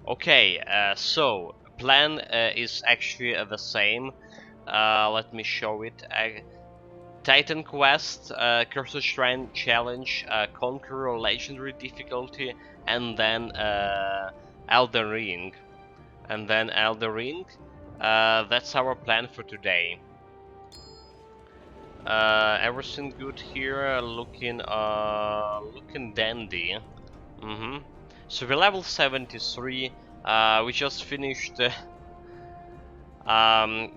Okay, so plan is actually the same. Let me show it. Titan Quest, Cursor Shrine Challenge, Conqueror Legendary difficulty, and then Elden Ring. And then Elden Ring. That's our plan for today. Everything good here, looking dandy. So we're level 73. We just finished um,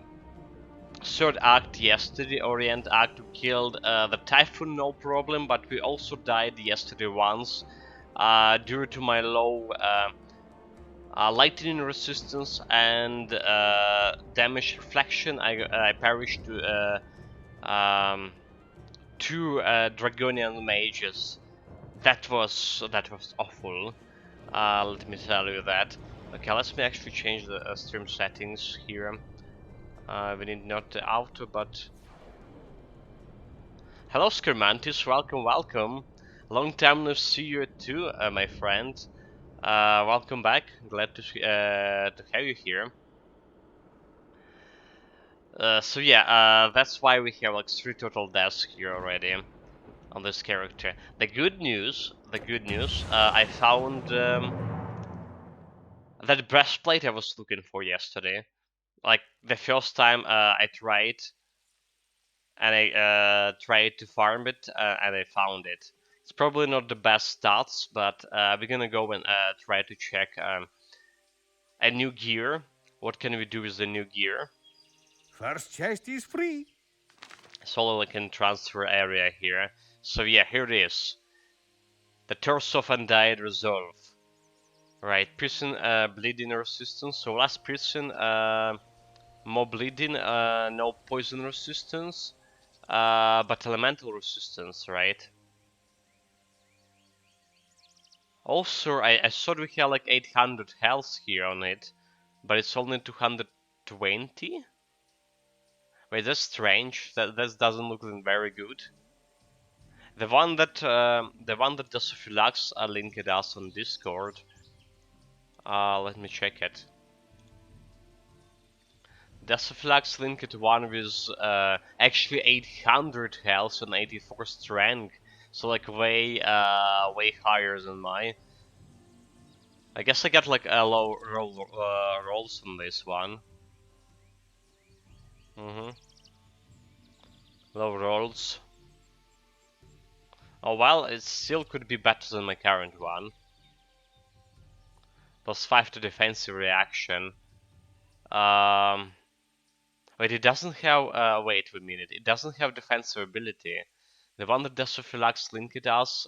third act yesterday. Orient act, we killed the Typhoon, no problem, but we also died yesterday once due to my low lightning resistance and damage reflection. I perished to two Dragonian mages. That was awful. Let me tell you that. Okay, let me actually change the stream settings here. We need not the auto, but hello, Skermantis. Welcome, welcome. Long time no see you too, my friend. Welcome back. Glad to have you here. So yeah, that's why we have like 3 total deaths here already on this character. The good news, I found that breastplate I was looking for yesterday. Like the first time I tried, and I tried to farm it, and I found it. It's probably not the best stats, but we're gonna go and try to check a new gear. What can we do with the new gear? First chest is free. Solo can transfer area here. So yeah, here it is. The Torso of Undying Resolve. Right, Prison bleeding resistance. So last prison, more bleeding, no poison resistance, but elemental resistance, right? Also, I saw we had like 800 health here on it, but it's only 220. Wait, that's strange. That doesn't look very good. The one that does Philax linked us on Discord. Let me check it. Desiflax linked one with actually 800 health and 84 strength, so like way higher than mine. I guess I got like a low rolls on this one. Low rolls. Oh well, it still could be better than my current one. +5 to defensive reaction. Um, Wait, it doesn't have. Wait a minute. It doesn't have defensive ability. The one that does Philax linked us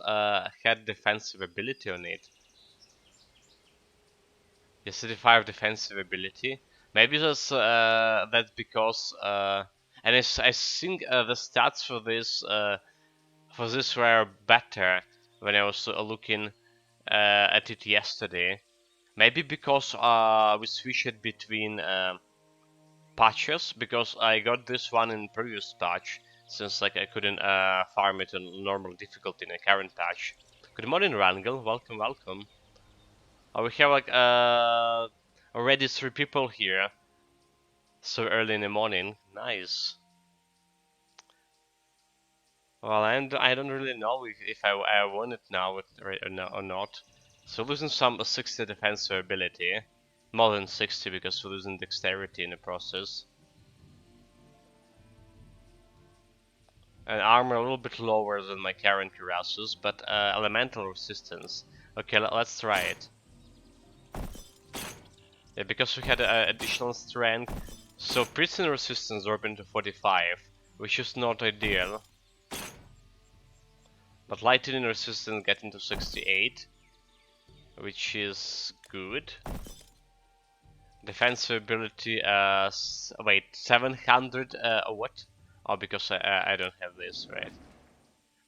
had defensive ability on it. Yes, 35 defensive ability. Maybe that's because and I think the stats for this were better when I was looking at it yesterday. Maybe because we switched between patches, because I got this one in previous patch, since like I couldn't farm it on normal difficulty in a current patch. Good morning, Rangel. Welcome, welcome. We have like already 3 people here so early in the morning. Nice. Well, and I don't really know if I won it now or not. So losing some 60 defensive ability, more than 60 because we're losing dexterity in the process. And armor a little bit lower than my current cuirasses, but elemental resistance. Okay, let's try it. Yeah, because we had additional strength, so prison resistance dropped into 45, which is not ideal. But lightning resistance getting to 68, which is good. Defensive ability, wait, 700, what? Oh, because I don't have this, right?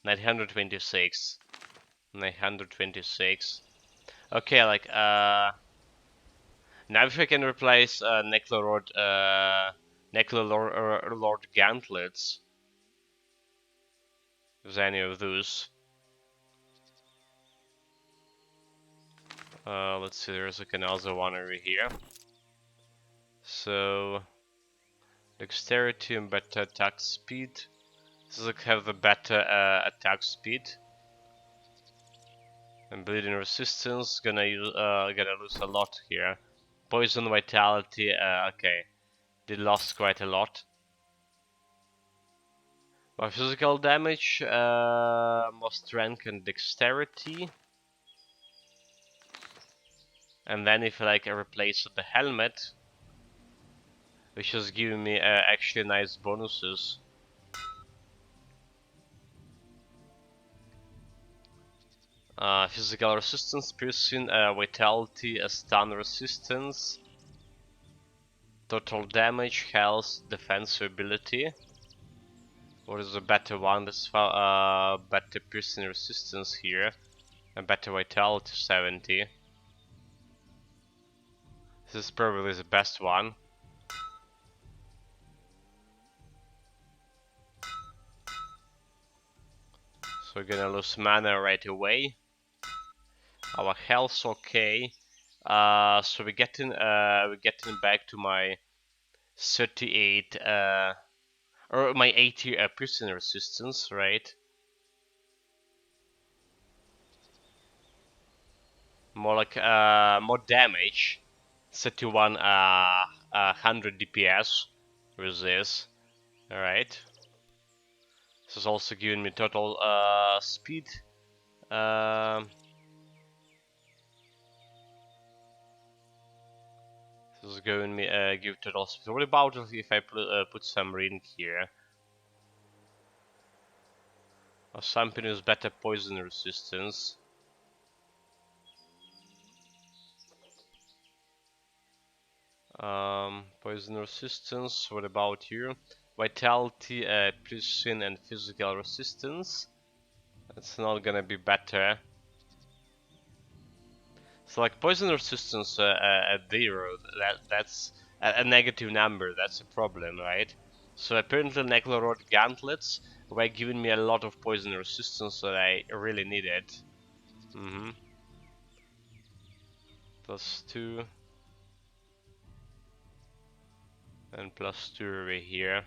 926. 926. Okay, like, now if I can replace Necrolord Gauntlets with any of those. Let's see, there's like another one over here. So dexterity and better attack speed. This is like have the better attack speed. And bleeding resistance, gonna lose a lot here. Poison vitality, okay, they lost quite a lot. My physical damage, more strength and dexterity. And then if like I replace the helmet, which is giving me actually nice bonuses. Physical resistance, piercing, vitality, stun resistance, total damage, health, defense ability. What is a better one? That's better piercing resistance here, and better vitality 70. This is probably the best one. So we're gonna lose mana right away. Our health's okay. So we're getting back to my 38 or my 80 piercing resistance, right? More like more damage. 31 100 DPS with this. All right. This is also giving me total speed. Um, this is giving me give total speed. What about if I put some ring here? Or something with better poison resistance. Poison resistance. What about here? Vitality, precision, and physical resistance. It's not gonna be better. So like poison resistance at 0, that's a negative number. That's a problem, right? So apparently Neclorod gauntlets were giving me a lot of poison resistance that I really needed. +2 and +2 over here.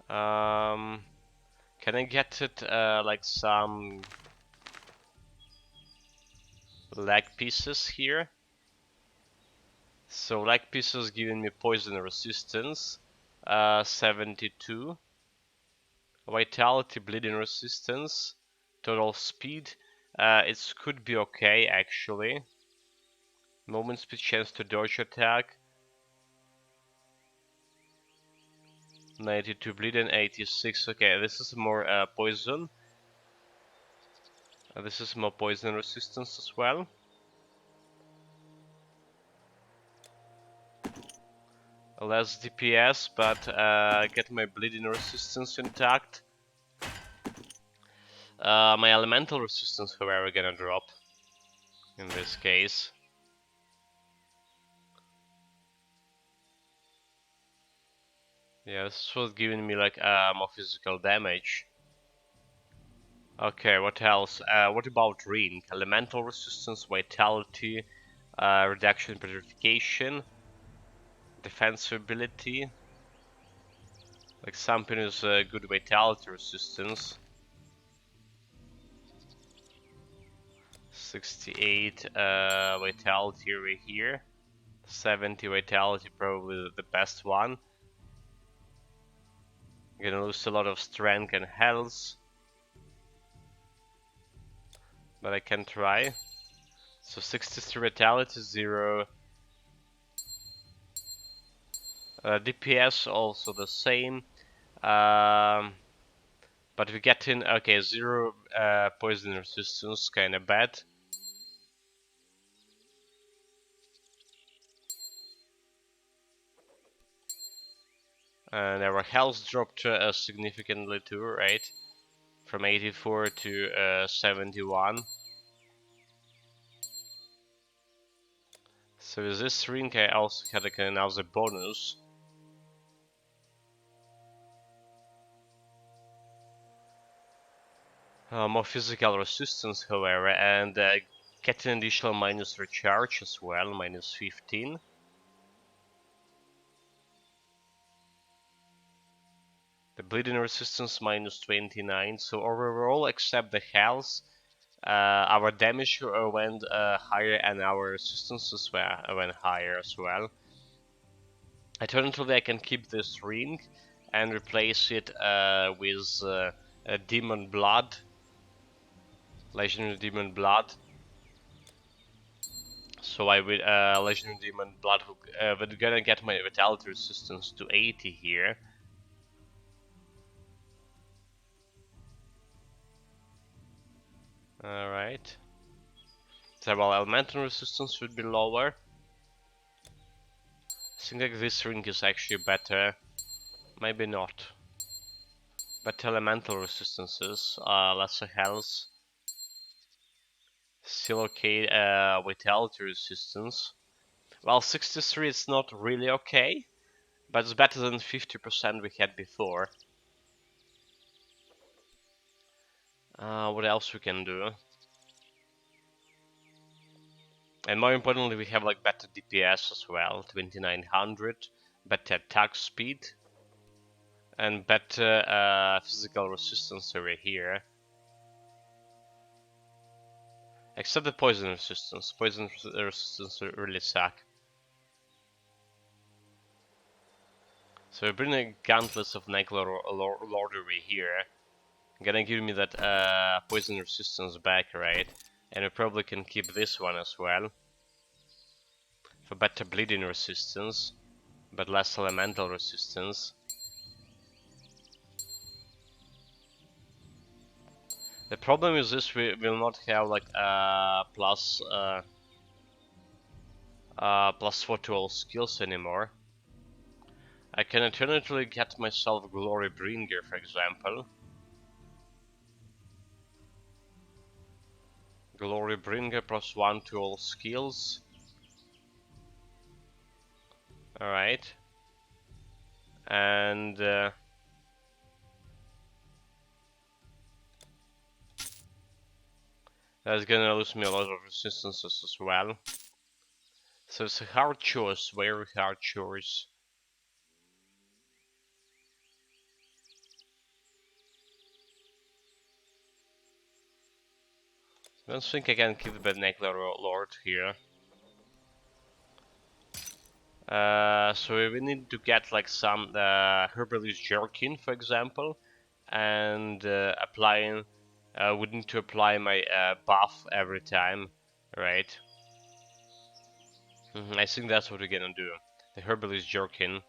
Can I get it like some leg pieces here? So leg pieces giving me poison resistance, 72. Vitality, bleeding resistance, total speed. It could be okay actually. Movement speed, chance to dodge attack. 92 bleeding, 86. Okay, this is more poison. This is more poison resistance as well. Less DPS, but get my bleeding resistance intact. My elemental resistance, however, gonna drop in this case. Yeah, this was giving me like more physical damage. Okay, what else? What about ring? Elemental resistance, vitality, reduction in petrification, defense ability. Like something is good vitality resistance. 68 vitality over here. 70 vitality, probably the best one. Gonna lose a lot of strength and health, but I can try. So 63 vitality, 0 DPS, also the same. Um, but we get in, okay, 0 poison resistance, kinda bad. And our health dropped significantly too, right? From 84 to 71. So with this ring I also had like another bonus. More physical resistance, however, and Get an additional minus recharge as well, minus 15. The bleeding resistance minus 29. So overall, except the health, our damage went higher and our resistance as well went higher as well. Alternatively, I can keep this ring and replace it with Demon Blood, Legendary Demon Blood. So I will Legendary Demon Blood, we're gonna get my Vitality resistance to 80 here. Alright. So well, Elemental resistance should be lower. I think like this ring is actually better. Maybe not. Better elemental resistances, lesser health. Still okay, vitality resistance. Well, 63 is not really okay, but it's better than 50% we had before. What else we can do? And more importantly, we have like better DPS as well, 2900, better attack speed, and better physical resistance over here. Except the poison resistance. Poison resistance really suck. So we bring a Gauntlets of Lordery here. Gonna give me that poison resistance back, right? And we probably can keep this one as well. For better bleeding resistance, but less elemental resistance. The problem is this, we will not have like plus 4 to all skills anymore. I can alternatively get myself Glory Bringer, for example. Glory Bringer plus 1 to all skills. Alright. And that's gonna lose me a lot of resistances as well. So it's a hard choice, very hard choice. I don't think I can keep the Neclar Lord here. So we need to get like some Herbalist Jerkin, for example, and applying. We need to apply my buff every time, right? I think that's what we're gonna do. The Herbalist Jerkin.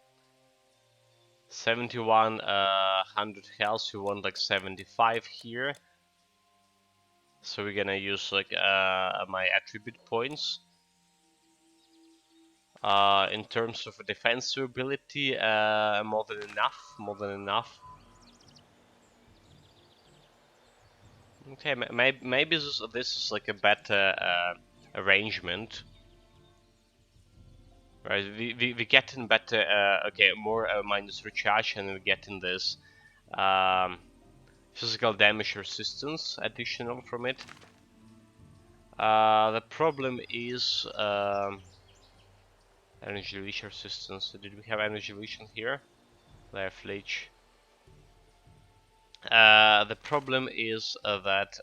71, 100 health. We want like 75 here. So we're gonna use like my attribute points. In terms of defensive ability, more than enough. More than enough. Okay, maybe this is like a better arrangement. Right, we getting better, okay, more minus recharge, and we're getting this physical damage resistance additional from it. The problem is energy leech resistance. So did we have energy leech in here? Life leech. The problem is that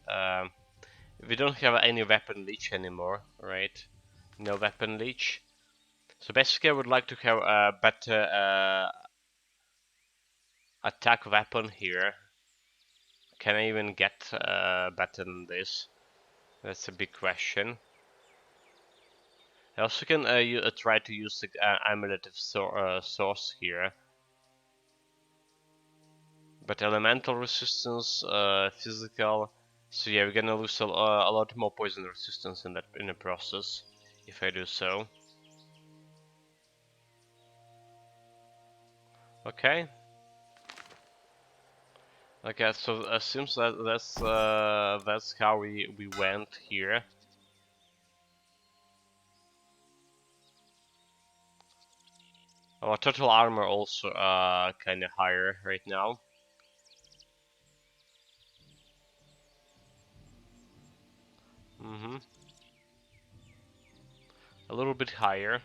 we don't have any weapon leech anymore, right? No weapon leech. So basically, I would like to have a better attack weapon here. Can I even get better than this? That's a big question. I also can try to use the amulet of source here. But elemental resistance, physical. So yeah, we're gonna lose a lot more poison resistance in the process if I do so. Okay. Okay, so it seems that that's how we went here. Our total armor also kind of higher right now. a little bit higher.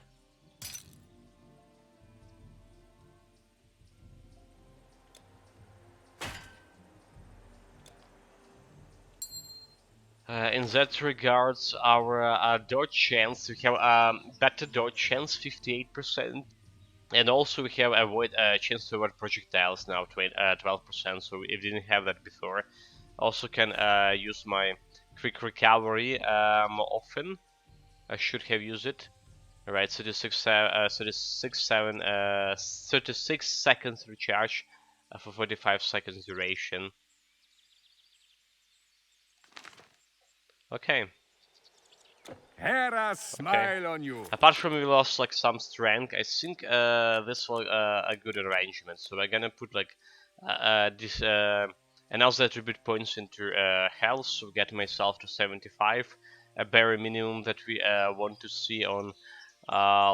In that regards, our dodge chance, we have better dodge chance, 58%, and also we have avoid chance to avoid projectiles now, 12%. So we didn't have that before. Also can use my quick recovery more often. I should have used it. Alright, 36 seconds recharge for 45 seconds duration. Okay. Hera Okay. smile on you. Apart from we lost like some strength, I think this was a good arrangement. So we're gonna put like this announce attribute points into health, so get myself to 75, a bare minimum that we want to see on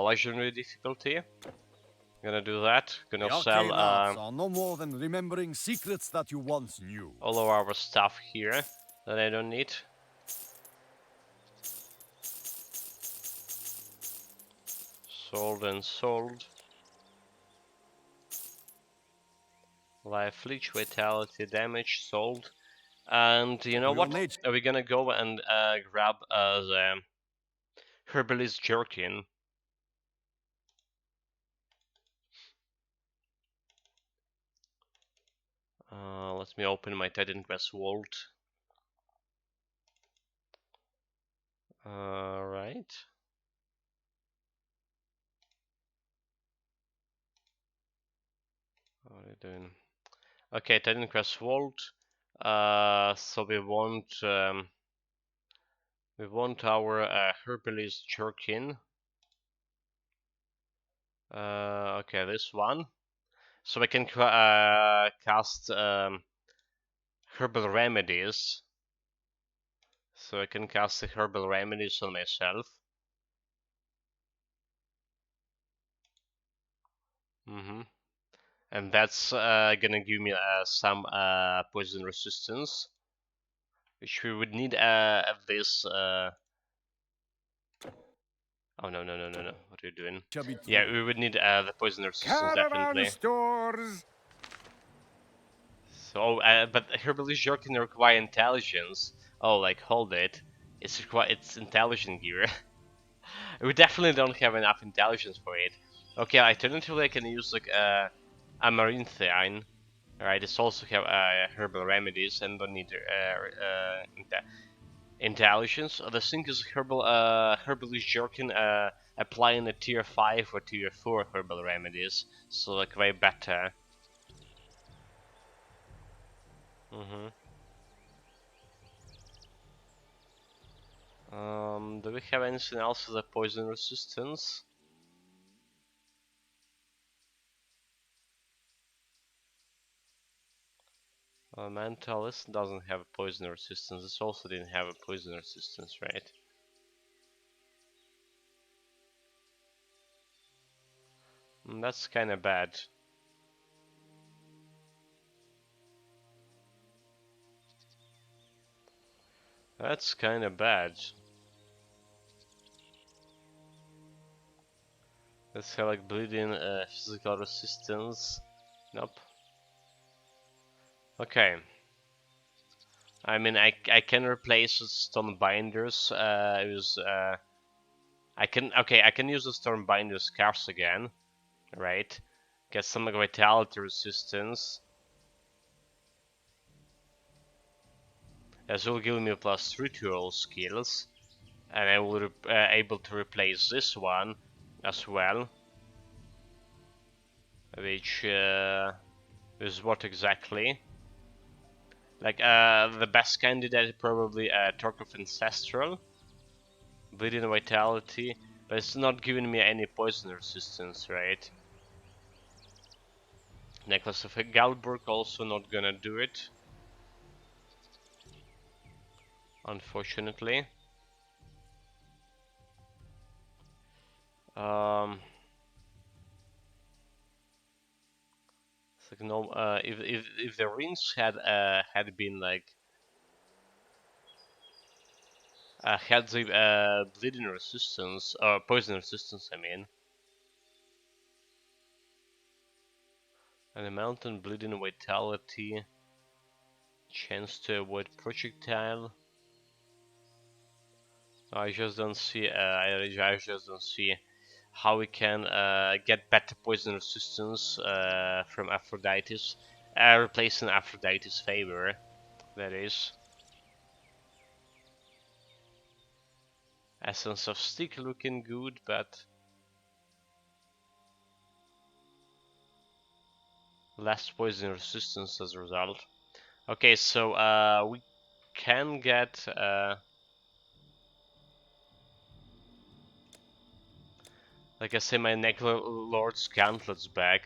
legendary difficulty. Gonna do that. Gonna The sell arcane arts are no more than remembering secrets that you once knew. all of our stuff here that I don't need. Sold and sold. Life leech, vitality, damage, sold. And you know To your what? nature. We're gonna go and grab the herbalist jerkin. Let me open my Titan Quest vault. Right. What are you doing? Okay, Titan Quest vault. So we want our herbalist jerkin. Okay, this one. So we can cast herbal remedies. So I can cast the herbal remedies on myself. And that's gonna give me some poison resistance, which we would need at this. Oh no! What are you doing? Yeah, we would need the poison resistance Caravan definitely. stores. So, but herbalist jerkin require intelligence. Oh, like hold it. It's intelligent gear. We definitely don't have enough intelligence for it. Okay, alternatively I can use like a marine thine. Alright, it's also have herbal remedies and don't need intelligence. The thing is herbalist jerkin applying a tier 5 or tier 4 herbal remedies, so like way better. Do we have anything else with the poison resistance? Mentalist doesn't have a poison resistance. This also didn't have a poison resistance, right? That's kind of bad. That's kind of bad. Let's have like bleeding, physical resistance. Nope. Okay. I mean, I can replace the stone binders with I can use the stone binders scarce again, right? Get some like, vitality resistance. As will give me plus ritual skills, and I will able to replace this one as well, which is what exactly? Like the best candidate probably Torque of Ancestral, Bleeding Vitality, but it's not giving me any poison resistance, right? Necklace of Galburg also not gonna do it, unfortunately. Um, it's like no, if the rings had been like Had the bleeding resistance, or poison resistance, I mean. And the mountain bleeding vitality, chance to avoid projectile. I just don't see. I just don't see how we can get better poison resistance from Aphrodite's, replacing Aphrodite's favor. That is. Essence of Stick looking good, but less poison resistance as a result. Okay, so we can get like I say, my Necklord's gauntlets back.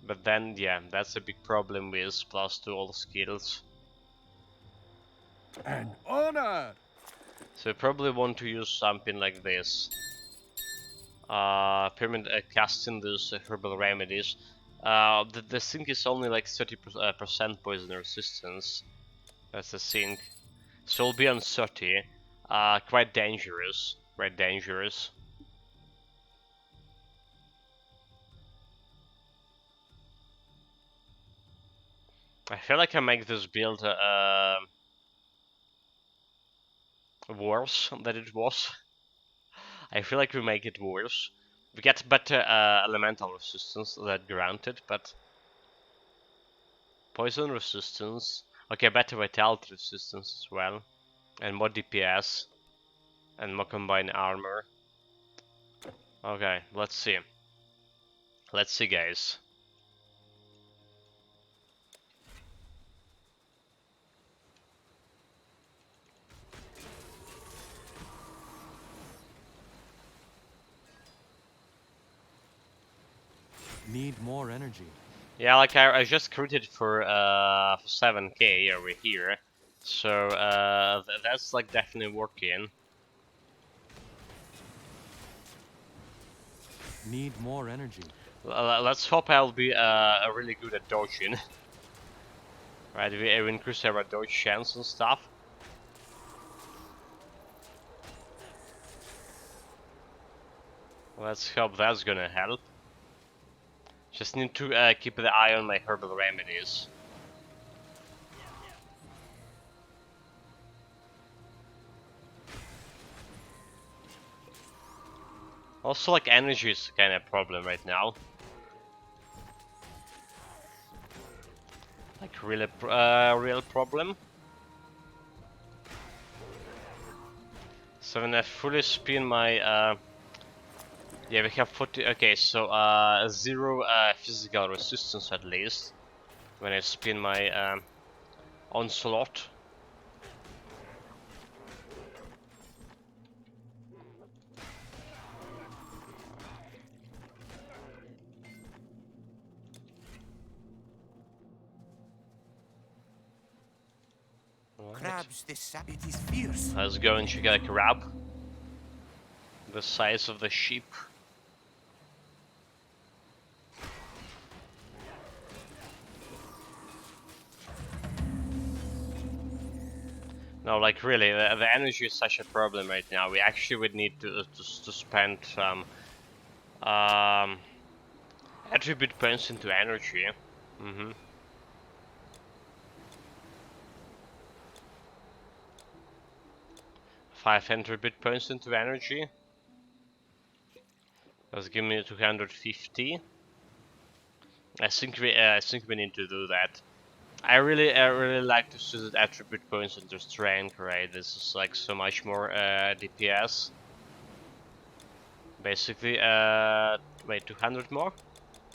But then, yeah, that's a big problem with +2 all skills. An honor! So I probably want to use something like this. Casting these herbal remedies. The thing is only like 30% poison resistance. That's the thing. So it'll be on 30. Quite dangerous. Quite dangerous. I feel like I make this build worse than it was. I feel like we make it worse. We get better elemental resistance, that granted, but poison resistance. Okay, better vitality resistance as well, and more DPS, and more combined armor. Okay, let's see. Let's see, guys. Need more energy. Yeah, like I just critted for 7k over here, so that's like definitely working. Need more energy. Let's hope I'll be really good at dodging. Right, we increase our dodge chance and stuff. Let's hope that's gonna help. Just need to keep the eye on my herbal remedies. Also, like, energy is kind of a problem right now. Like, really, real problem. So when I fully spin my, yeah, we have 40. Okay, so 0 physical resistance at least when I spin my onslaught. Crabs, this sabbat is fierce. Let's go and check out a crab. The size of the sheep. No, like really, the energy is such a problem right now. We actually would need to spend some attribute points into energy. 500 bit points into energy. Let's give me 250. I think we need to do that. I really like to see the attribute points into strength, right? This is like so much more DPS. Basically, wait, 200 more?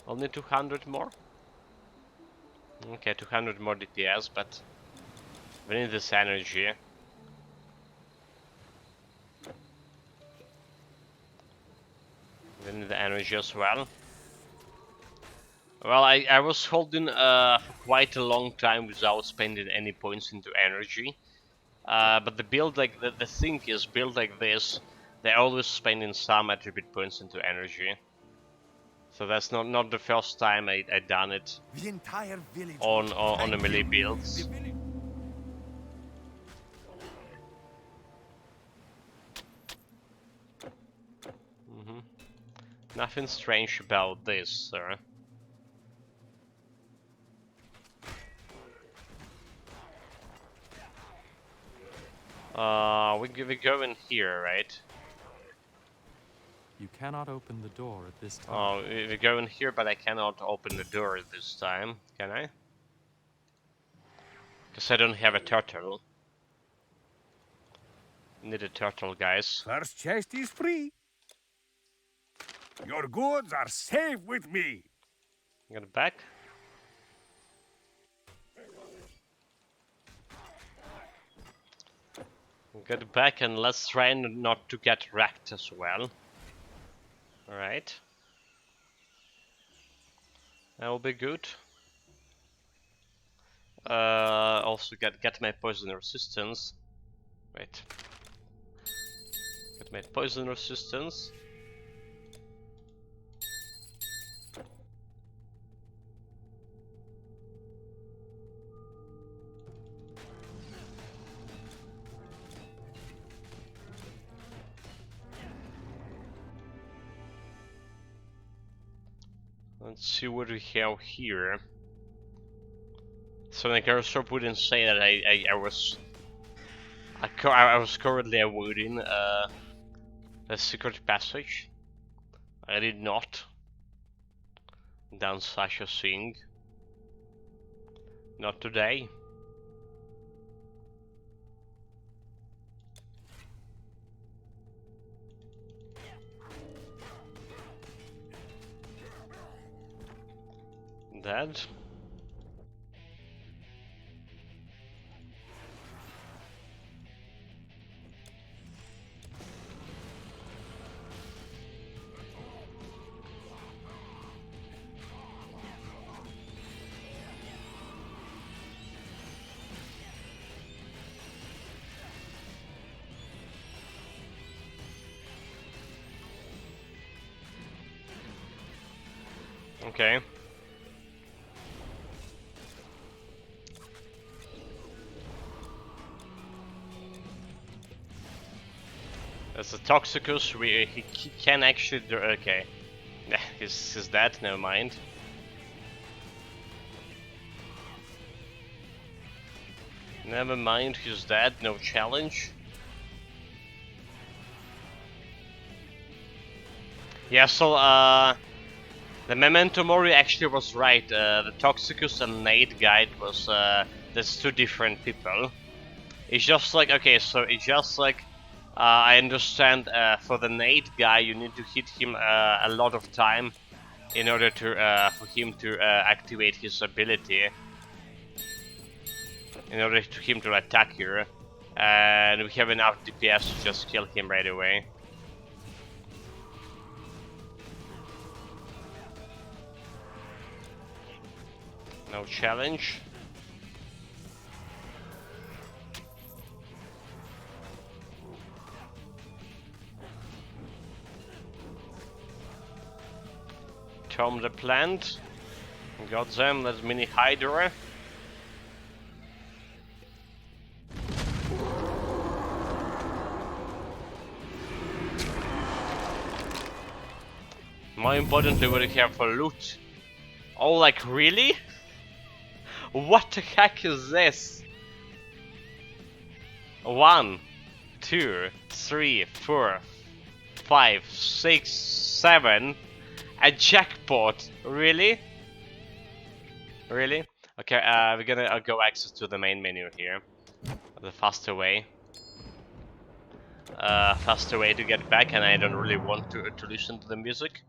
Only 200 more? Okay, 200 more DPS, but we need this energy. We need the energy as well. Well, I was holding for quite a long time without spending any points into energy. But the build, like the thing is, build like this, they're always spending some attribute points into energy. So that's not the first time I done it The entire village on the melee builds. Nothing strange about this, sir. We go in here, right? You cannot open the door at this time. Oh, we go in here, but I cannot open the door this time, can I? Because I don't have a turtle. Need a turtle, guys. First chest is free. Your goods are safe with me. Get back. Get back and let's try not to get wrecked as well. Alright. That will be good. Also get my poison resistance. Wait. Get my poison resistance. Let's see what we have here. So the Garrison wouldn't say that I was currently avoiding the secret passage. I did not. Down such a thing. Not today. Dead. Okay. As a Toxicus, he can actually do. Okay. Yeah, he's dead, never mind. Never mind, he's dead, no challenge. Yeah, so the Memento Mori actually was right. The Toxicus and Nade guide was there's two different people. It's just like okay, so it's just like I understand for the Nade guy you need to hit him a lot of time in order to for him to activate his ability. In order to him to attack you, and we have enough DPS to just kill him right away. No challenge. Tome the plant. Got them, that's mini Hydra. More importantly, what do you have for loot? Oh, like really? What the heck is this? 1, 2, 3, 4, 5, 6, 7. A jackpot, really? Really? Okay, we're gonna go access to the main menu here. The faster way. Faster way to get back, and I don't really want to listen to the music.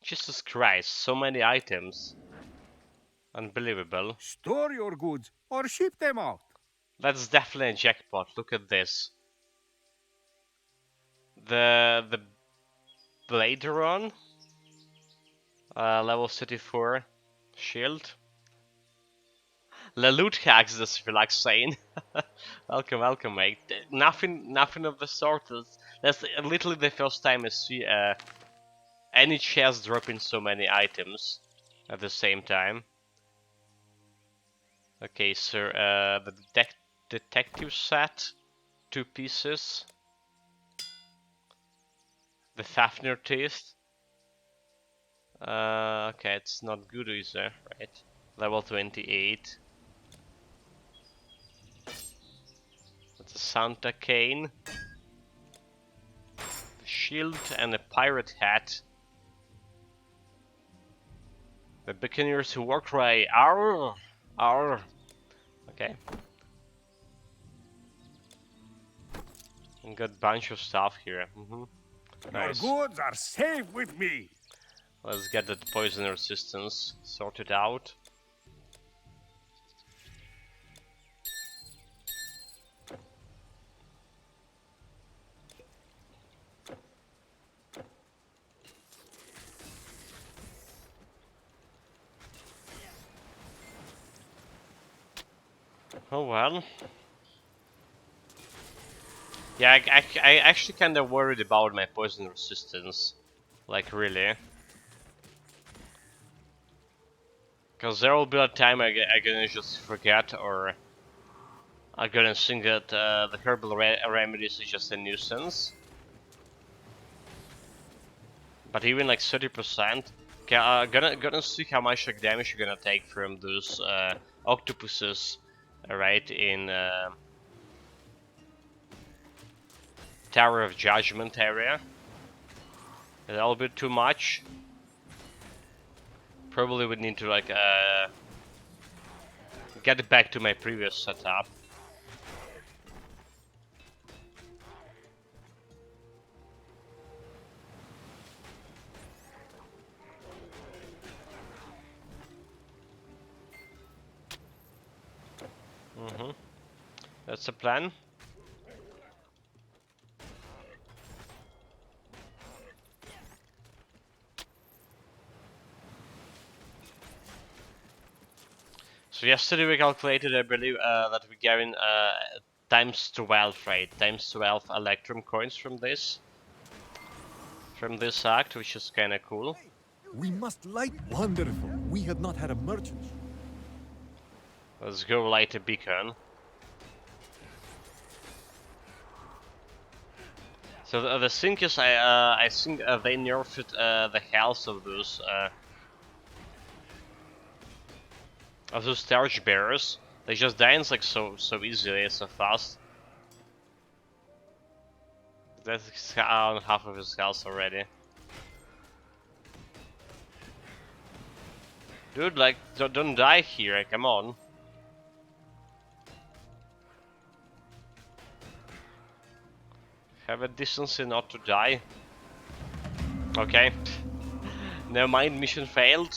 Jesus Christ, so many items. Unbelievable. Store your goods or ship them out. That's definitely a jackpot. Look at this. The Bladeron, level 34 shield. The loot hacks, as you like saying. welcome, mate. Nothing of the sort. That's literally the first time I see any chest dropping so many items at the same time. Okay, so the detective set, 2 pieces. The Fafnir taste. Okay, it's not good either, right? Level 28. That's a Santa cane. A shield and a pirate hat. The Buccaneers war cry, "Arr! Arr!" Okay. And got a bunch of stuff here. Your Nice. goods are safe with me. Let's get that poison resistance sorted out. Oh well. Yeah, I actually kinda worried about my poison resistance. Like, really. Because there will be a time I'm gonna just forget, or I'm gonna think that the herbal remedies is just a nuisance. But even like 30%, gonna see how much like damage you're gonna take from those octopuses, right, in Tower of Judgment area. A little bit too much. Probably would need to like get back to my previous setup. That's the plan. So yesterday we calculated, I believe, that we're getting times 12, right? Times 12 Electrum coins from this act, which is kind of cool. We must light. Wonderful. We have not had a merchant. Let's go light a beacon. So the thing is, I think they nerfed the health of those torch bearers. They just die like so easily, so fast. That's on half of his health already. Dude, like, don't die here, come on. Have a decency not to die. Okay. Never mind, mission failed.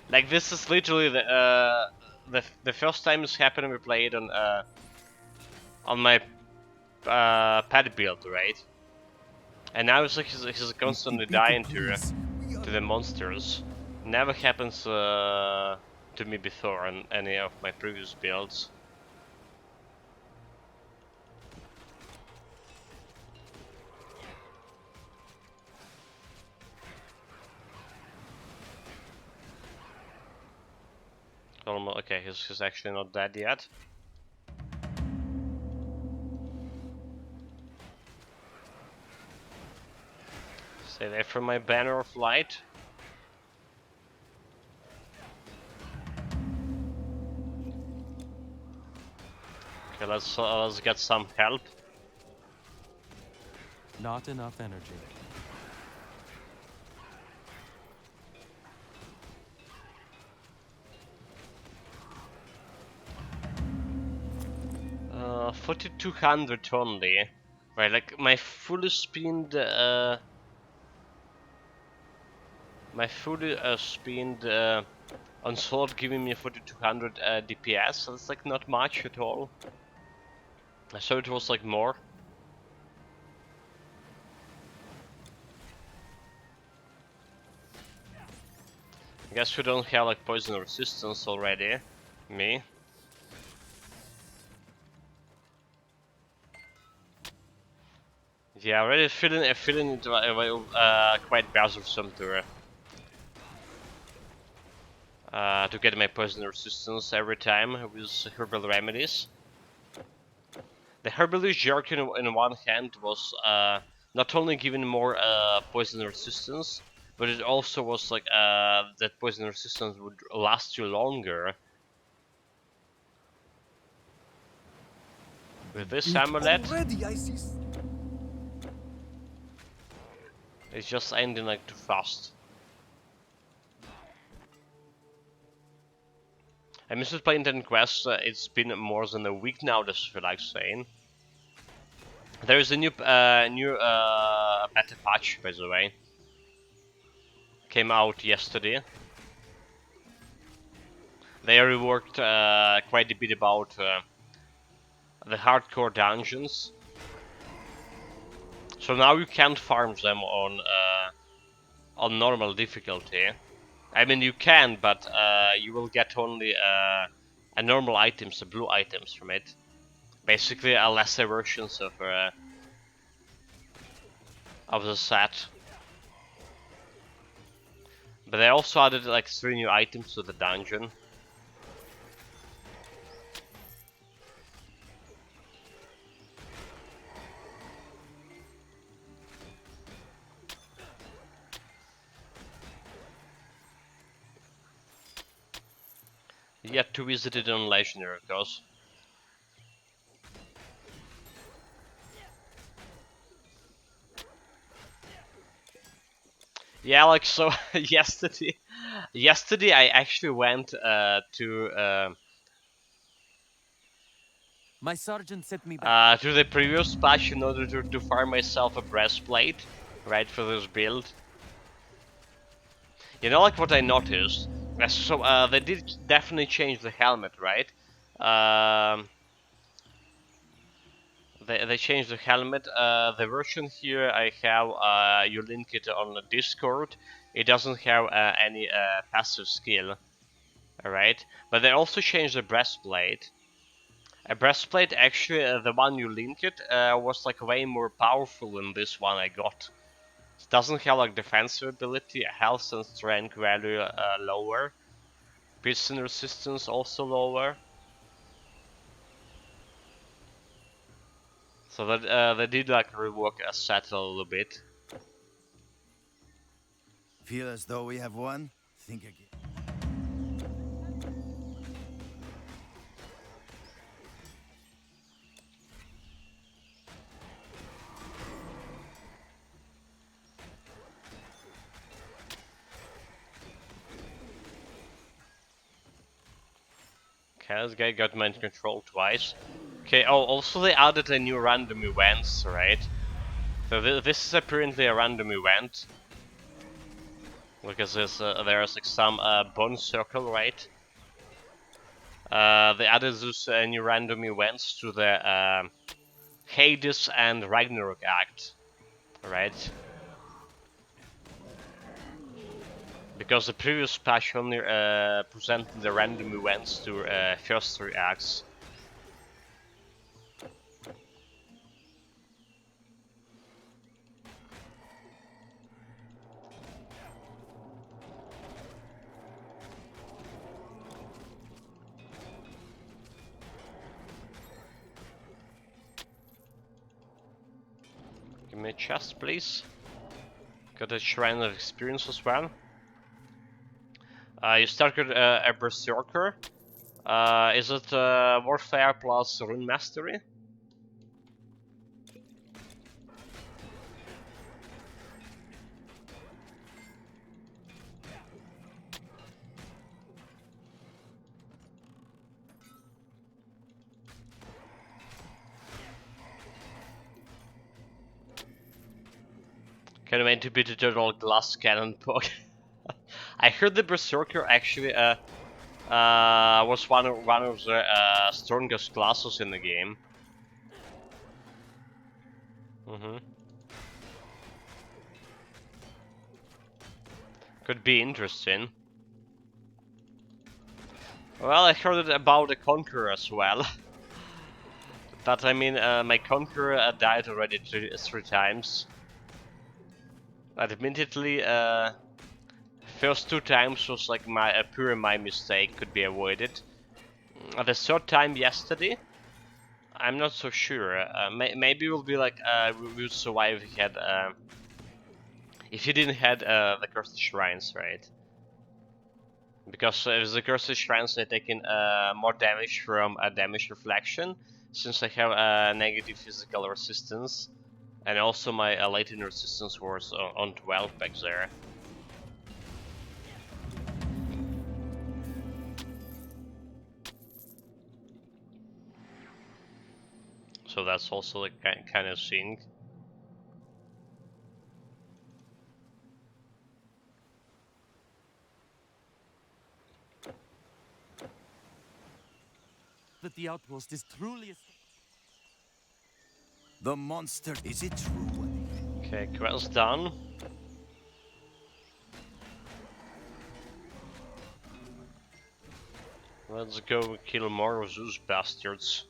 Like, this is literally the first time this happened we played on my pet build, right? And now it's like he's constantly dying to the monsters. Never happens to me before on any of my previous builds. Almost, okay, he's actually not dead yet. Stay away from my banner of light. Okay, let's get some help. Not enough energy. Uh, 4200 only. Right, like my fully spinned on sword giving me 4200 DPS, so that's like not much at all. I thought it was like more. I guess we don't have like poison resistance already. Me. Yeah, already feeling it quite bothersome to get my poison resistance every time with herbal remedies. The herbalist jerk in one hand was not only giving more poison resistance, but it also was like that poison resistance would last you longer. With this amulet, Already, I see. it's just ending like too fast. I missed playing 10 quests. It's been more than a week now. That's what I like saying. There is a new beta patch, by the way. Came out yesterday. They reworked quite a bit about the hardcore dungeons. So now you can't farm them on normal difficulty. I mean you can, but you will get only a normal items, the blue items from it. Basically a lesser versions of the set. But they also added like 3 new items to the dungeon. Yet to visit it on Legendary, of course. Yeah, like so yesterday I actually went My sergeant sent me back. to the previous patch in order to farm myself a breastplate, right, for this build. You know, like what I noticed? So they did definitely change the helmet, right? Um, they changed the helmet. The version here I have, you link it on the Discord. It doesn't have any passive skill, alright? But they also changed the breastplate. A breastplate, actually, the one you link it, was like way more powerful than this one I got. It doesn't have like defensive ability, health and strength value lower. Piston resistance also lower. So that they did like rework a set a little bit. Feel as though we have won? Think again. Okay, this guy got mind control twice. Okay, oh, also they added a new random events, right? So this is apparently a random event. Because there's like some bone circle, right? They added those new random events to the Hades and Ragnarok Act, right? Because the previous patch only presented the random events to first 3 acts. Give me a chest, please. Got a shrine of experience as well. You start with a berserker. Is it warfare plus rune mastery? Kind of meant to be the total glass cannon poke. I heard the berserker actually was one of the strongest classes in the game. Could be interesting. Well, I heard it about the Conqueror as well. But I mean, my Conqueror died already three times. Admittedly, first 2 times was like my mistake, could be avoided. The third time yesterday, I'm not so sure. Maybe we'll be like we would survive if you didn't had the cursed shrines, right? Because if the cursed shrines, they're taking more damage from damage reflection, since I have negative physical resistance, and also my latent resistance was on 12 back there. So that's also the kind of thing. That the outpost is truly. The monster, is it true? Okay, quest done. Let's go kill more of those bastards.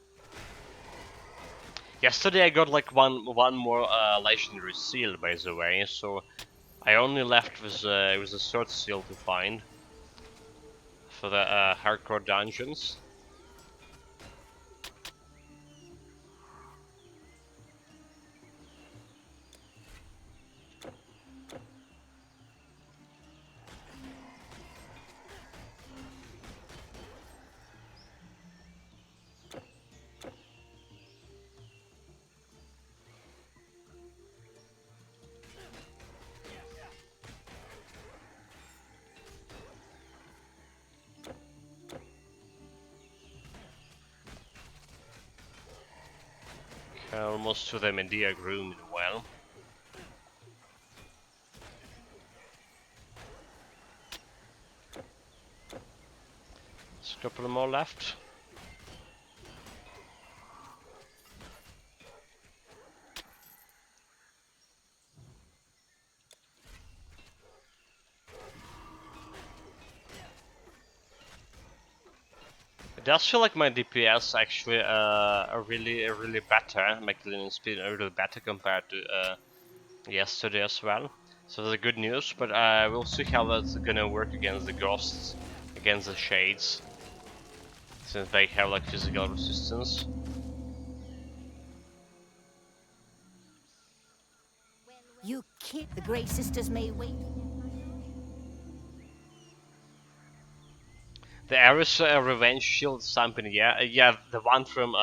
Yesterday I got like one more legendary seal, by the way, so I only left with the third seal to find for the hardcore dungeons. Okay, almost to the Medea room in a while. There's a couple more left. It does feel like my DPS actually are really better. My killing speed are really better compared to yesterday as well. So that's good news, but we'll see how that's gonna work against the ghosts, against the shades, since they have like physical resistance. You kid, the Grey Sisters may wait. The Ares Revenge Shield something, yeah, yeah, the one from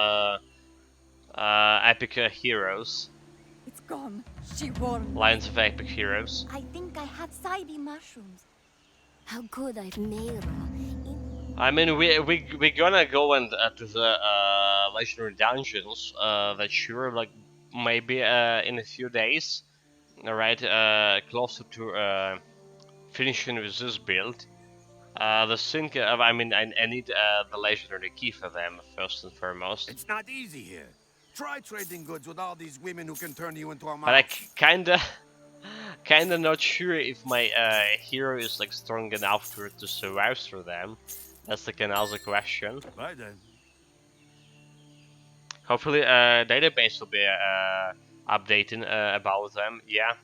Epic Heroes, It's gone. She warned me. Lines of Epic Heroes. I think I have Saibi mushrooms. How good I've made her. I mean, we gonna go and to the legendary dungeons. That sure, like maybe in a few days. All right, closer to finishing with this build. The thing, I mean, I need the legendary key for them first and foremost. It's not easy here. Try trading goods with all these women who can turn you into a mouse. But I kinda not sure if my hero is like strong enough to survive through them. That's like another question. Right then. Hopefully, database will be updating about them. Yeah.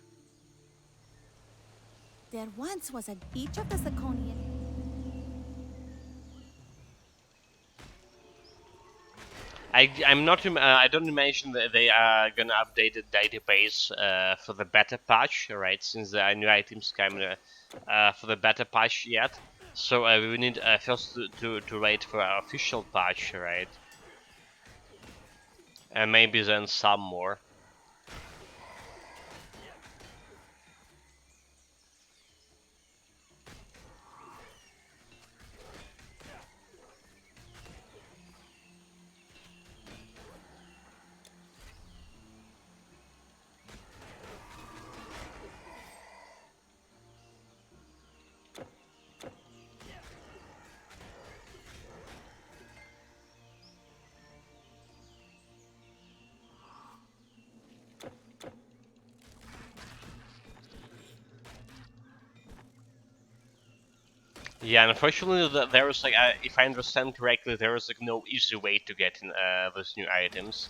There once was a beach of the Zirconian. I'm not. I don't imagine that they are gonna update the database for the beta patch, right? Since the new items come for the beta patch yet. So we need first to wait for our official patch, right? And maybe then some more. Yeah, and unfortunately, there is like, if I understand correctly, there is like no easy way to get in those new items.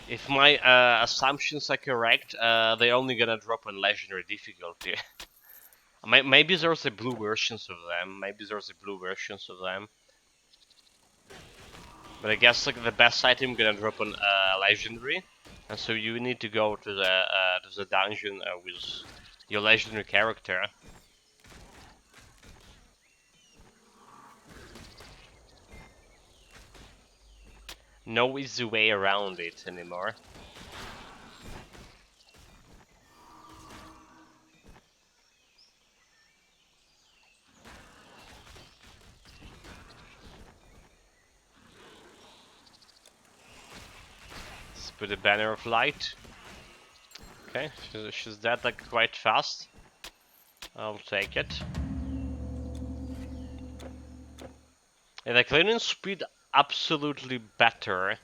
If my assumptions are correct, they're only gonna drop on legendary difficulty. Maybe there's a blue versions of them. Maybe there's a blue versions of them. But I guess like the best item gonna drop on legendary, and so you need to go to the dungeon with your legendary character. No easy way around it anymore. Let's put a banner of light. Okay, she's dead like quite fast. I'll take it. And the cleaning speed absolutely better.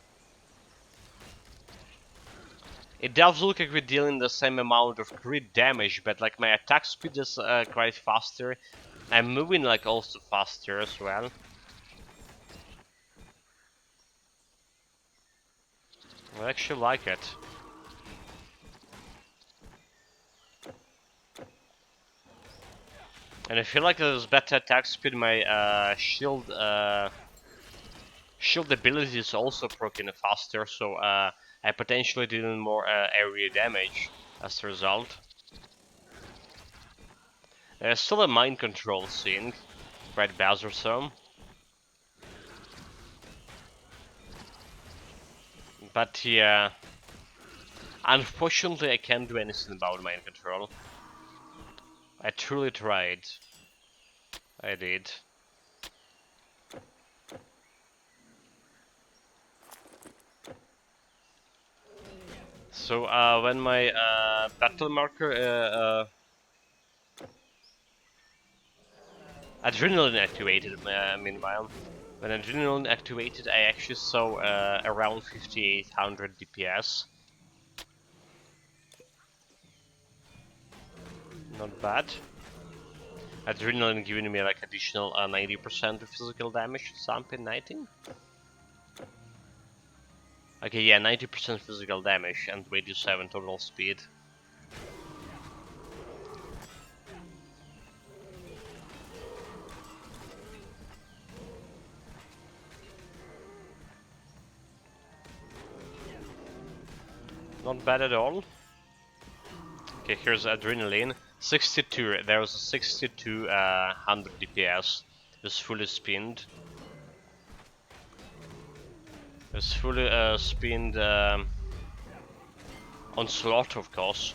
It does look like we're dealing the same amount of crit damage, but like my attack speed is quite faster. I'm moving like also faster as well. I actually like it. And I feel like there's better attack speed. My shield ability is also proccing faster, so I potentially dealing more area damage as a result. There's still a mind control scene, quite bothersome. But yeah, unfortunately I can't do anything about mind control. I truly tried. I did. So when my battle marker adrenaline activated, meanwhile, when adrenaline activated, I actually saw around 5800 DPS. Not bad. Adrenaline giving me like additional 90% of physical damage, something 19? Okay, yeah, 90% physical damage and radius 7 total speed. Not bad at all. Okay, here's adrenaline. 62, there was a 6200 DPS. It was fully spinned. It was fully spinned on slot, of course.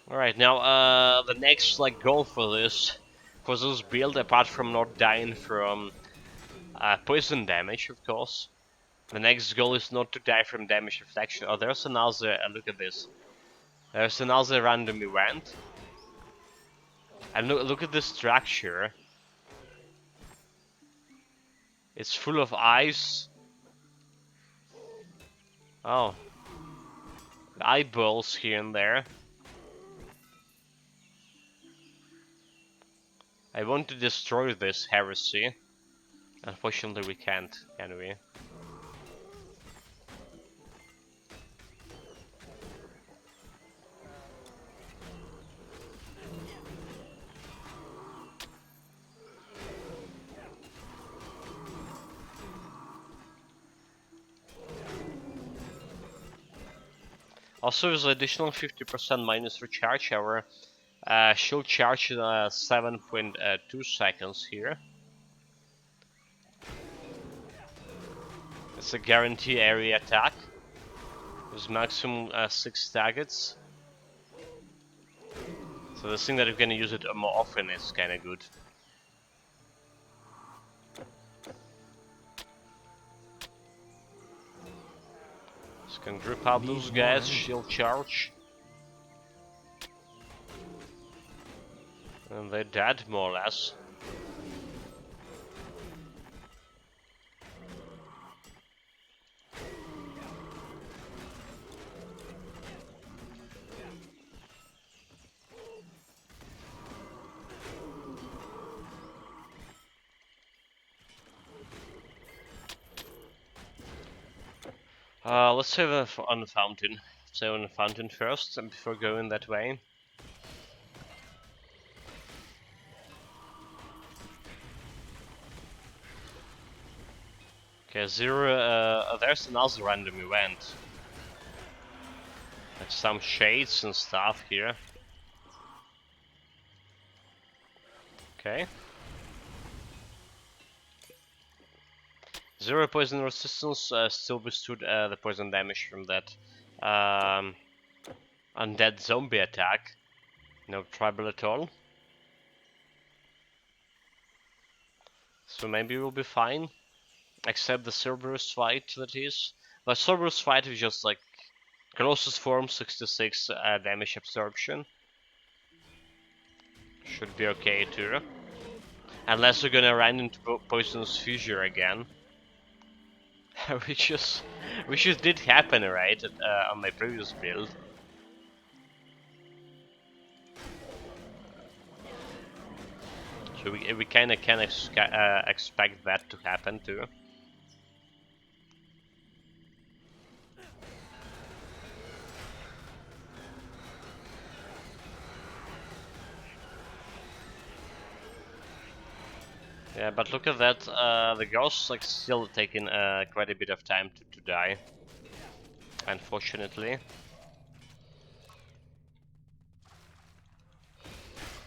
Alright, now the next like goal for this build, apart from not dying from poison damage, of course, the next goal is not to die from damage reflection. Oh, there's another. Look at this. There's another random event, and look at the structure. It's full of ice. Oh, eyeballs here and there. I want to destroy this heresy. Unfortunately, we can't, can we? Also, there's an additional 50% minus recharge. Our shield charge in 7.2 seconds here. It's a guarantee area attack. There's maximum 6 targets. So the thing that we're gonna use it more often is kinda good. Just gonna drip out those guys, shield charge. And they're dead, more or less. Let's save on the fountain. Save on the fountain first, and before going that way. Okay, zero. There's another random event. Like some shades and stuff here. Okay. Zero poison resistance still withstood the poison damage from that undead zombie attack. No trouble at all. So maybe we'll be fine. Except the Cerberus fight, that is. The Cerberus fight is just like closest form 66 damage absorption. Should be okay too. Unless we're gonna run into Poisonous Fissure again. which just did happen, right? On my previous build. So we kinda can expect that to happen too. Yeah, but look at that, the ghosts like still taking quite a bit of time to die. Unfortunately.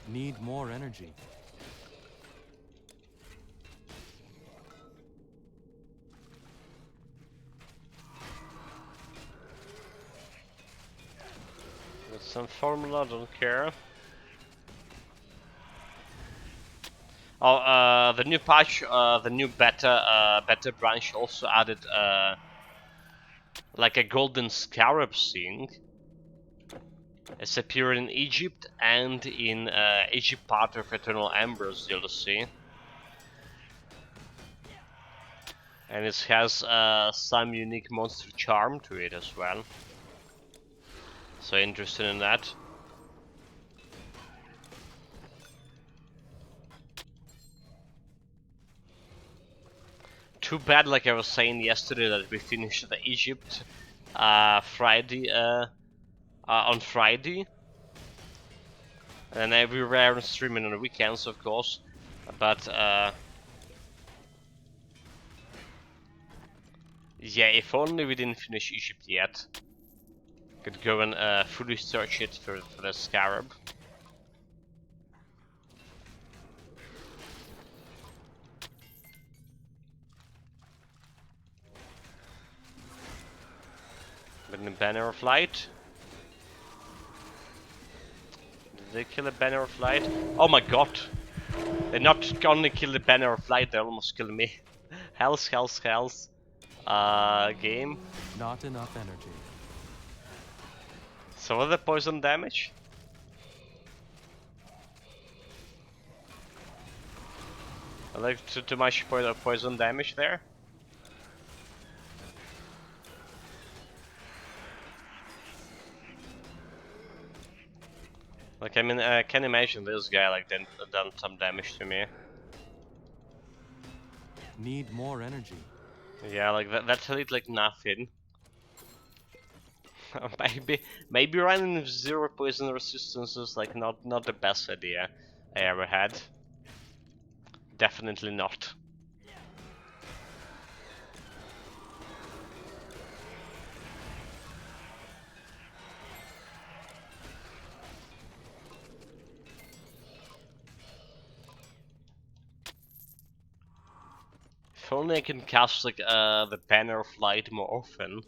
Need more energy. With some formula, don't care. Oh, the new patch, the new beta branch also added like a golden scarab thing. It's appeared in Egypt and in Egypt part of Eternal Embers DLC. And it has some unique monster charm to it as well. So interested in that. Too bad, like I was saying yesterday, that we finished the Egypt Friday on Friday. And we were streaming on the weekends, of course. But yeah, if only we didn't finish Egypt yet. Could go and fully search it for the scarab. But the Banner of Light. Did they kill a Banner of Light? Oh my god! They not only kill the Banner of Light, they almost kill me. Hells. Game. Not enough energy. So what the poison damage? Like too much poison damage there. Like I mean, I can imagine this guy like done some damage to me. Need more energy. Yeah, like that hit like nothing. maybe running with zero poison resistance is like not the best idea I ever had. Definitely not. If only I can cast like the Banner of Light more often.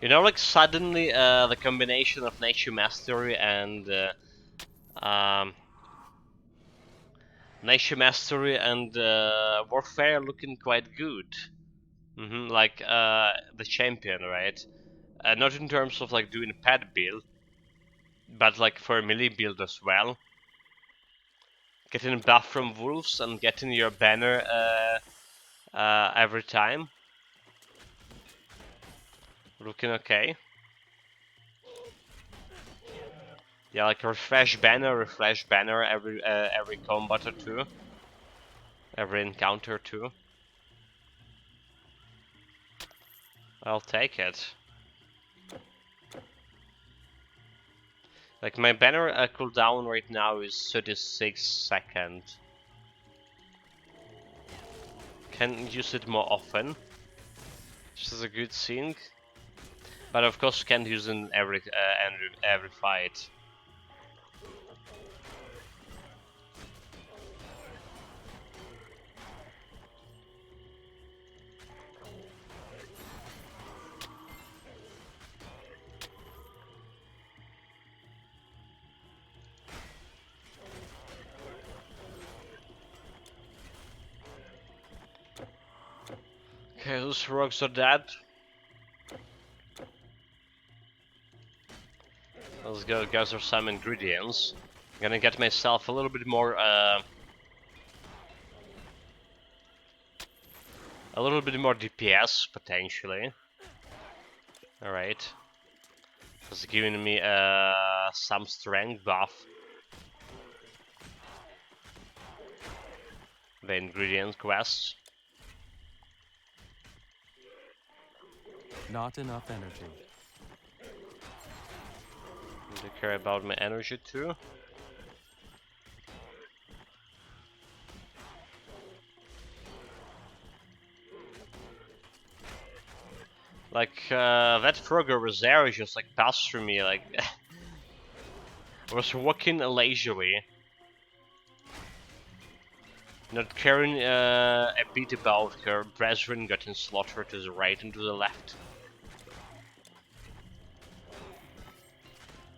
You know, like suddenly the combination of Nature Mastery and Warfare looking quite good. Like the champion, right? Not in terms of like doing a pad build, but like for a melee build as well. Getting buff from wolves and getting your banner every time. Looking okay. Yeah, like refresh banner every combat or two, every encounter or two. I'll take it. Like my banner cooldown right now is 36 seconds. Can use it more often, which is a good thing. But of course, can't use it in every fight. Okay, those rogues are dead. Let's go gather some ingredients. I'm gonna get myself a little bit more DPS potentially. All right, it's giving me some strength buff. The ingredient quest. Not enough energy. They care about my energy too. Like that Frogger was there, just like passed through me, like was walking leisurely, not caring a bit about her brethren getting slaughtered to the right and to the left.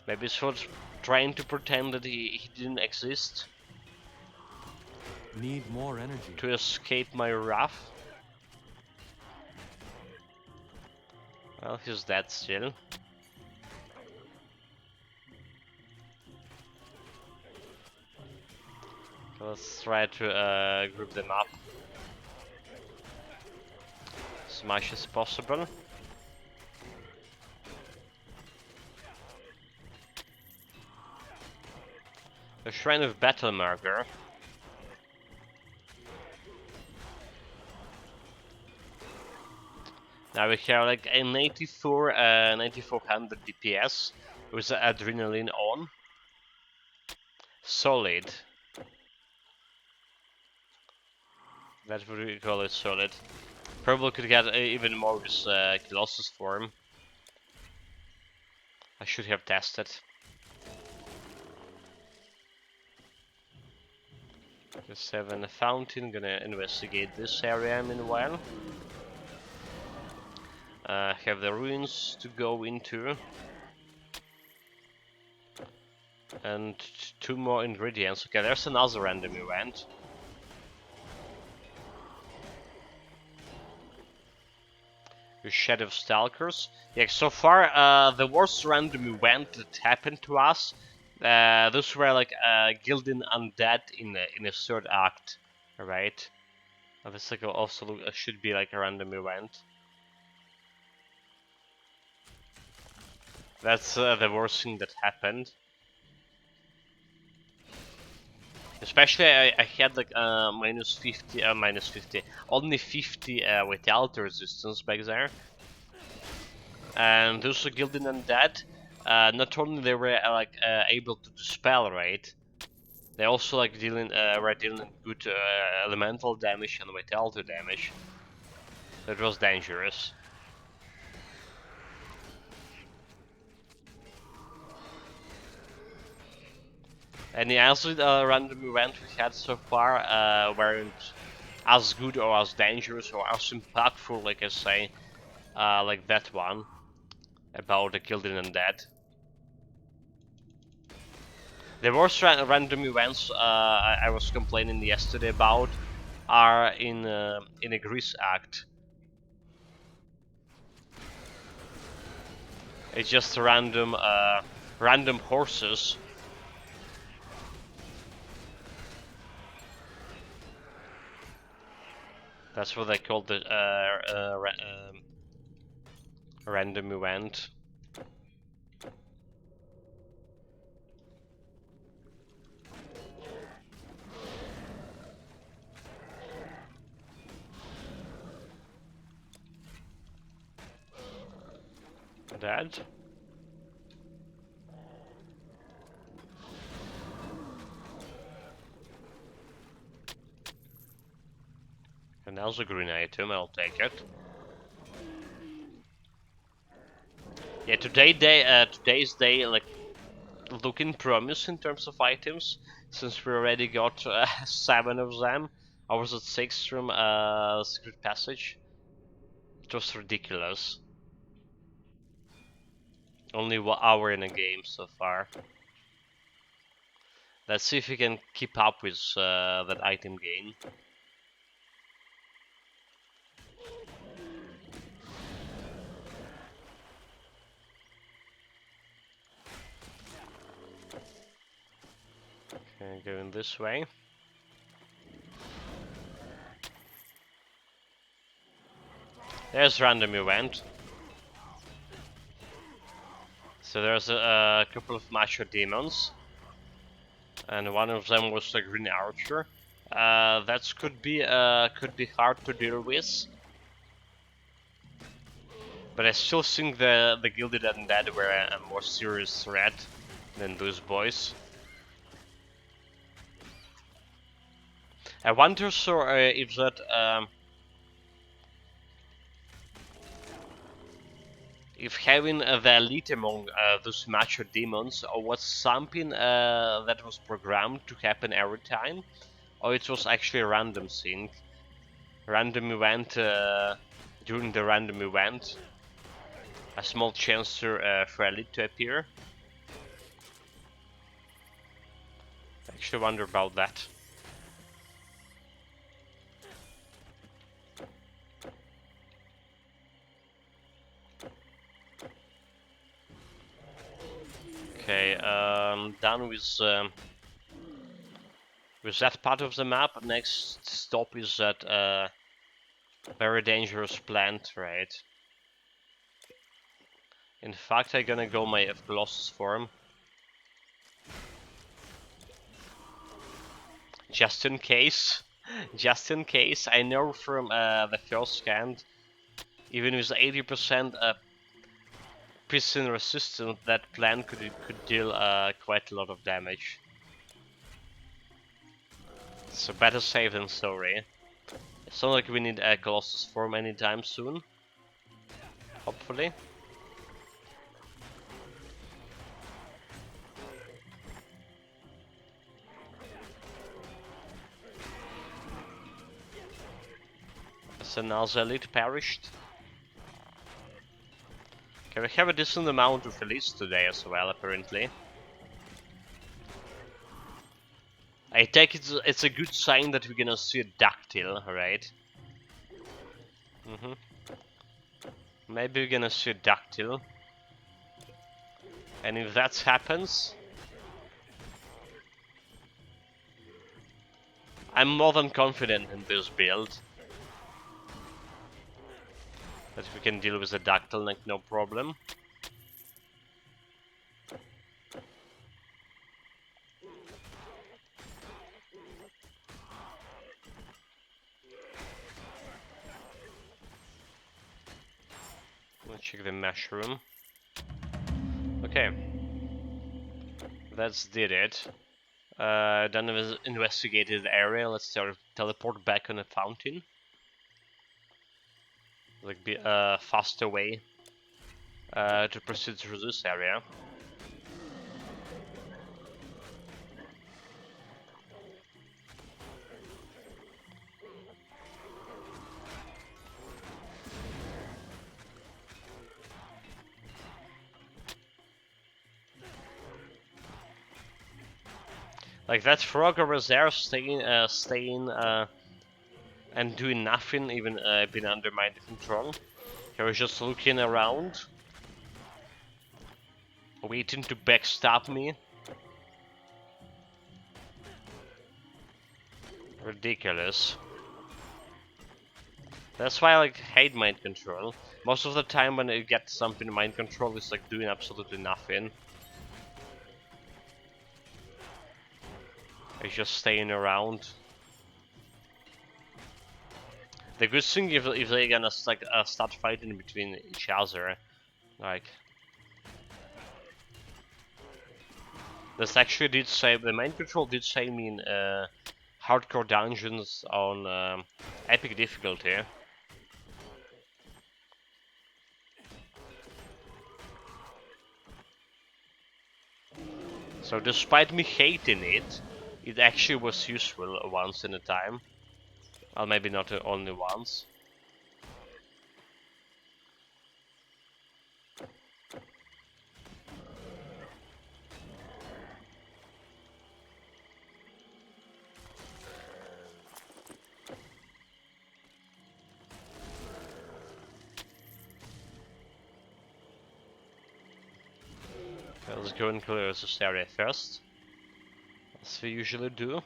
Maybe it's for trying to pretend that he didn't exist Need more energy. to escape my wrath. Well, he's dead still. Let's try to group them up as much as possible. A Shrine of Battle Marker. Now we have like a 9400 DPS with the adrenaline on. Solid. That would we call it solid. Probably could get even more with Colossus form. I should have tested. Just having a fountain, gonna investigate this area meanwhile. Have the ruins to go into. And 2 more ingredients. Okay, there's another random event. The Shadow Stalkers. Yeah, so far the worst random event that happened to us, those were like Gilded Undead in the third act, right? This like also should be like a random event. That's the worst thing that happened. Especially I had like minus 50, only 50 vitality resistance back there. And those who Gilded Undead, not only they were able to dispel, right? They also like were dealing good elemental damage and vitality damage. That was dangerous. And the other random event we had so far weren't as good or as dangerous or as impactful, like I say, like that one about the Gilded Undead. The worst random events I was complaining yesterday about are in a Grease Act. It's just random horses. That's what they call the random event. Dead. And that's a green item, I'll take it. Yeah, today's day, like, looking promise in terms of items, since we already got 7 of them. I was at 6 from Secret Passage. It was ridiculous. Only 1 hour in a game so far. Let's see if we can keep up with that item gain. Okay, going this way. There's random event. So there's a couple of macho demons, and one of them was a green archer. That could be hard to deal with, but I still think the Gilded Undead were a more serious threat than those boys. I wonder if that if having the elite among those macho demons was something that was programmed to happen every time, or it was actually a random thing, random event during the random event, a small chance for elite to appear. I actually wonder about that. Okay, done with that part of the map. Next stop is that very dangerous plant, right? In fact, I'm gonna go my Colossus form. Just in case. Just in case. I know from the first scan, even with 80% piston resistance, that plant could deal quite a lot of damage. So better safe than sorry. It's not like we need a Colossus form anytime soon. Hopefully. So now the elite perished. Okay, we have a decent amount of elites today as well, apparently. I take it's a good sign that we're gonna see a Dactyl, right? Maybe we're gonna see a Dactyl. And if that happens, I'm more than confident in this build that we can deal with a Dactyl like no problem. Let's check the mushroom. Okay, that's did it. Done with investigated the area. Let's teleport back on the fountain. Like be a faster way to proceed through this area. Like that frog over there staying and doing nothing, even being under my control. He was just looking around, waiting to backstab me. Ridiculous. That's why I like hate mind control. Most of the time when you get something mind control, it's like doing absolutely nothing. It's just staying around. The good thing if they're gonna like start fighting between each other, like This actually did save, the main control did save me in hardcore dungeons on epic difficulty. So despite me hating it, it actually was useful once in a time. Well, maybe not only once. Okay, let's go and clear this area first, as we usually do.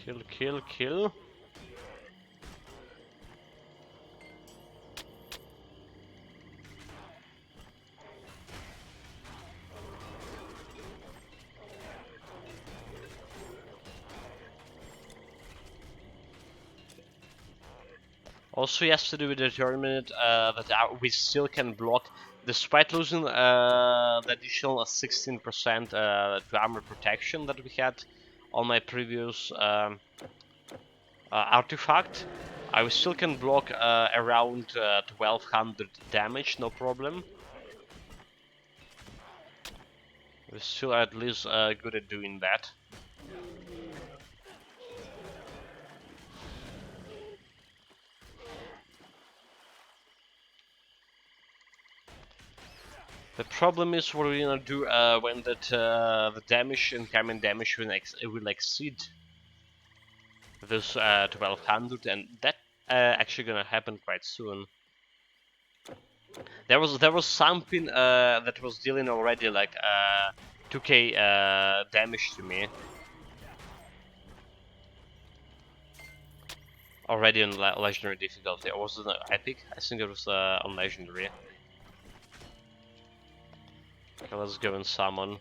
Kill, kill, kill. Also, he has to do with determine that we still can block, despite losing the additional 16% to armor protection that we had on my previous artifact. I still can block around 1200 damage, no problem. We're still at least good at doing that. The problem is what we're gonna do when the damage, incoming damage, will exceed this 1200, and that actually gonna happen quite soon. There was something that was dealing already like 2k damage to me already on legendary difficulty. Or was it epic? I think it was on legendary. Okay, let's go and summon.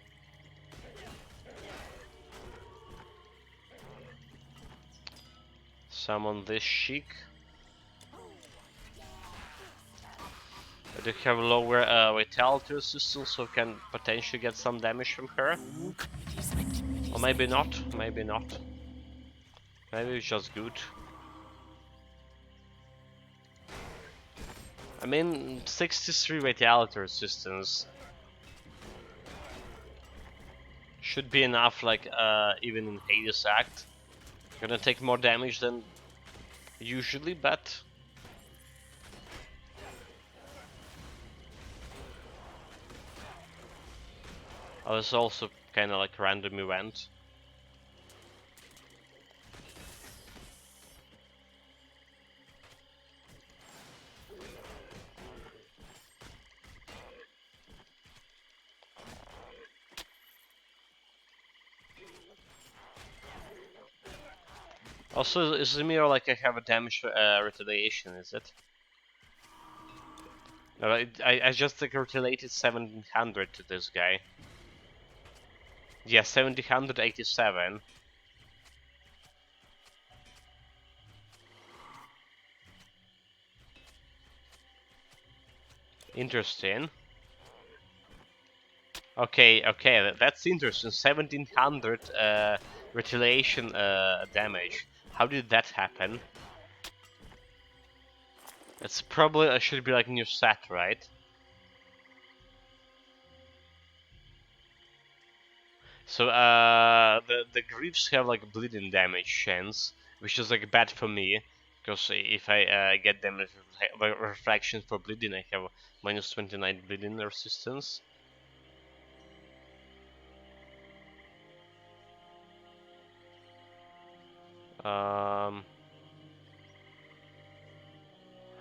Summon this chic. I do have lower vitality resistance, so can potentially get some damage from her. Or maybe not, maybe not. Maybe it's just good. I mean, 63 vitality resistance should be enough, like, even in Hades Act. Gonna take more damage than usually, but... Oh, it's also kinda like a random event. Also, is it me or like I have a damage retaliation, is it? No, I just like retaliated 1700 to this guy. Yeah, 1787. Interesting. Okay, okay, that's interesting. 1700 retaliation damage. How did that happen? It's probably should be like new set, right? So the greaves have like bleeding damage chance, which is like bad for me, because if I get damage reflection for bleeding, I have minus 29 bleeding resistance.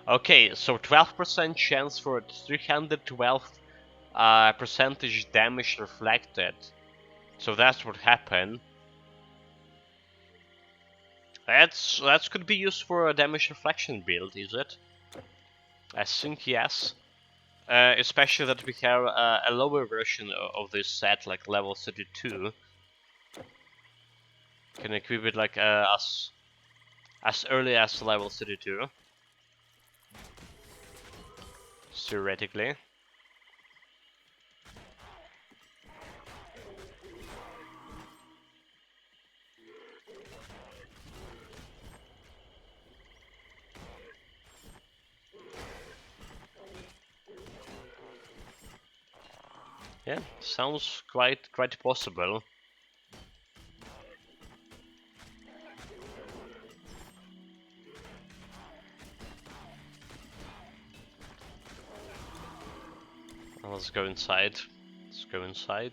Okay, so 12% chance for 312 percentage damage reflected. So that's what happened. That could be used for a damage reflection build, is it? I think yes. Especially that we have a lower version of this set, like level 32. Can equip it like as early as level 32. Theoretically. Yeah, sounds quite possible. Let's go inside. Let's go inside.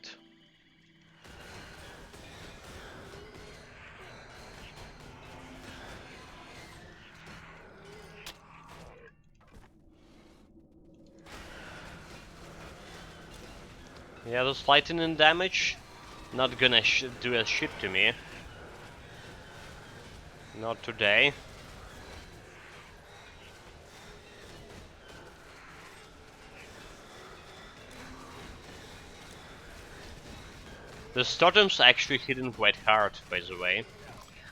Yeah, those lightning damage, not gonna do a shit to me. Not today. The totems actually hidden quite hard, by the way.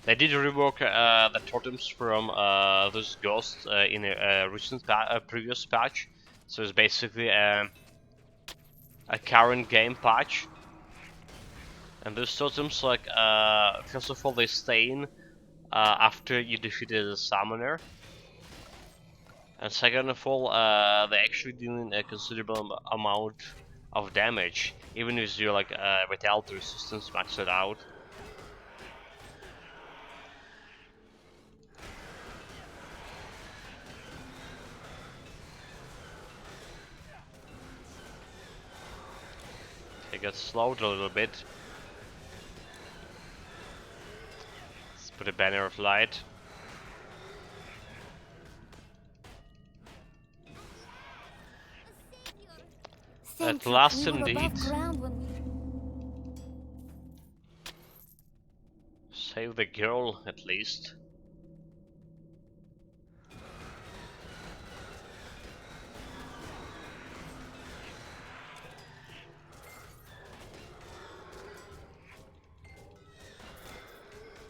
They did rework the totems from those ghosts in a recent previous patch, so it's basically a current game patch. And those totems, like, first of all, they stay in after you defeated a summoner. And second of all, they actually dealing a considerable amount of damage, even if you're like vitality resistance maxed out. They get slowed a little bit. Let's put a banner of light. Thank At you. last, We were indeed. above ground when we... Save the girl, at least.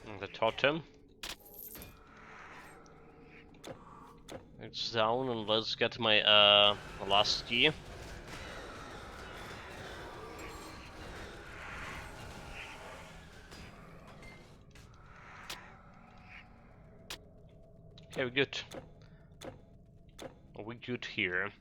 And the totem. It's down, and let's get my last key. Okay, we're good. We're good here.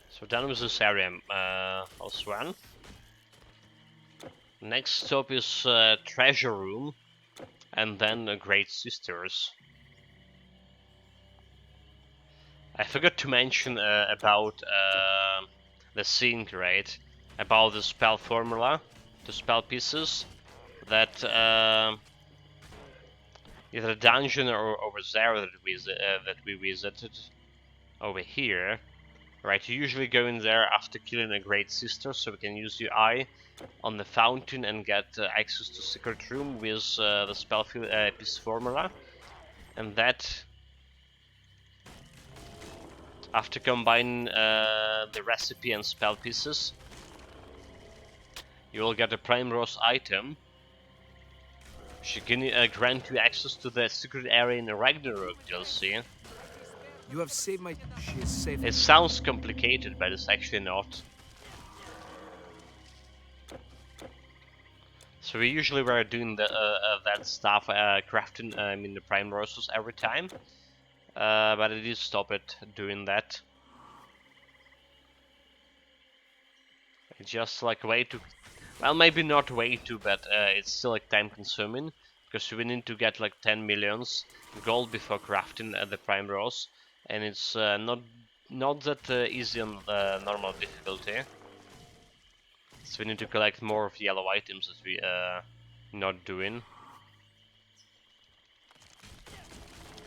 So done with this area, house one. Next stop is treasure room, and then Great Sisters. I forgot to mention about the sync, right? About the spell formula, the spell pieces, that either dungeon or over there that we visited over here. Right, you usually go in there after killing a Great Sister, so we can use your eye on the fountain and get access to secret room with the spell piece formula. And that, after combining the recipe and spell pieces, you will get a Primrose item, which can grant you access to the secret area in the Ragnarok DLC. You have saved my... She is safe. It sounds complicated, but it's actually not. So we usually were doing that stuff, crafting the Primroses every time, but I did stop it doing that. It's just like way too, well, maybe not way too, but it's still like time consuming, because we need to get like 10 millions gold before crafting the Primrose, and it's not that easy on normal difficulty. So we need to collect more of yellow items that we not doing,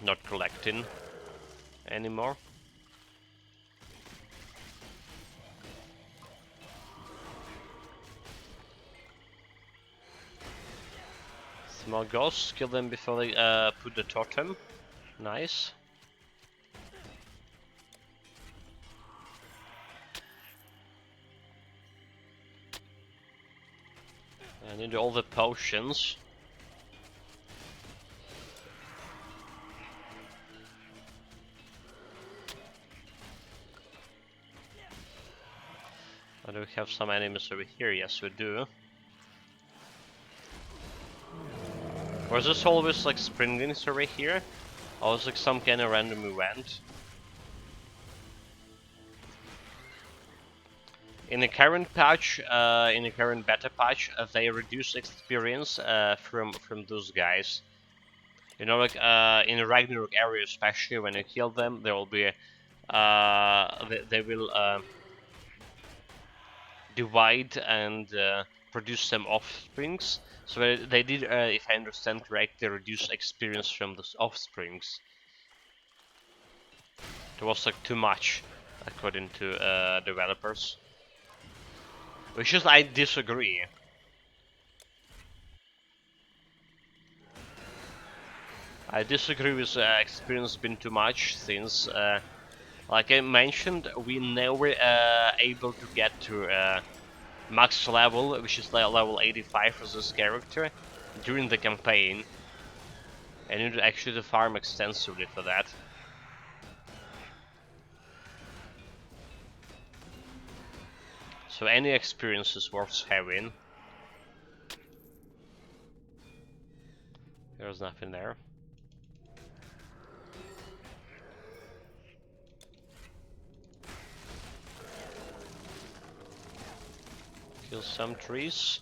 not collecting anymore. Some more ghosts, kill them before they put the totem. Nice. I need all the potions. Do we have some enemies over here? Yes, we do. Was this always like sprintings over here? Or was it like some kind of random event? In the current patch, in the current beta patch, they reduce experience from those guys. You know, like in the Ragnarok area, especially when you kill them, there will be they will divide and produce some offsprings. So they did, if I understand correctly, reduce experience from those offsprings. It was like too much, according to developers. Which is, I disagree. I disagree with experience being too much, since, like I mentioned, we never able to get to max level, which is level 85 for this character, during the campaign. I need to actually farm extensively for that. So any experience is worth having. There's nothing there. Kill some trees.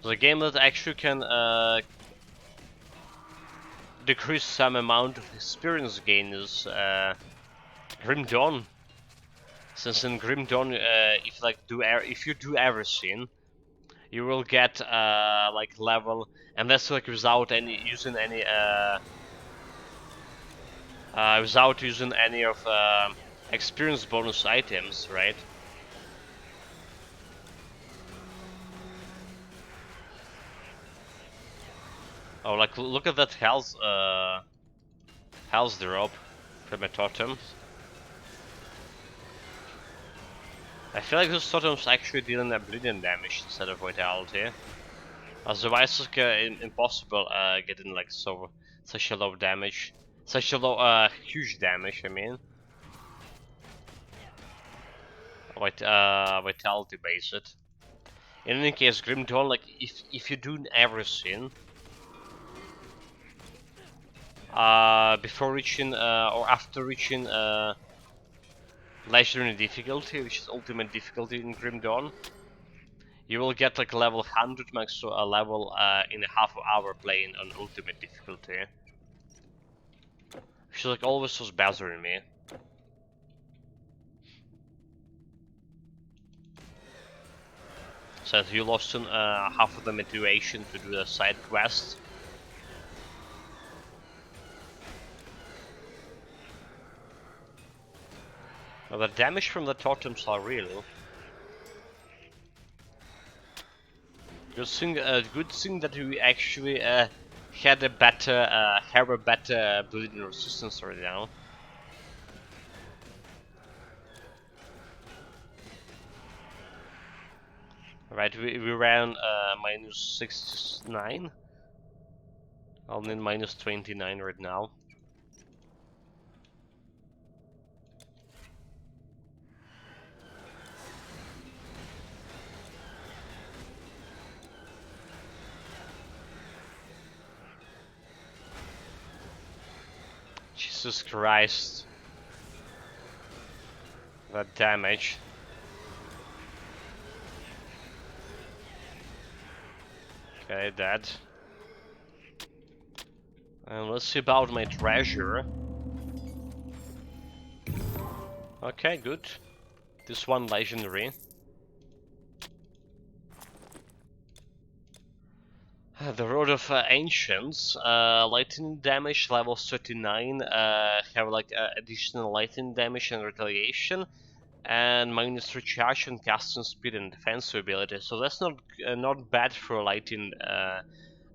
The game that actually can decrease some amount of experience gain is Grim Dawn. Since in Grim Dawn, if you do everything, you will get like level, and that's like without any using any without using any of experience bonus items, right? Oh, like look at that health drop from a totem. I feel like those totems actually dealing oblivion damage instead of vitality. Otherwise, it's like, impossible getting like such a low damage, such a low huge damage. I mean, vitality based. In any case, Grim Dawn, like if you do everything before reaching or after reaching legendary difficulty, which is ultimate difficulty in Grim Dawn, you will get like level 100 max, so a level in a half hour playing on ultimate difficulty. Which is like always was bothering me. So you lost half of the motivation to do the side quest. Well, the damage from the totems are real. Good thing that we actually had a better, have a better bleeding resistance right now. Right, we ran minus 69. I'll need minus 29 right now. Jesus Christ. That damage. Okay, dead. And let's see about my treasure. Okay, good. This one legendary. The Road of Ancients, lightning damage level 39, have like additional lightning damage and retaliation. and minus recharge and casting speed and defense ability. So that's not bad for lighting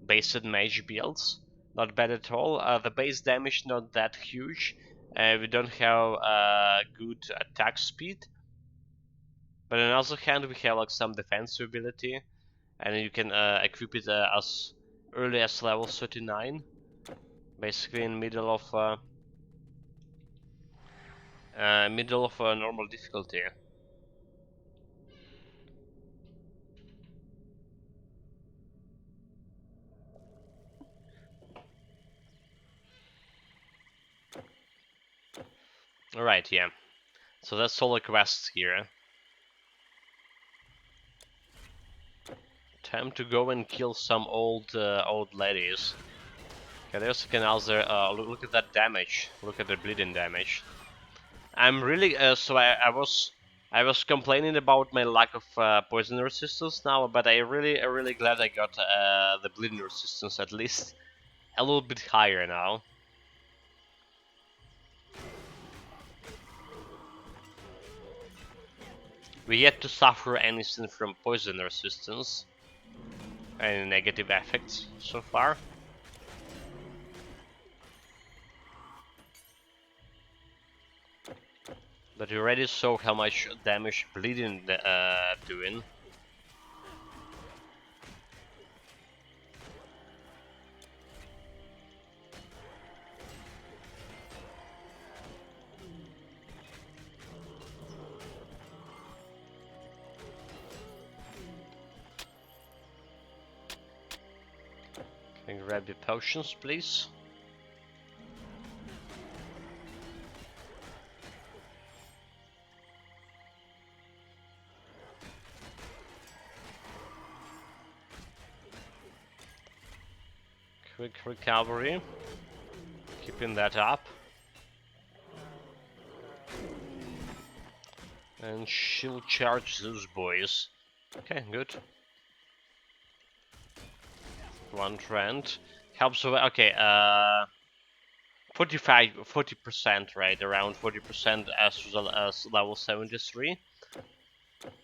based mage builds. Not bad at all. The base damage not that huge. We don't have good attack speed, but on the other hand we have like some defense ability, and you can equip it as early as level 39, basically in middle of normal difficulty. Alright, yeah. So that's all the quests here. Time to go and kill some old ladies. Okay, there's another. Look at that damage. Look at the bleeding damage. I'm really so I was complaining about my lack of poison resistance now, but I really glad I got the bleeding resistance at least a little bit higher now. We yet to suffer anything from poison resistance. Any negative effects so far. But you already saw how much damage bleeding doing. Can you grab the potions, please? Quick recovery. Keeping that up. And shield charge those boys. Okay, good. One trend. Helps with, okay, 40%, right? Around 40% as well as level 73.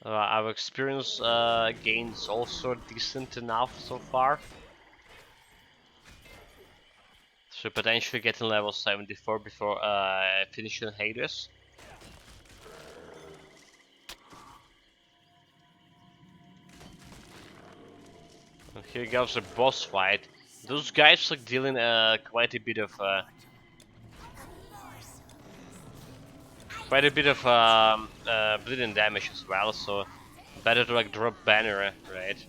Our experience gain is also decent enough so far. So potentially getting level 74 before finishing Hades. And here goes a boss fight. Those guys like dealing quite a bit of bleeding damage as well. So better to like drop banner, right?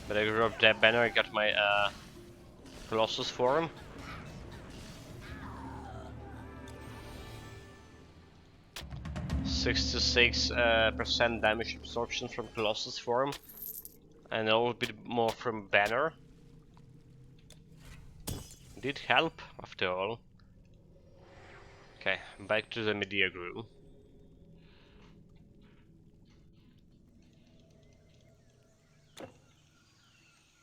Better drop that banner. I got my Colossus form. %66% damage absorption from Colossus form, and a little bit more from banner. Did help after all. Okay, back to the media group.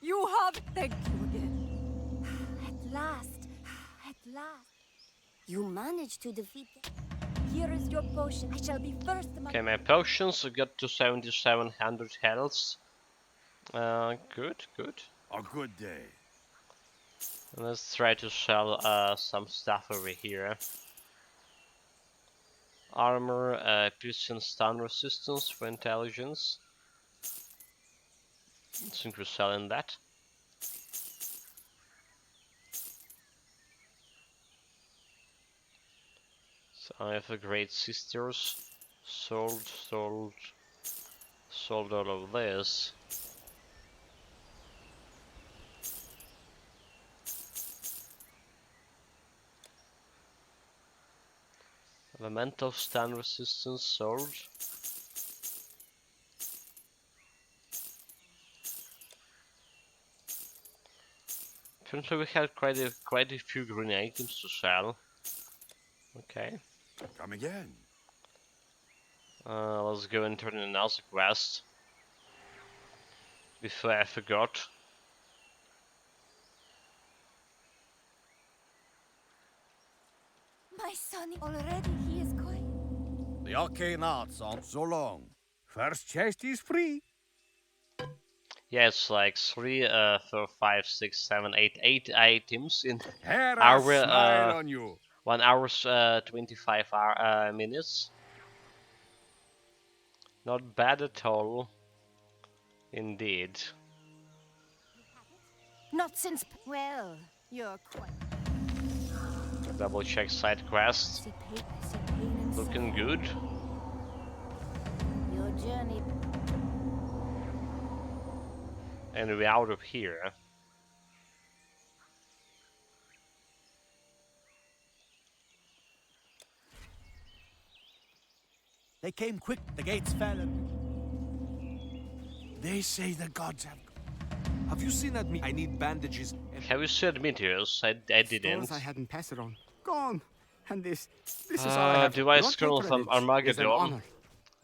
You have... Thank you again. At last. At last. You managed to defeat them. Here is your potion. I shall be first among... Okay, my potions got to 7,700 health. Good, good. A good day. Let's try to sell some stuff over here. Armor, piercing stun resistance for intelligence. I think we're selling that. So I have a Great Sisters. Sold all of this. Elemental stun resistance sold. Apparently we had quite a few green items to sell. Okay. Come again. Let's go and turn in another quest. Before I forgot. My Sonny, already he is quite. The arcane arts aren't So long. First chest is free. Yeah, it's like 3, 4, 5, 6, 7, 8, 8 items in Here a our smile on you. 1 hour 25 minutes. Not bad at all, indeed. Not since. Well, you're quite. Double check side quest. I see pain and Looking suffering. good. Your journey. And we're out of here. They came quick, the gates fell and... They say the gods have. Have you seen that me? I need bandages and Have you said meteors? I didn't. Stores I hadn't passed it on. Gone. And this is all I have. Device Not kernel your from credit. It's an Armageddon. honor.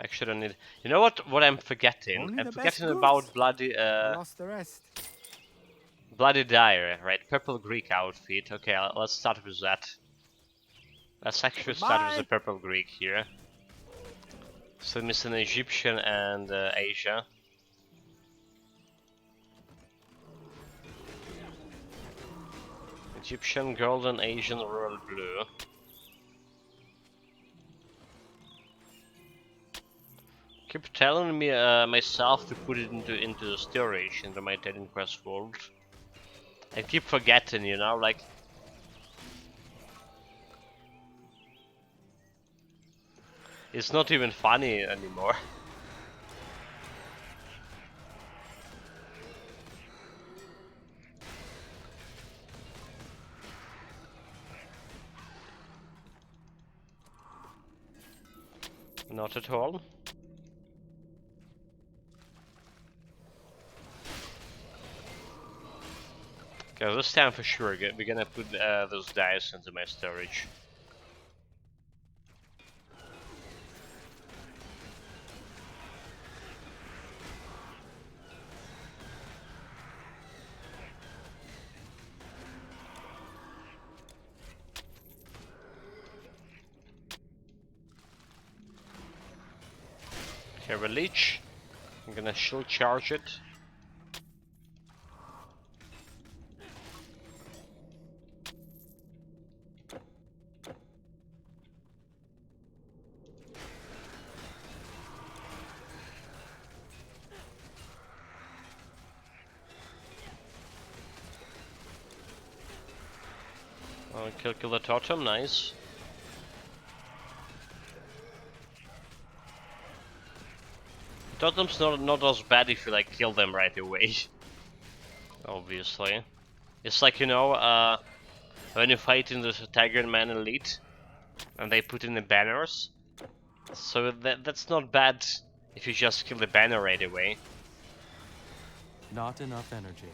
Actually, I need. You know what I'm forgetting? Only I'm the forgetting best about goods. bloody Lost the rest. bloody dire, right? Purple Greek outfit. Okay, let's start with that. Let's actually start with the purple Greek here. So missing Egyptian and Asia. Egyptian golden, Asian royal blue. Keep telling me myself to put it into storage into my Titan Quest world. I keep forgetting, you know, like. It's not even funny anymore. Not at all. Okay, this time for sure, we're gonna put those dice into my storage. Okay, Leech. I'm gonna shield charge it. Kill the totem, nice. Totem's not as bad if you like kill them right away. Obviously. It's like, you know, when you fight in the Tiger Man Elite and they put in the banners. So that's not bad if you just kill the banner right away. Not enough energy.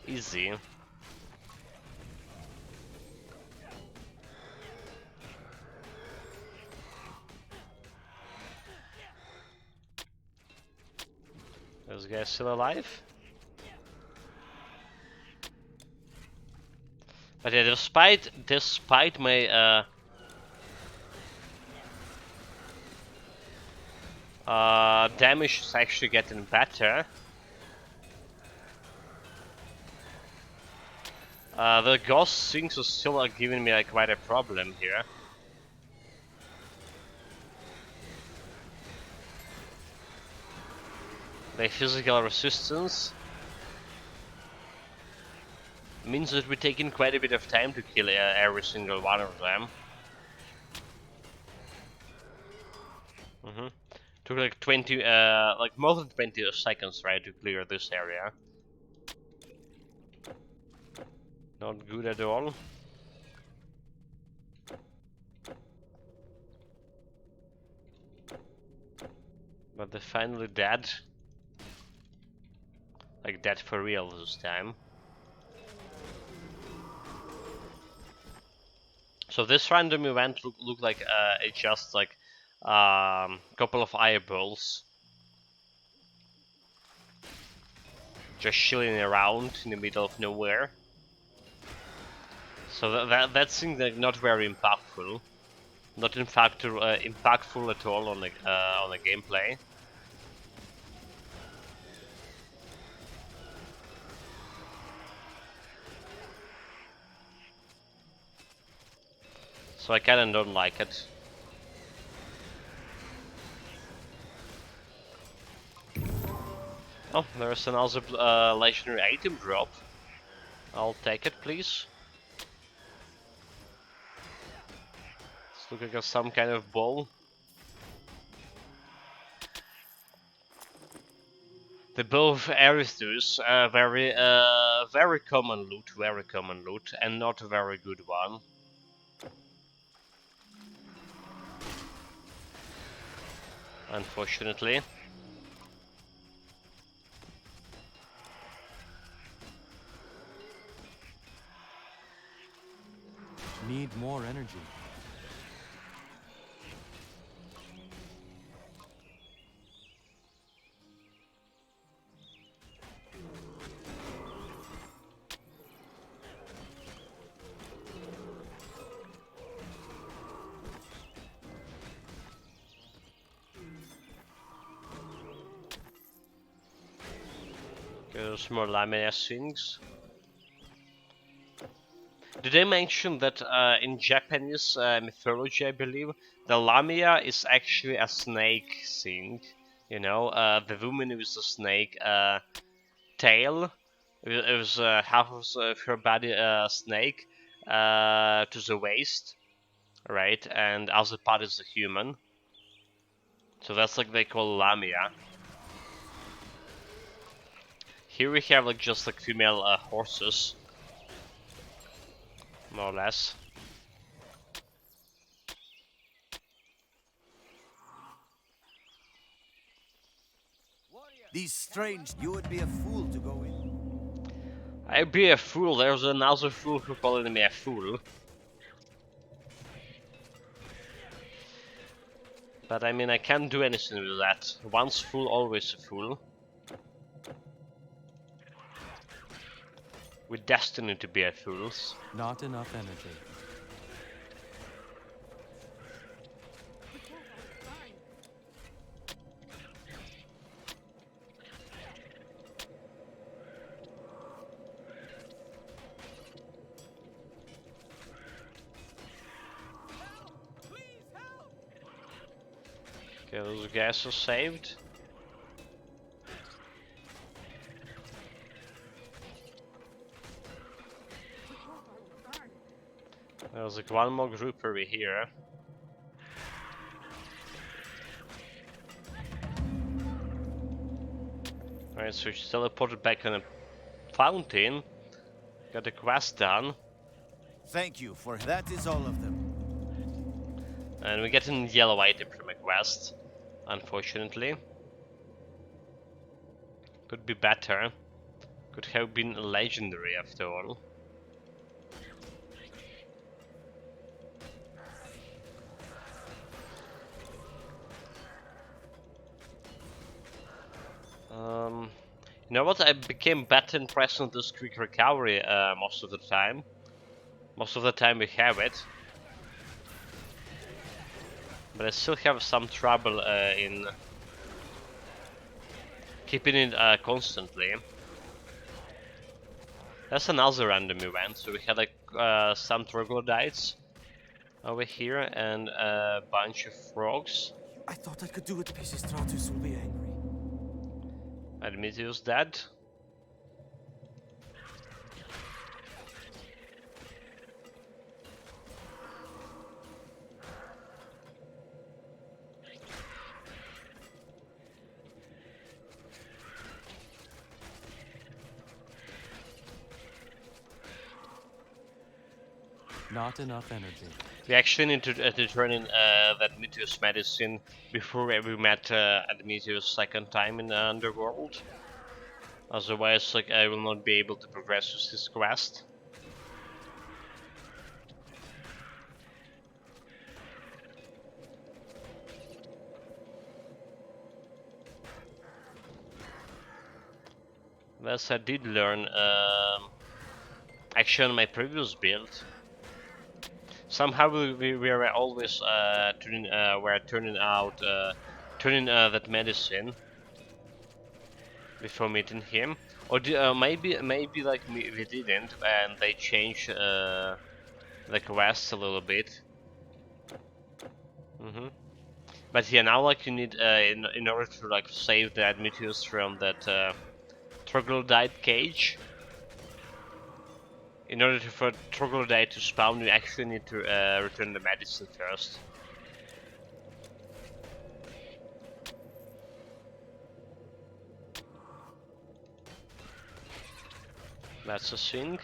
Easy. This guy's still alive? But yeah, despite my damage is actually getting better. The ghost things are still giving me like quite a problem here. The physical resistance means that we're taking quite a bit of time to kill every single one of them. Took like 20, like more than 20 seconds, right, to clear this area. Not good at all. But they're finally dead. Like dead for real this time. So this random event looked like it's just like couple of eyeballs. just chilling around in the middle of nowhere. So that seems like not very impactful. Not in fact impactful at all on the gameplay. So I kinda don't like it. Oh, there's another legendary item drop. I'll take it, please. It's looking like some kind of bow. The bow of Aristus, very common loot, and not a very good one. Unfortunately. Need more energy. There's more Lamia things. Did they mention that in Japanese mythology, I believe, the Lamia is actually a snake thing? You know, the woman with the snake tail. It was half of her body snake to the waist, right? And other part is a human. So that's like they call Lamia. Here we have like just like female horses, more or less. These strange, you would be a fool to go in. I'd be a fool. There's another fool who calling me a fool. But I mean, I can't do anything with that. Once fool, always a fool. We're destined to be a fools. Not enough energy. Okay, those guys are saved. There's like one more group over here. Alright, so she teleported back on a fountain. Got the quest done. Thank you for that is all of them. And we get an yellow item from a quest, unfortunately. Could be better. Could have been legendary after all. You know what? I became better impressed with this quick recovery most of the time. Most of the time we have it. But I still have some trouble in keeping it constantly. That's another random event. So we had like some troglodytes over here and a bunch of frogs. I thought I could do it. Pisistratus will be angry. Admitius dead. Not enough energy. We actually need to turn in that Admitius medicine before we met Admitius second time in the underworld. Otherwise, like, I will not be able to progress with this quest. Thus I did learn actually on my previous build. Somehow we were always turning that medicine before meeting him, or maybe like we didn't, and they changed the quests a little bit. But yeah, now like you need in order to like save the Admetus from that troglodyte cage. In order for troglodyte to spawn, you actually need to return the medicine first. That's a thing.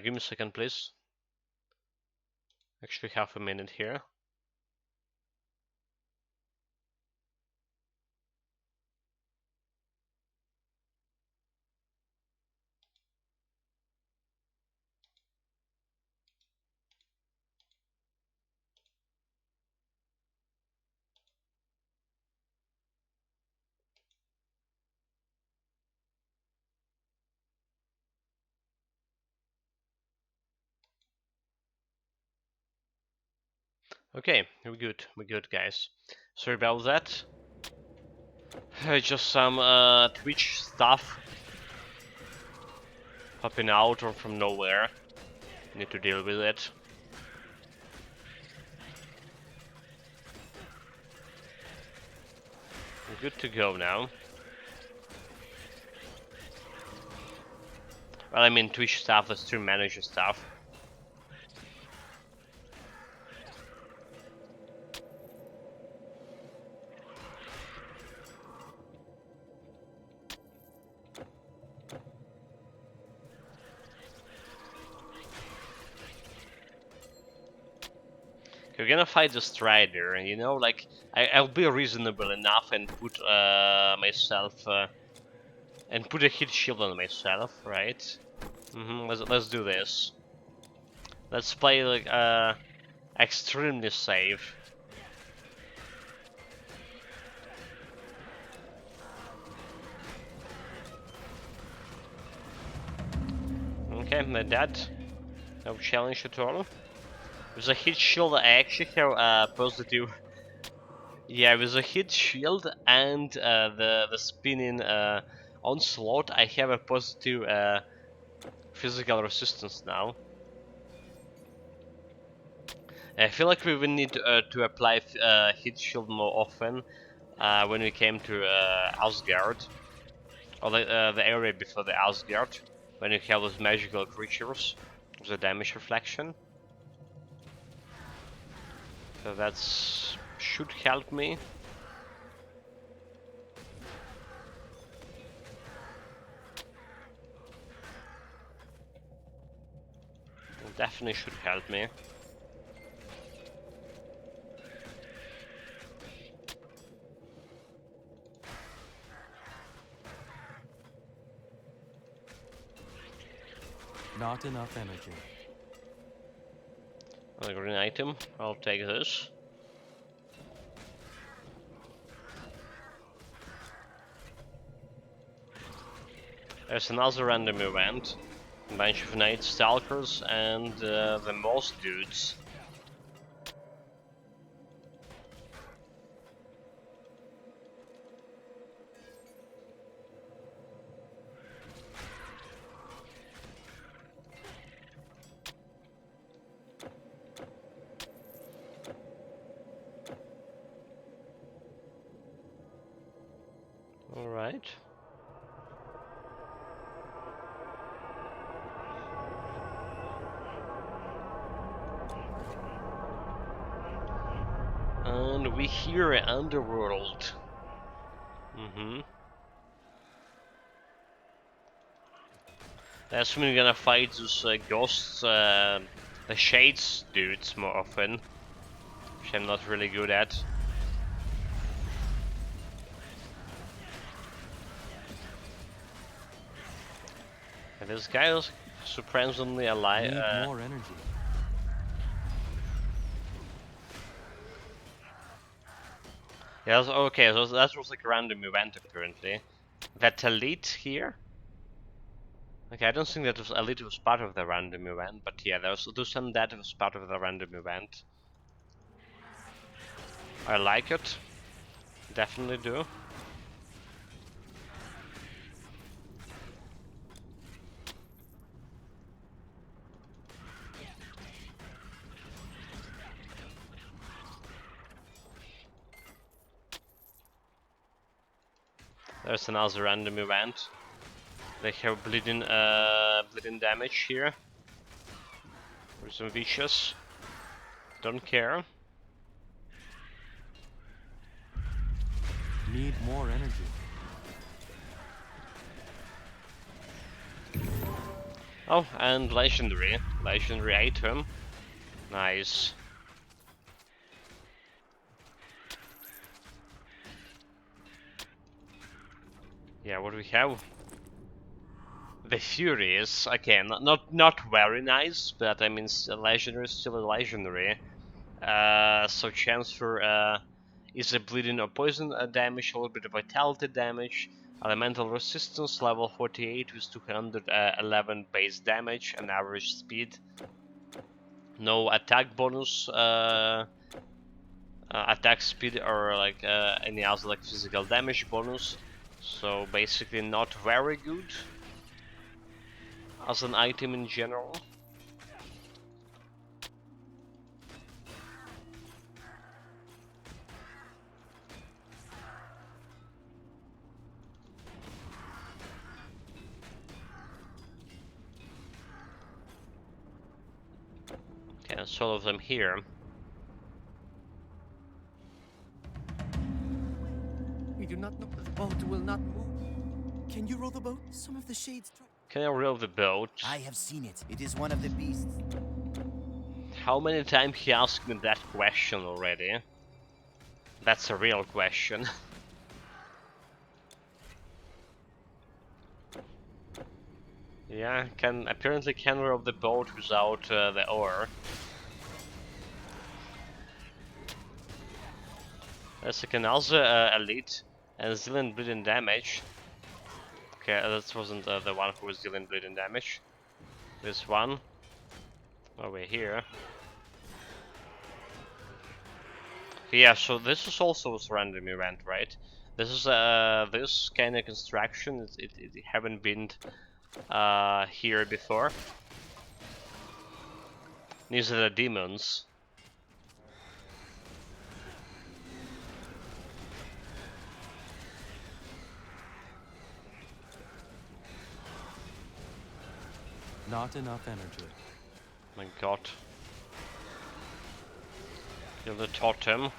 Give me a second, please. Actually, half a minute here. Okay, we're good, guys. Sorry about that. Just some Twitch stuff popping out or from nowhere. Need to deal with it. We're good to go now. Well, I mean Twitch stuff, the stream manager stuff. We're gonna fight the Strider, you know, like I'll be reasonable enough and put myself and put a hit shield on myself, right? Let's do this. Let's play like extremely safe. Okay, my dad. No challenge at all. With a hit shield, I actually have a positive. Yeah, with a hit shield and the spinning onslaught, I have a positive physical resistance now. I feel like we will need to apply hit shield more often when we came to Asgard, or the area before the Asgard, when you have those magical creatures, the damage reflection. So that should help me. Definitely should help me. Not enough energy. A green item. I'll take this. There's another random event. A bunch of Night Stalkers and the most dudes. All right. And we hear Underworld. That's when we're gonna fight those ghosts, the Shades dudes more often, which I'm not really good at. And this guy is surprisingly alive. Need more energy. Yeah, okay, so that was like a random event apparently. That elite here? Okay, I don't think that was elite was part of the random event, but yeah, there's some that was part of the random event. I like it. Definitely do. There's another random event. They have bleeding damage here. There's some vicious. Don't care. Need more energy. Oh, and legendary item. Nice. Yeah, what do we have? The Fury is again not very nice, but I mean legendary is still a legendary. So chance for is a bleeding or poison damage, a little bit of vitality damage, elemental resistance level 48 with 211 base damage and average speed. No attack bonus, attack speed or like any other like physical damage bonus. So basically not very good as an item in general. Okay, that's all of them here. We do not know. The boat will not move. Can you row the boat? Some of the shades. Can I roll the boat? I have seen it. It is one of the beasts. How many times he asked me that question already? That's a real question. Yeah, apparently can row the boat without the oar. There's like another elite and dealing bleeding damage. Okay, that wasn't the one who was dealing bleeding damage. This one over here. Yeah, so this is also a random event, right? This is this kind of construction. It haven't been here before. These are the demons. Not enough energy. My god. Kill the totem.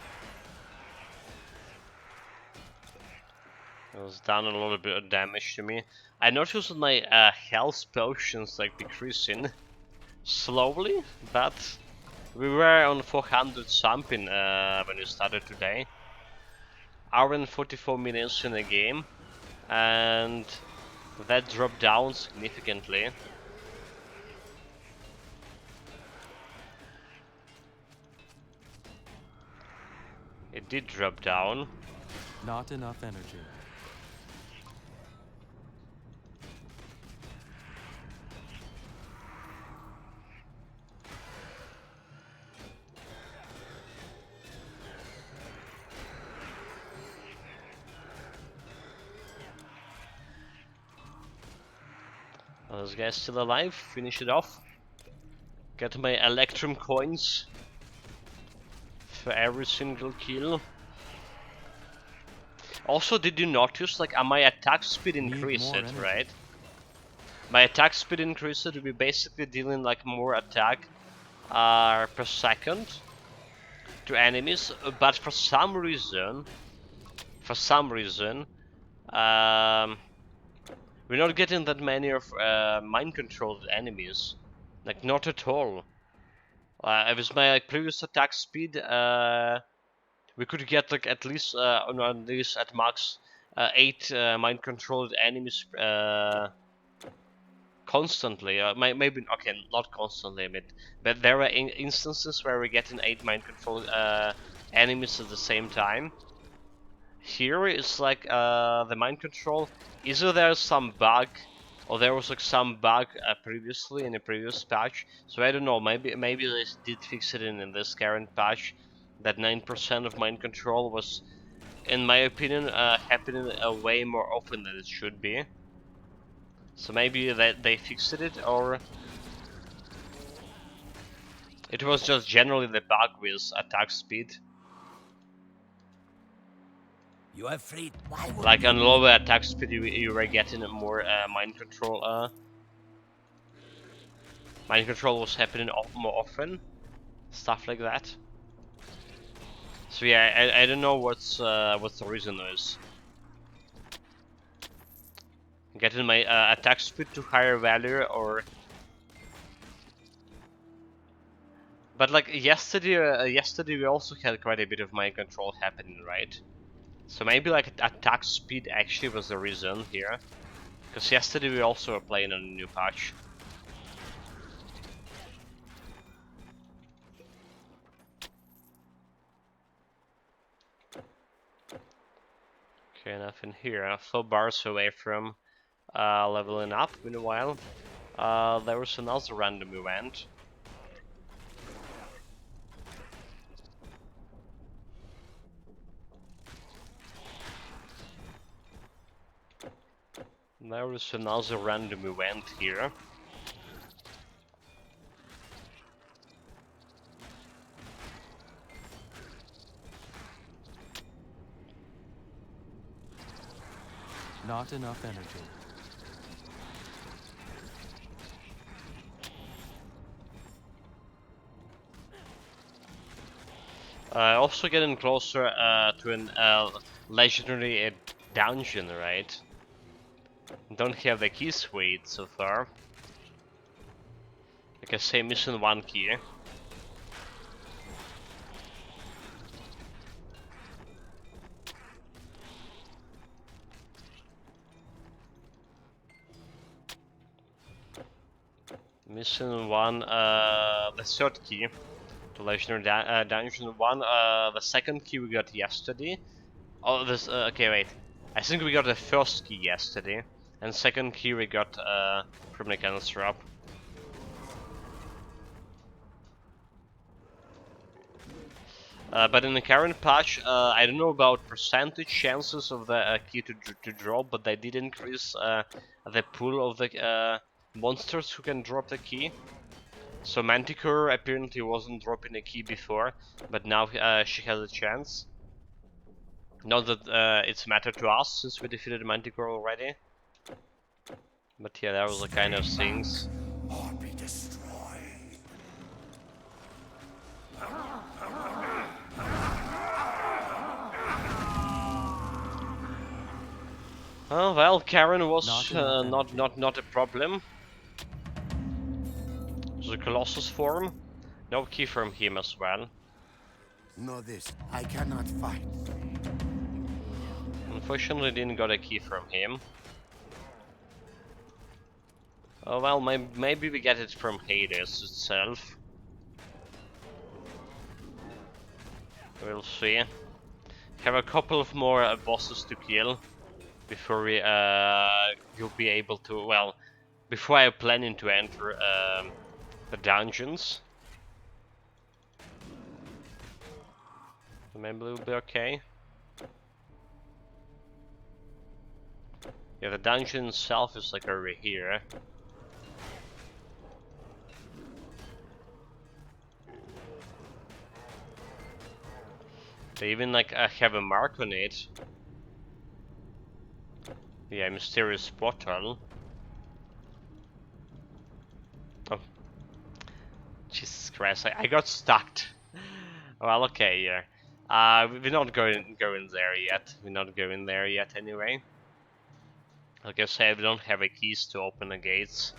It was done a little bit of damage to me. I noticed my health potions like decreasing slowly, but we were on 400 something when we started today. Hour and 44 minutes in the game, and that dropped down significantly. It did drop down. Not enough energy. Are those guys still alive? Finish it off. Get my Electrum coins for every single kill. Also, did you notice, like, my attack speed increased, right? My attack speed increased to be basically dealing like more attack per second to enemies, but for some reason, we're not getting that many of mind-controlled enemies. Like, not at all. With my like, previous attack speed, we could get like at least on this at max 8 mind-controlled enemies constantly. Maybe okay, not constantly, but there are instances where we're getting 8 mind-controlled enemies at the same time. here is like the mind control. Either there's some bug, or there was like some bug previously in a previous patch. So I don't know. Maybe they did fix it in this current patch. That 9% of mind control was, in my opinion, happening way more often than it should be. So maybe that they fixed it, or it was just generally the bug with attack speed. You afraid? Why would Like on lower attack speed, you were getting more mind control. Mind control was happening more often, stuff like that. So yeah, I don't know what's the reason is. Getting my attack speed to higher value, or but like yesterday we also had quite a bit of mind control happening, right? So maybe like attack speed actually was the reason here, because yesterday we also were playing on a new patch. Okay, nothing here. 4 bars away from leveling up. Meanwhile, there was another random event. There is another random event here. Not enough energy. Also getting closer to an legendary dungeon, right? Don't have the keys wait so far. Like I say, missing 1 key. Missing 1, the 3rd key to legendary dungeon 1. The 2nd key we got yesterday. Oh, this. Okay, wait. I think we got the 1st key yesterday, and 2nd key we got from the canister up. But in the current patch, I don't know about percentage chances of the key to drop, but they did increase the pool of the monsters who can drop the key. So Manticore apparently wasn't dropping a key before, but now she has a chance. Not that it's a matter to us, since we defeated Manticore already. But yeah, that was the kind of things. or be destroyed? Oh well, Karen was Not not a problem. The Colossus form, no key from him as well. Know this. I cannot fight. Unfortunately, didn't got a key from him. Oh well, maybe we get it from Hades itself. We'll see. Have a couple of more bosses to kill before we you'll be able to, well, before I'm planning to enter the dungeons. Maybe we'll be okay. Yeah, the dungeon itself is like over here. They even like have a mark on it. Yeah, mysterious portal. Oh, Jesus Christ! I got stuck. Well, okay, yeah. We're not going there yet. We're not going there yet anyway. Like I said, we don't have a keys to open the gates.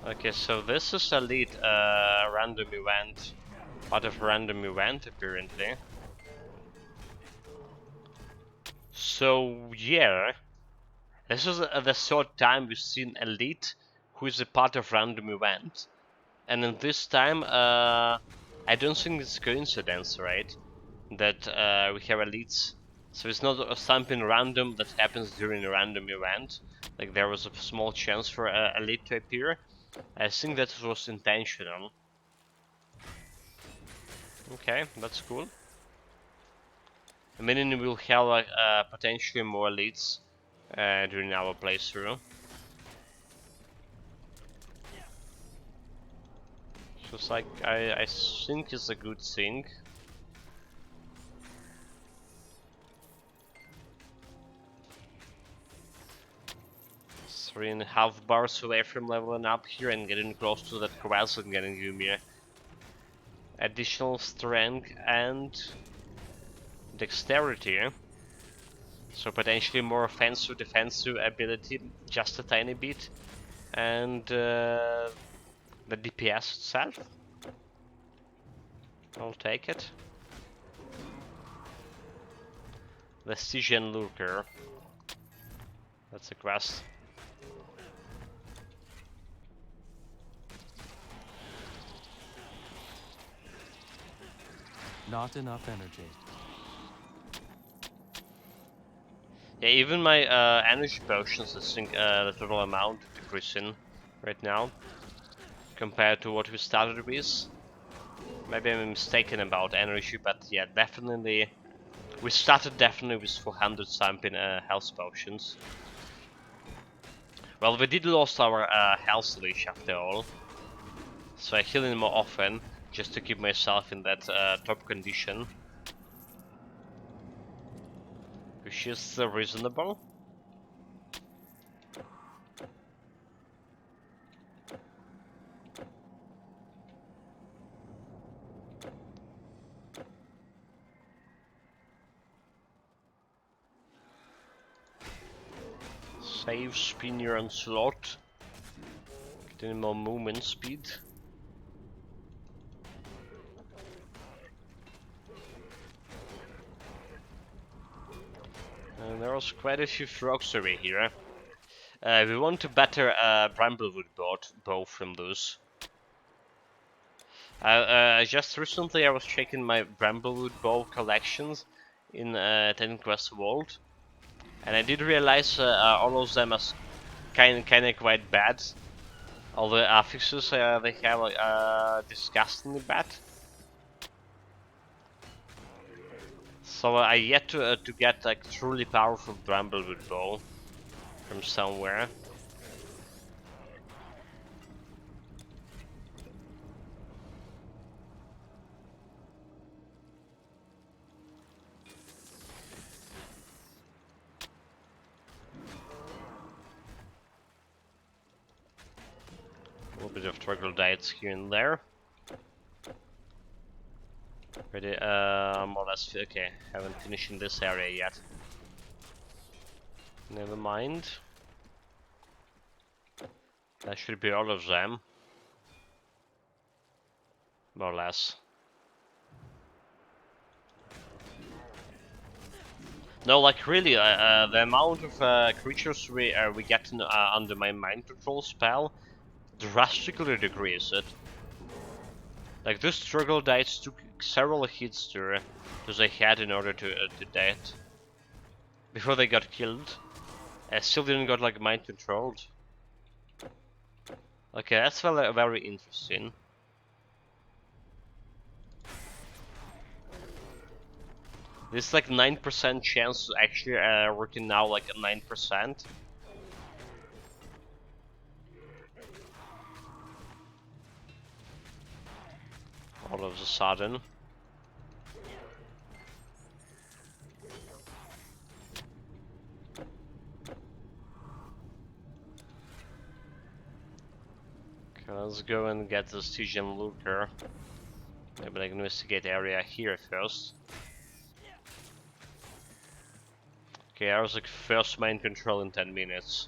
Okay, so this is a lead random event. Part of random event, apparently. So, yeah. This is the third time we've seen Elite, who is a part of random event. And in this time, I I don't think it's coincidence, right? That we have elites. So it's not something random that happens during a random event. Like there was a small chance for elite to appear. I think that was intentional. Okay, that's cool. Meaning we'll have like potentially more elites during our playthrough. Just like I think it's a good thing. 3.5 bars away from leveling up here and getting close to that quest and getting you me additional strength and dexterity. So potentially more offensive defensive ability, just a tiny bit. And the DPS itself. I'll take it. The Stygian Lurker. That's a quest. Not enough energy. Yeah, even my energy potions, I think the total amount decreasing right now compared to what we started with. Maybe I'm mistaken about energy, but yeah, definitely we started definitely with 400 something health potions. Well, we did lose our health leash after all, so I heal in more often just to keep myself in that top condition, which is reasonable. Save Spinner and Slot, getting more movement speed. And there was quite a few frogs over here. We want to better Bramblewood bow from those. Just recently I was checking my Bramblewood bow collections in Ten Quest World, and I did realize all of them are kinda quite bad. All the affixes they have disgustingly bad. So I yet to get like truly powerful Bramblewood bow from somewhere. A little bit of troglodytes here and there. Ready, more or less, okay, haven't finished in this area yet. Never mind. That should be all of them. More or less. No, like really, the amount of creatures we get under my mind control spell drastically decreased. Like this troglodytes took several hits to the head in order to death before they got killed. I still didn't got like mind controlled. Okay, that's very interesting. This like 9% chance actually working now like a 9%. All of a sudden. Okay, let's go and get the Stygian Lurker. Maybe like investigate area here first. Okay, I was like first mind control in 10 minutes.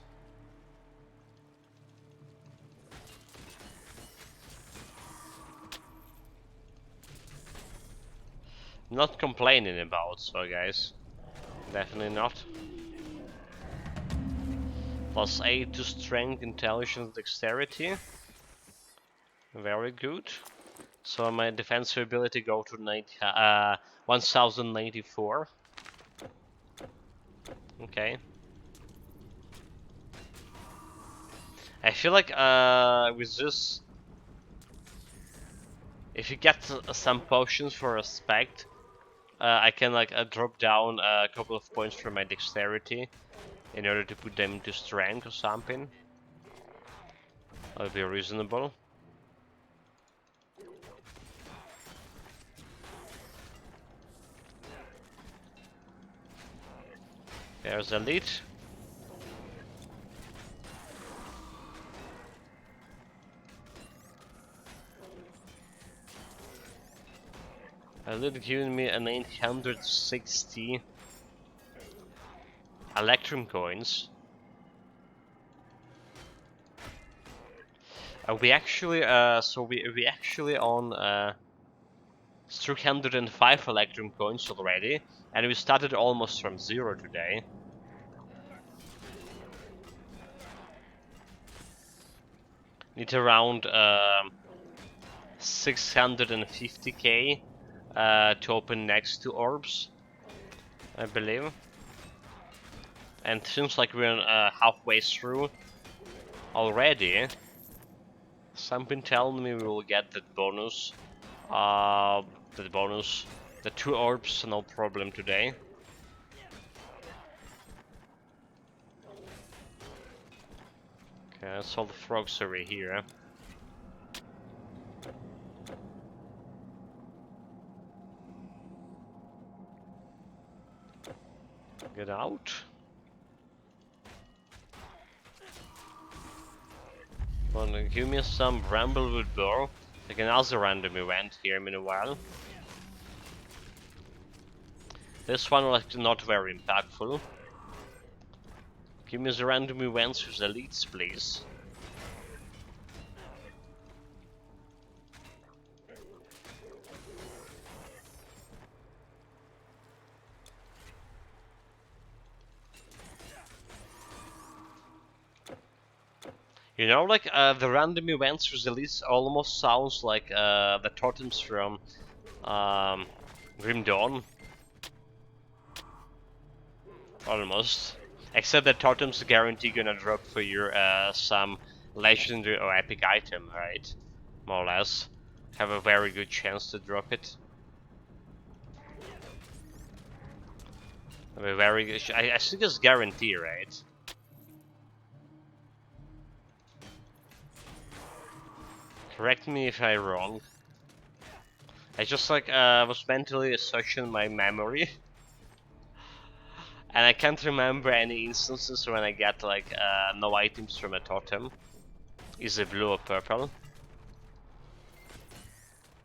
Not complaining about, so guys. Definitely not. Plus 8 to strength, intelligence, dexterity. Very good. So my defensive ability go to 1094. Okay. I feel like with this, if you get some potions for respect, I can like drop down a couple of points from my dexterity in order to put them into strength or something. That would be reasonable. There's Elite. Elite giving me an 860 Electrum coins. We actually we actually own 305 Electrum coins already, and we started almost from zero today. Need around 650k to open next two orbs, I believe. And it seems like we're halfway through already. Something telling me we will get that bonus. The two orbs, no problem today. Okay, that's all the frogs over here. Get out. Wanna give me some Bramblewood Bow. Like another random event here in a while. This one was not very impactful. Give me the random events with elites, please. You know, like the random events with elites almost sounds like the totems from Grim Dawn. Almost. Except that totems guarantee gonna drop for you some legendary or epic item, right? More or less. Have a very good chance to drop it. Have a very good I think it's guarantee, right? Correct me if I'm wrong. I just like was mentally associating my memory. And I can't remember any instances when I get like no items from a totem. Is it blue or purple?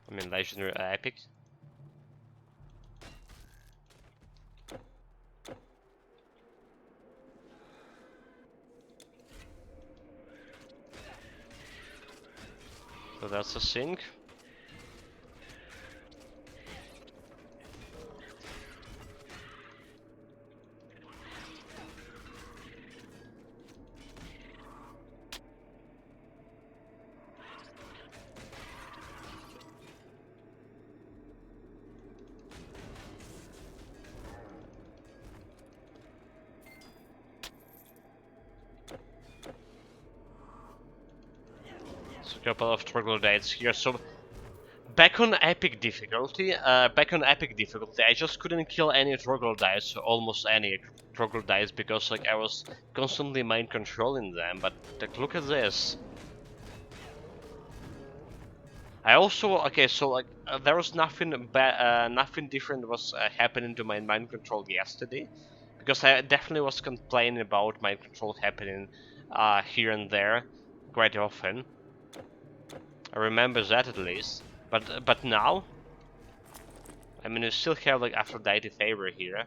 I mean legendary epic. So that's a thing. So a couple of troglodytes here. So back on epic difficulty, I just couldn't kill any troglodytes, almost any troglodytes, because like I was constantly mind controlling them. But like, look at this. I also so like there was nothing different was happening to my mind control yesterday, because I definitely was complaining about mind control happening here and there quite often. I remember that at least, but now, I mean, you still have like Aphrodite favor here,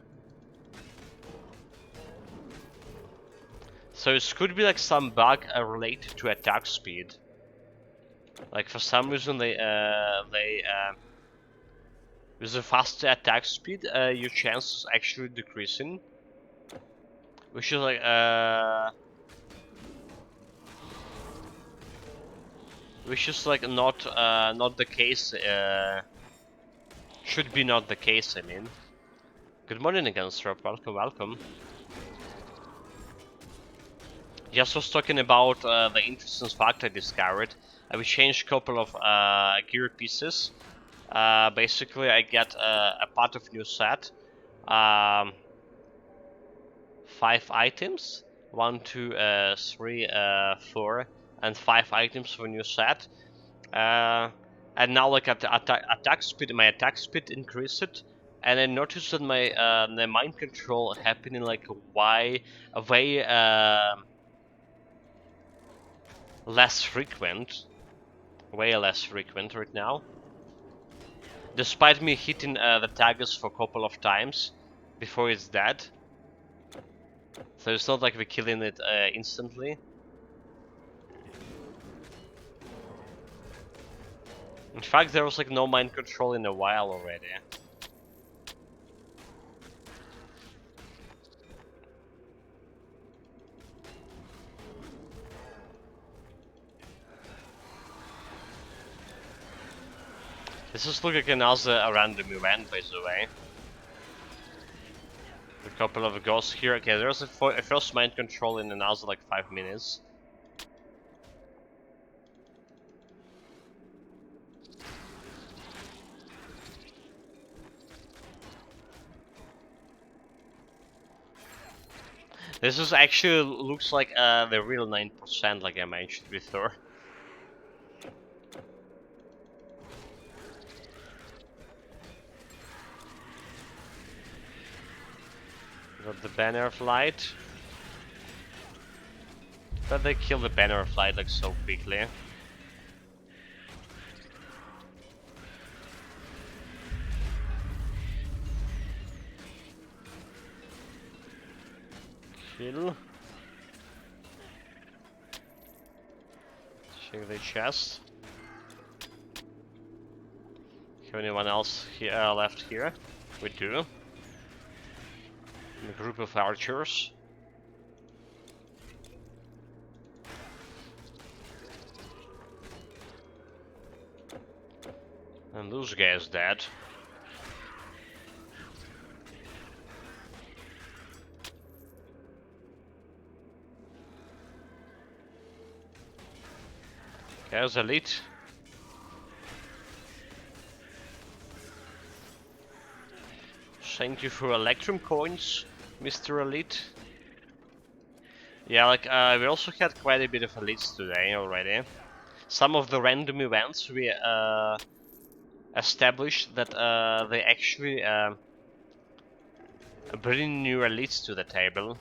so it could be like some bug related to attack speed. Like for some reason they with a faster attack speed, your chances actually decreasing, which is like which is like not the case. Should be not the case. I mean. Good morning again, Strop. Welcome, welcome. Just was talking about the interesting fact I discovered. We changed a couple of gear pieces. Basically, I get a part of new set. 5 items. 1, 2, 3, 4, and 5 items for new set. And now, like at attack speed, my attack speed increased. And I noticed that my the mind control happening like a way less frequent, way less frequent right now. Despite me hitting the taggers for a couple of times before it's dead. So it's not like we're killing it instantly. In fact, there was like no mind control in a while already. This is looking like another random event, by the way. A couple of ghosts here. Okay, there's a first mind control in another like 5 minutes. This is actually looks like the real 9%, like I mentioned before. Got the banner of light. But they kill the banner of light like so quickly. Kill. Check the chest. Have anyone else here, left here? We do. A group of archers. And those guys dead. There's elite. Thank you for Electrum coins, Mr. Elite. Yeah, like we also had quite a bit of elites today already. Some of the random events we established that they actually bring new elites to the table.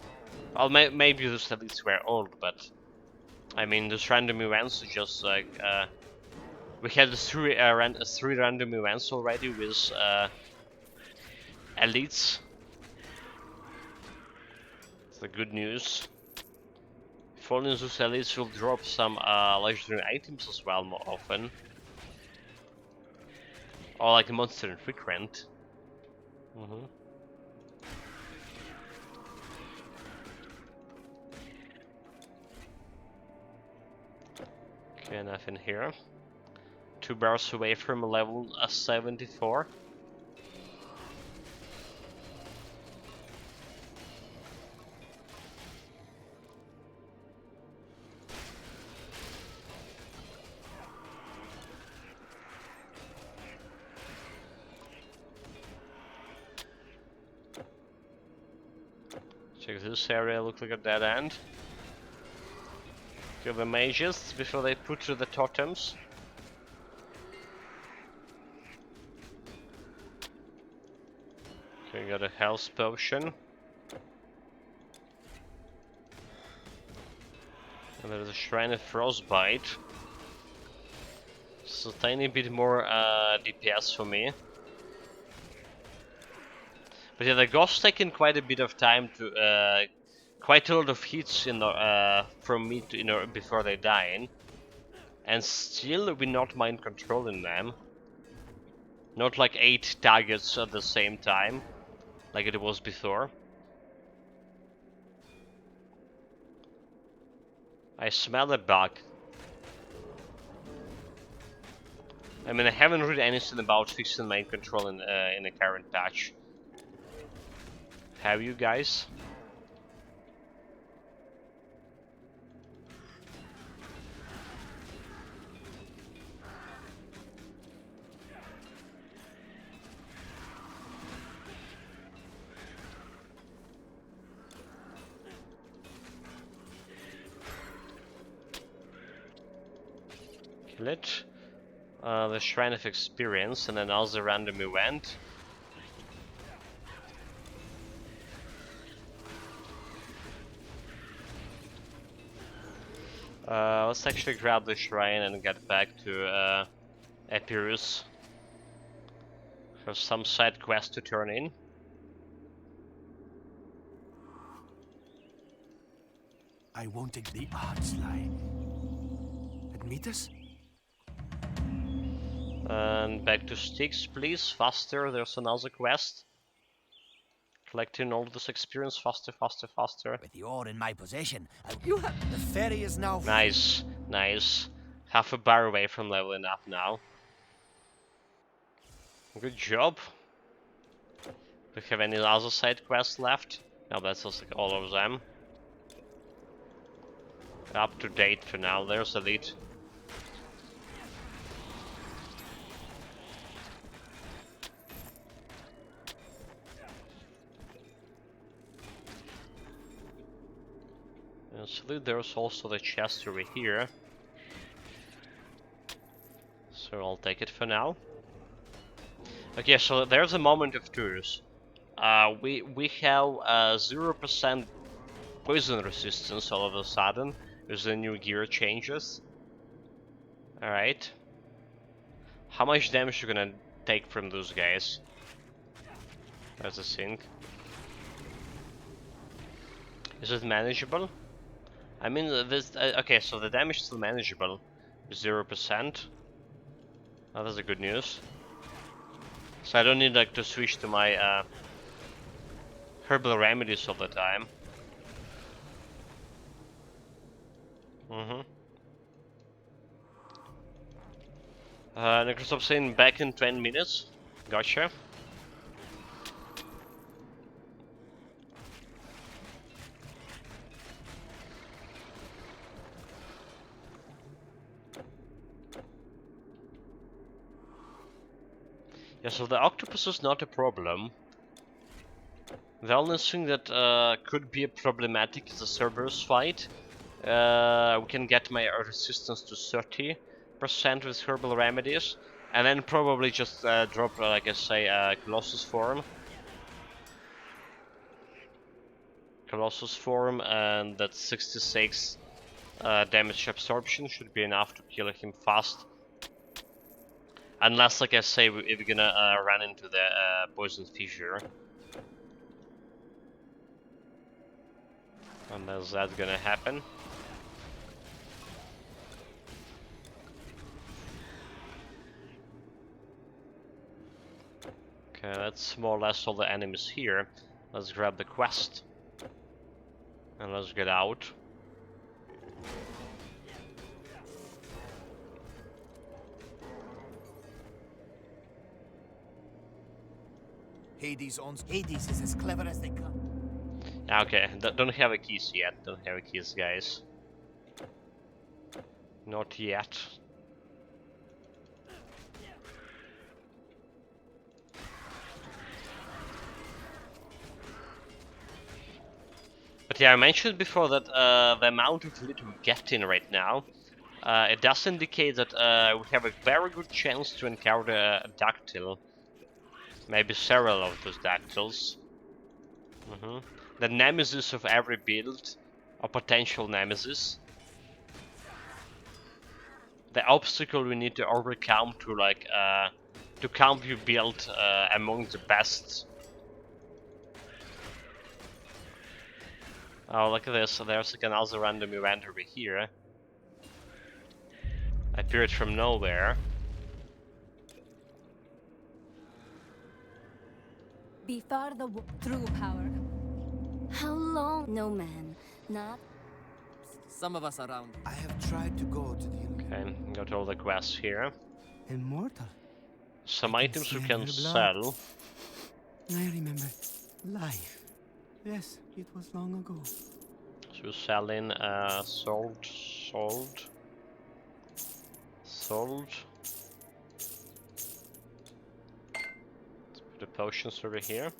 Well, maybe those elites were old, but I mean those random events are just like we had three random events already with elites. It's the good news. Falling those elites will drop some legendary items as well more often. Or like monster and frequent. Okay, nothing here. 2 bars away from level 74. Check this area, look like a dead end. Kill the mages before they put to the totems. Okay, got a health potion. And there's a Shrine of Frostbite. Just a tiny bit more DPS for me. But yeah, the Ghost's taken quite a bit of time to, quite a lot of hits from me to, before they die. And still we're not mind controlling them. Not like 8 targets at the same time, like it was before. I smell a bug. I mean, I haven't read anything about fixing main control in the current patch. Have you guys? Kill it. The Shrine of Experience and another random event. Let's actually grab the shrine and get back to Epirus for some side quest to turn in. I wanted the odds lie. Admit us? And back to Styx, please. Faster, there's another quest. Collecting all this experience faster, faster, faster. With the ore in my possession, You have. the ferry is now free. Nice, nice. Half a bar away from leveling up now. Good job. Do we have any other side quests left? No, that's just like all of them. Up to date for now, there's the lead. So there's also the chest over here. So I'll take it for now. Okay, so there's a moment of truth. We have 0% poison resistance all of a sudden with the new gear changes. Alright. How much damage you gonna take from those guys? That's the thing. Is it manageable? I mean, this. Okay, so the damage is still manageable. 0%. Oh, that's a good news. So I don't need like to switch to my herbal remedies all the time. Necros saying back in 20 minutes. Gotcha. Yeah, so the octopus is not a problem. The only thing that could be problematic is the Cerberus fight. We can get my resistance to 30% with herbal remedies, and then probably just drop, like I say, Colossus form. Colossus form, and that 66 damage absorption should be enough to kill him fast. Unless, like I say, we're gonna run into the poison fissure. Unless that's gonna happen. Okay, that's more or less all the enemies here. Let's grab the quest. And let's get out. Hades is as clever as they come. Okay, don't have a keys yet. Don't have a keys, guys. Not yet. But yeah, I mentioned before that the amount of loot we're getting right now, it does indicate that we have a very good chance to encounter a dactyl. Maybe several of those dactyls. The nemesis of every build, or potential nemesis. The obstacle we need to overcome to like to count your build among the best. Oh, look at this! There's like another random event over here. Appeared from nowhere. Before the true power. How long? No man. Not. Some of us around. I have tried to go to the. Okay, got all the quests here. Immortal. Some I can items see we in can her blood. sell. I remember life. Yes, it was long ago. So we're selling sold, sold, sold. Let's put the potions over here.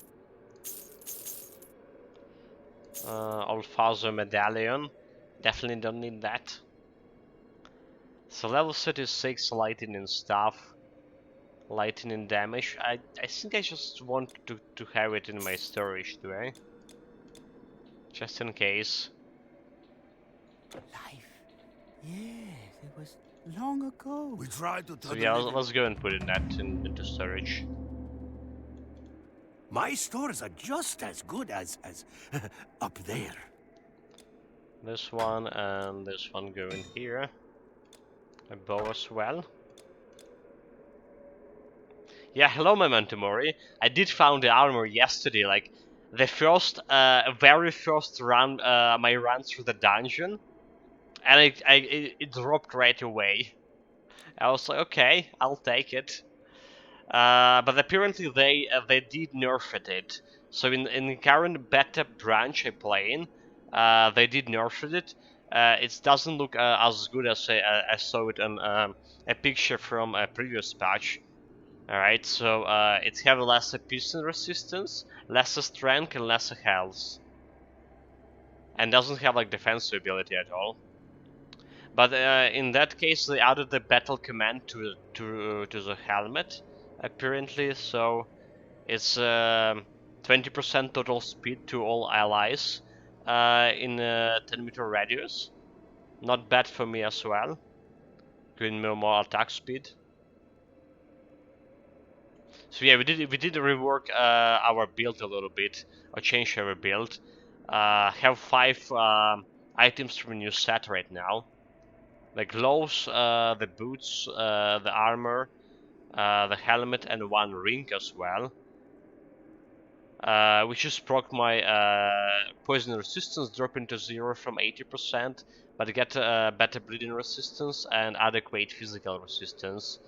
Alfazo medallion. Definitely don't need that. So level 36 lightning staff. Lightning damage. I think I just want to have it in my storage, do I? Just in case. Life. Yes, it was long ago. We tried to So turn the yeah, living. let's go and put in that into storage. My stores are just as good as up there. This one and this one go in here. A bow as well. Yeah, hello Memento Mori. I did found the armor yesterday, like the first, very first run, my run through the dungeon, and it dropped right away. I was like, okay, I'll take it. But apparently they did nerf it. So in the current beta branch I play in, they did nerf it. It doesn't look as good as I saw it on a picture from a previous patch. Alright, so it have less piston resistance, less strength, and less health. And doesn't have like defensive ability at all. But in that case, they added the battle command to the helmet, apparently. So it's 20% total speed to all allies in a 10-meter radius. Not bad for me as well. Giving me more attack speed. So yeah, we did rework our build a little bit, or change our build. Have 5 items from a new set right now. The gloves, the boots, the armor, the helmet, and 1 ring as well. Which just proc my poison resistance dropping to 0 from 80%, but get better bleeding resistance and adequate physical resistance.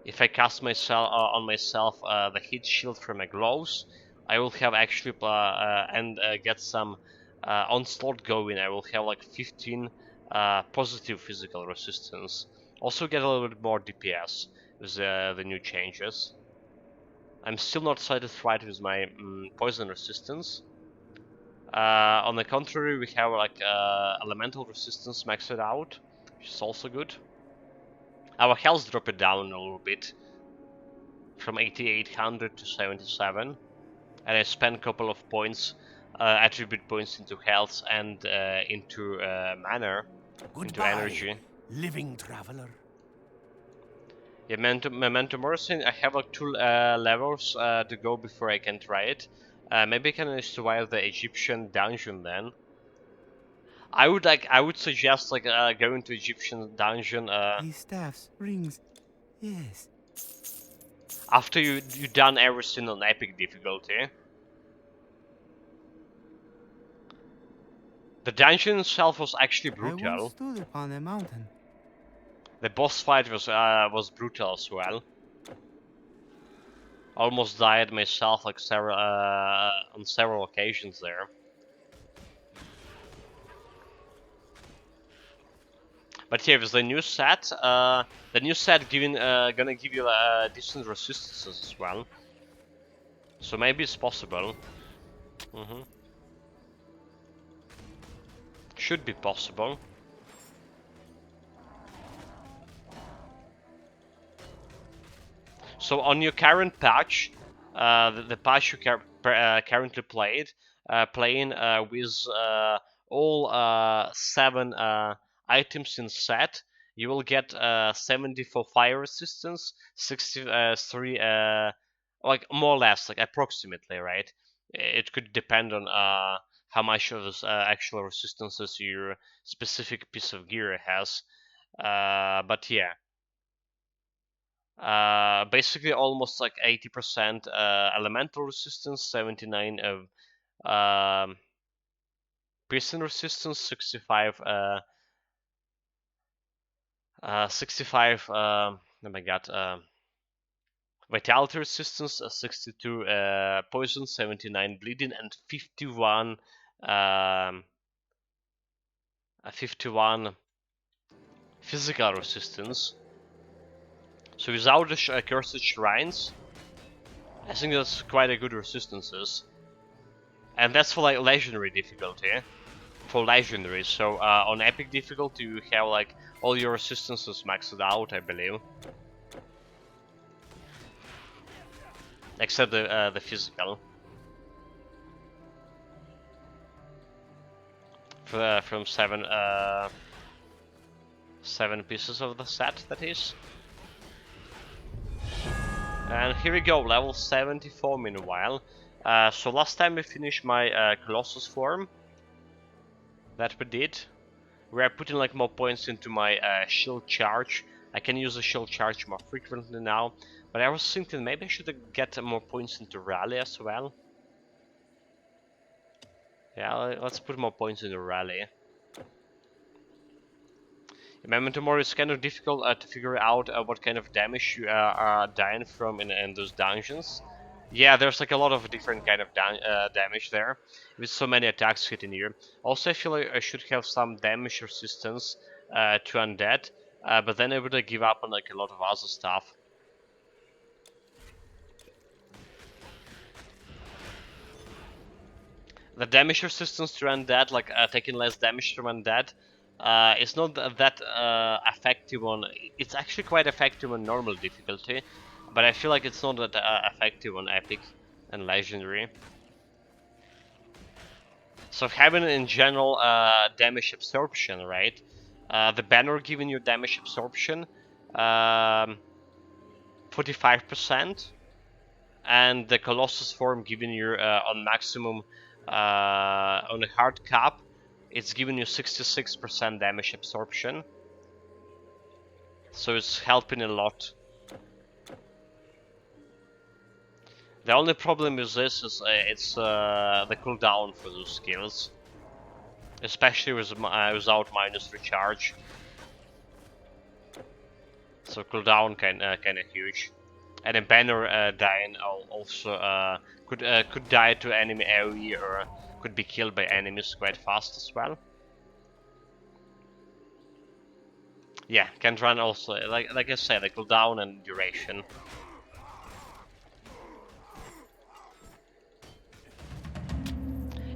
If I cast myself on myself the heat shield from my gloves, I will have actually and get some onslaught going. I will have like 15 positive physical resistance. Also get a little bit more DPS with the new changes. I'm still not satisfied with my poison resistance. On the contrary, we have like elemental resistance maxed out, which is also good. Our health dropped down a little bit from 8800 to 77, and I spent a couple of points, attribute points into health and into mana, into Goodbye, energy. living traveler. Yeah, Memento Morrison, I have like 2 levels to go before I can try it. Maybe I can survive the Egyptian dungeon then. I would suggest like going to Egyptian dungeon These staffs, rings. Yes. after you done everything on epic difficulty. The dungeon itself was actually I once brutal. stood upon a mountain. The boss fight was brutal as well. Almost died myself like several on several occasions there. But here with the new set gonna give you decent resistances as well. So maybe it's possible. Should be possible. So on your current patch, the patch you currently playing with all 7 items in set, you will get 70 for fire resistance, 63, like more or less, like approximately, right? It could depend on how much of this actual resistances your specific piece of gear has. But yeah. Basically almost like 80% elemental resistance, 79 of piercing resistance, 65 65 Then I got Vitality resistance, 62 poison, 79 bleeding, and 51 51 physical resistance. So without the cursed shrines, I think that's quite a good resistances. And that's for like legendary difficulty. For legendary, so on epic difficulty you have like all your resistances maxed out, I believe. Except the physical. From 7 pieces of the set, that is. And here we go, level 74 meanwhile. So last time we finished my Colossus form. That we did. We are putting like more points into my shield charge. I can use the shield charge more frequently now. But I was thinking maybe I should get more points into rally as well. Yeah, let's put more points into rally. Memento Mori is kind of difficult to figure out what kind of damage you are dying from in those dungeons. Yeah, there's like a lot of different kind of damage there, with so many attacks hitting you. Also, I feel like I should have some damage resistance to undead, but then I would give up on like a lot of other stuff. The damage resistance to undead, like taking less damage from undead, it's not that effective on. It's actually quite effective on normal difficulty, but I feel like it's not that effective on epic and legendary. So having in general damage absorption, right? The banner giving you damage absorption, 45%, and the Colossus form giving you on maximum on a hard cap, it's giving you 66% damage absorption. So it's helping a lot. The only problem with this is it's the cooldown for those skills, especially without minus recharge. So cooldown kind of huge, and a banner dying also could die to enemy AoE or could be killed by enemies quite fast as well. Yeah, can run also like I said, the cooldown and duration.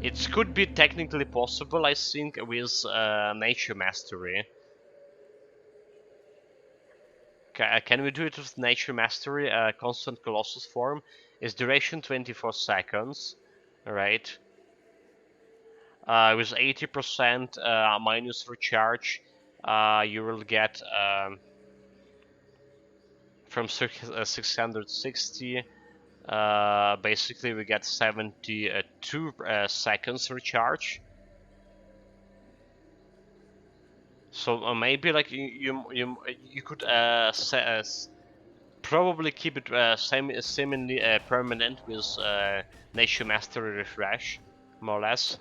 It could be technically possible, I think, with Nature Mastery. Can we do it with Nature Mastery? Constant Colossus form is duration 24 seconds, right? With 80% minus recharge, you will get from 660. Basically, we get 72 seconds recharge. So maybe like you could probably keep it seemingly permanent with Nature Mastery refresh, more or less.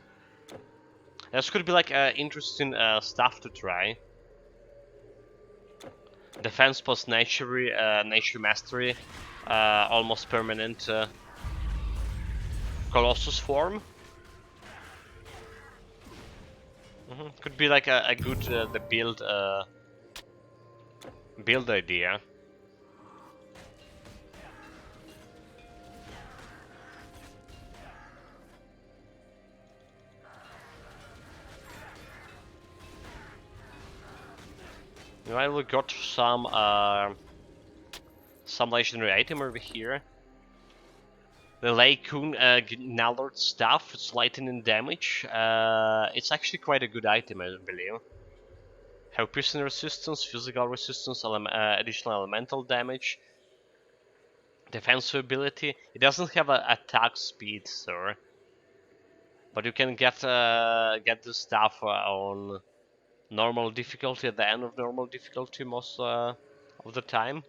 This could be like interesting stuff to try. Defense plus Nature Mastery, almost permanent Colossus form. Could be like a good the build idea. Well, we got some legendary item over here. The Lycoon Nallard staff, it's lightning damage. It's actually quite a good item, I believe. Have piercing resistance, physical resistance, additional elemental damage, defensive ability. It doesn't have a attack speed, sir. But you can get the stuff on normal difficulty at the end of normal difficulty most of the time.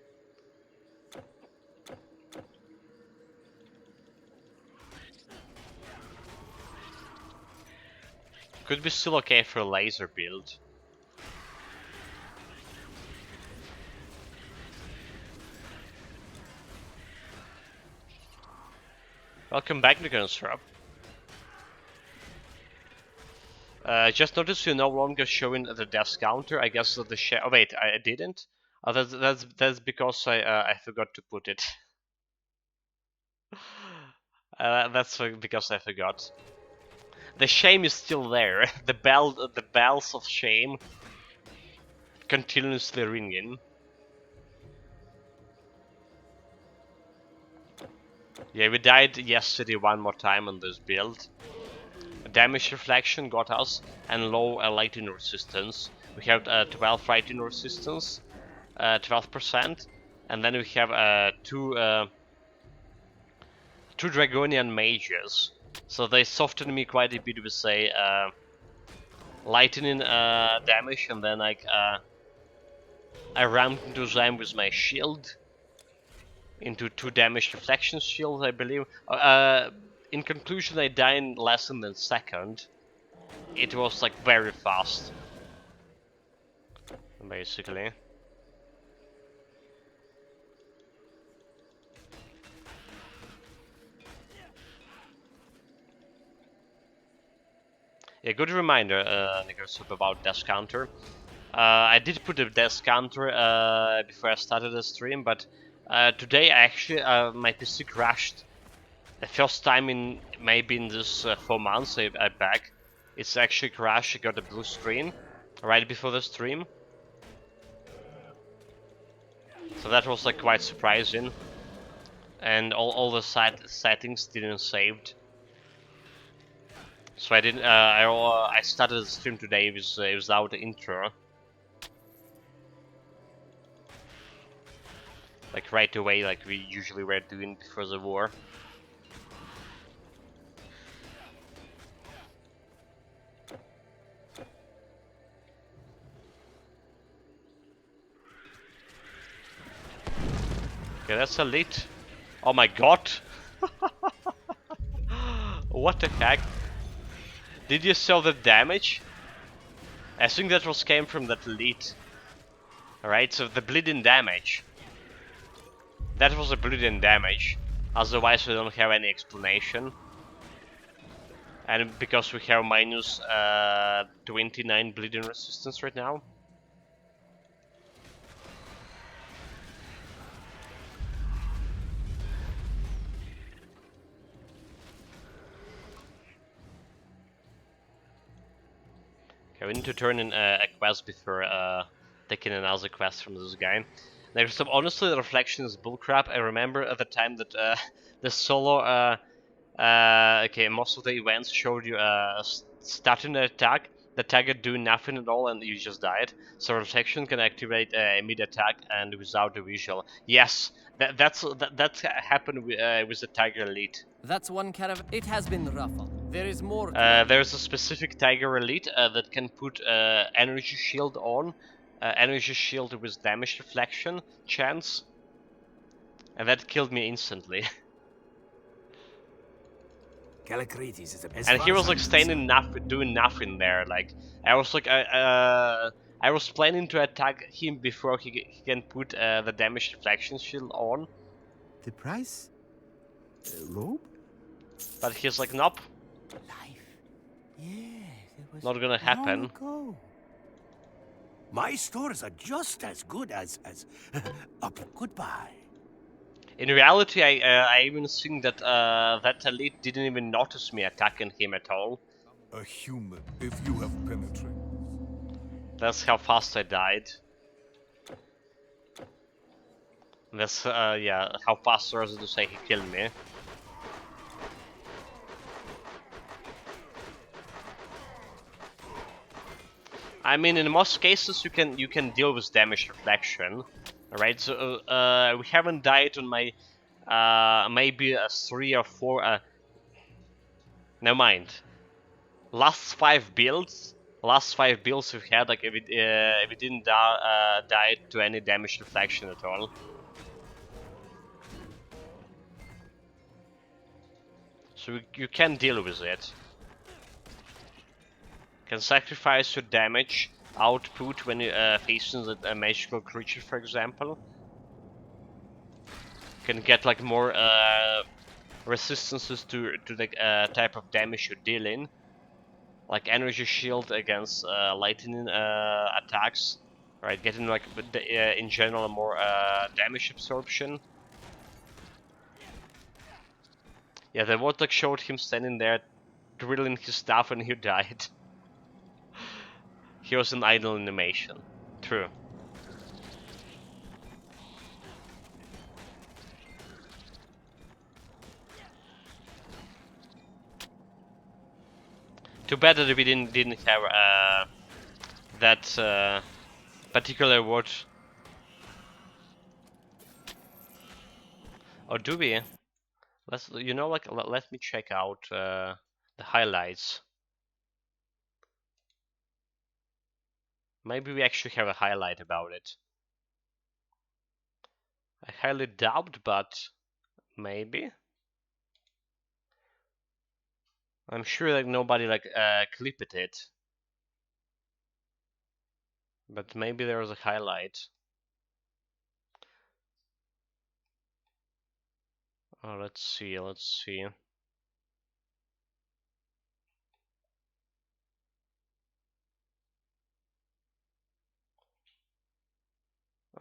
Could be still okay for a laser build. Welcome back, Conqueror. Just notice you're no longer showing the death counter. I guess that the oh wait, I didn't. That's because I forgot to put it. That's because I forgot. The shame is still there. The bells of shame continuously ringing. Yeah, we died yesterday one more time on this build. Damage reflection got us, and low lightning resistance. We have 12 lightning resistance, 12%, and then we have two Dragonian mages. So they softened me quite a bit with say lightning damage, and then like I rammed into them with my shield. Into 2 damage reflection shields, I believe. In conclusion, I died in less than a second. It was like very fast, basically. Yeah, good reminder, Nickers, about death counter. I did put a death counter before I started the stream, but today I actually my PC crashed. The first time in maybe in this 4 months I back. It's actually crashed. I got a blue screen right before the stream. So that was like quite surprising. And all the settings didn't saved. So I didn't. I started the stream today without the intro. Like right away, like we usually were doing before the war. Okay, that's elite. Oh my god! What the heck? Did you saw the damage? I think that was came from that elite. Alright, so the bleeding damage. That was a bleeding damage. Otherwise we don't have any explanation. And because we have minus 29 bleeding resistance right now. Okay, we need to turn in a quest before taking another quest from this guy. Now, so honestly, the reflection is bullcrap. I remember at the time that the solo, okay, most of the events showed you starting an attack, the target doing nothing at all, and you just died. So reflection can activate a mid-attack and without a visual. Yes, that's happened with the Tiger Elite. That's one caravan. It has been rough. There is more. There's a specific Tiger Elite that can put energy shield on, energy shield with damage reflection chance, and that killed me instantly. Callicrates is a And he was like standing doing nothing there. Like I was like, I was planning to attack him before he can put the damage reflection shield on, The price? Robe? but he's like, nope, Life. Yes, it was not gonna long happen. ago. My stores are just as good as okay, goodbye. In reality, I even think that that elite didn't even notice me attacking him at all. A human, if you have penetrated. That's how fast I died. That's yeah, how fast was it to say he killed me. I mean, in most cases, you can deal with damage reflection, right? So we haven't died on my maybe 3 or 4. Never mind. Last 5 builds we've had, like if we didn't die to any damage reflection at all. So you can deal with it. Can sacrifice your damage output when you facing a magical creature, for example. Can get like more resistances to the type of damage you're dealing, like energy shield against lightning attacks, right? Getting like in general more damage absorption. Yeah, the Warlock showed him standing there drilling his stuff and he died. He was an idle animation. True. Too bad that we didn't have that particular word. Or do we? Let's like let me check out the highlights. Maybe we actually have a highlight about it. I highly doubt, but maybe. I'm sure like nobody like clipped it. But maybe there was a highlight. Oh, let's see.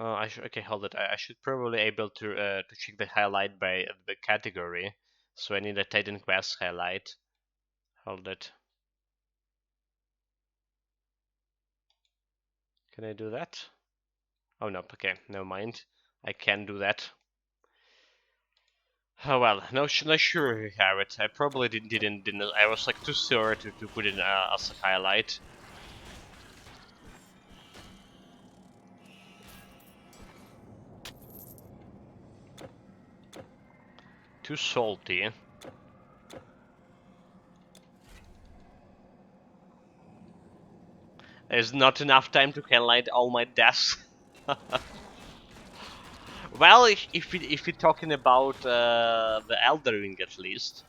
Okay, hold it. I should probably able to check the highlight by the category. So I need a Titan Quest highlight. Hold it. Can I do that? Oh no. Okay, never mind. I can do that. Oh well, not sure we have it. I probably didn't. I was like too sure to put it as a highlight. Too salty. There's not enough time to highlight all my deaths. Well, if we're talking about the Elder Ring at least.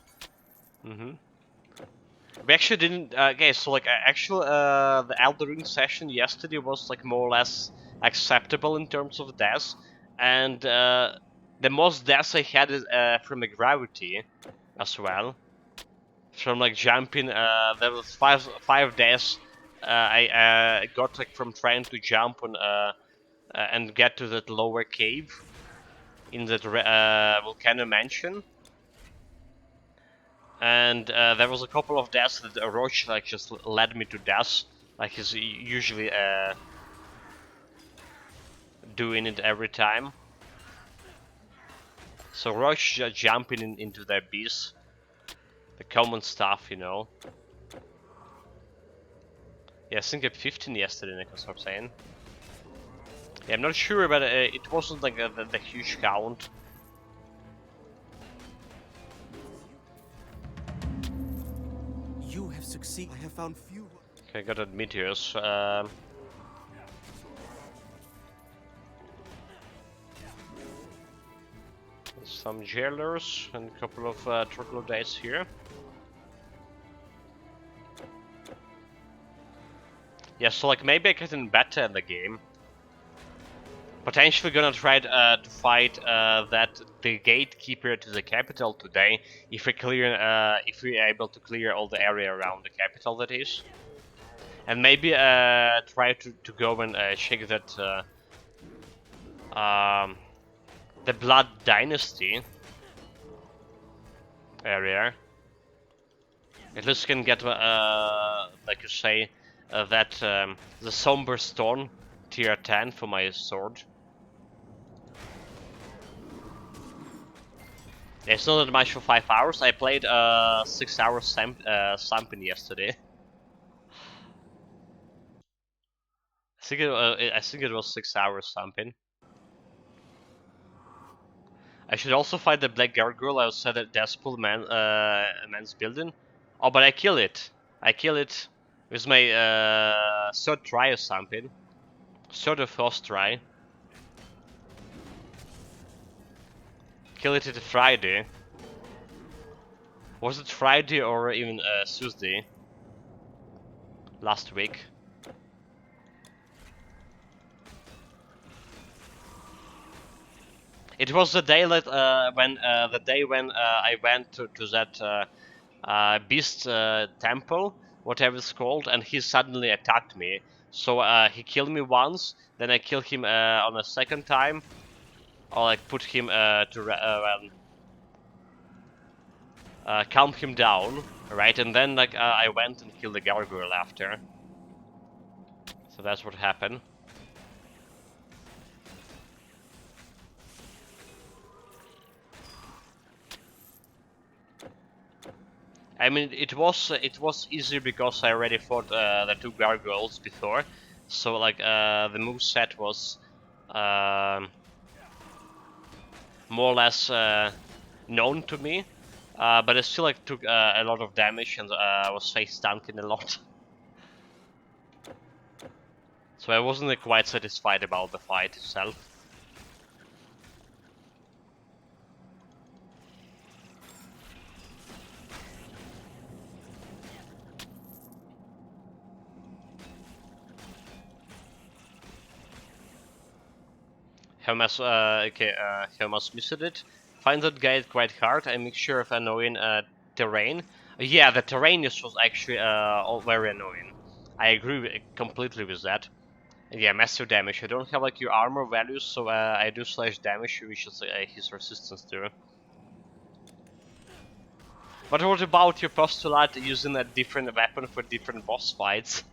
We actually didn't. Okay, so like actually, the Elder Ring session yesterday was like more or less acceptable in terms of deaths, and the most deaths I had is from a gravity as well. From like jumping, there was five deaths I got like from trying to jump on and get to that lower cave in that volcano mansion. And there was a couple of deaths that Roach like just led me to death, like he's usually doing it every time. So Roach just jumping into the abyss, the common stuff, you know. Yeah, I think at 15 yesterday, Nick was saying. Yeah, I'm not sure, but it wasn't like the huge count. You have succeeded. I have found few. Okay, got that meteors. Some jailers and a couple of troglodytes here. Yeah, so like maybe I get in better in the game. Potentially gonna try to fight the gatekeeper to the capital today. If we're able to clear all the area around the capital, that is. And maybe try to go and check that the Blood Dynasty area. At least can get like you say that the Somber Stone tier 10 for my sword. It's not that much for 5 hours. I played 6 hours Sampin yesterday. I think it was 6 hours Sampin. I should also fight the black gargoyle outside the Deathpool man's building. Oh, but I kill it. I kill it with my third try or something. Third or first try. Kill it at Friday. Was it Friday or even Tuesday? Last week. It was the day that when I went to that beast temple, whatever it's called, and he suddenly attacked me. So he killed me once, then I killed him on a second time, or like put him calm him down, right? And then like I went and killed the gargoyle after. So that's what happened. I mean, it was easy because I already fought the two gargoyles before, so like the move set was more or less known to me, but it still like took a lot of damage and was face dunking a lot. So I wasn't quite satisfied about the fight itself. Helmas, okay, Helmas missed it. Find that guide quite hard. I make sure of annoying terrain. Yeah, the terrain was actually all very annoying. I agree completely with that. Yeah, massive damage. I don't have like your armor values, so I do slash damage, which is his resistance to. But what about your postulate using a different weapon for different boss fights?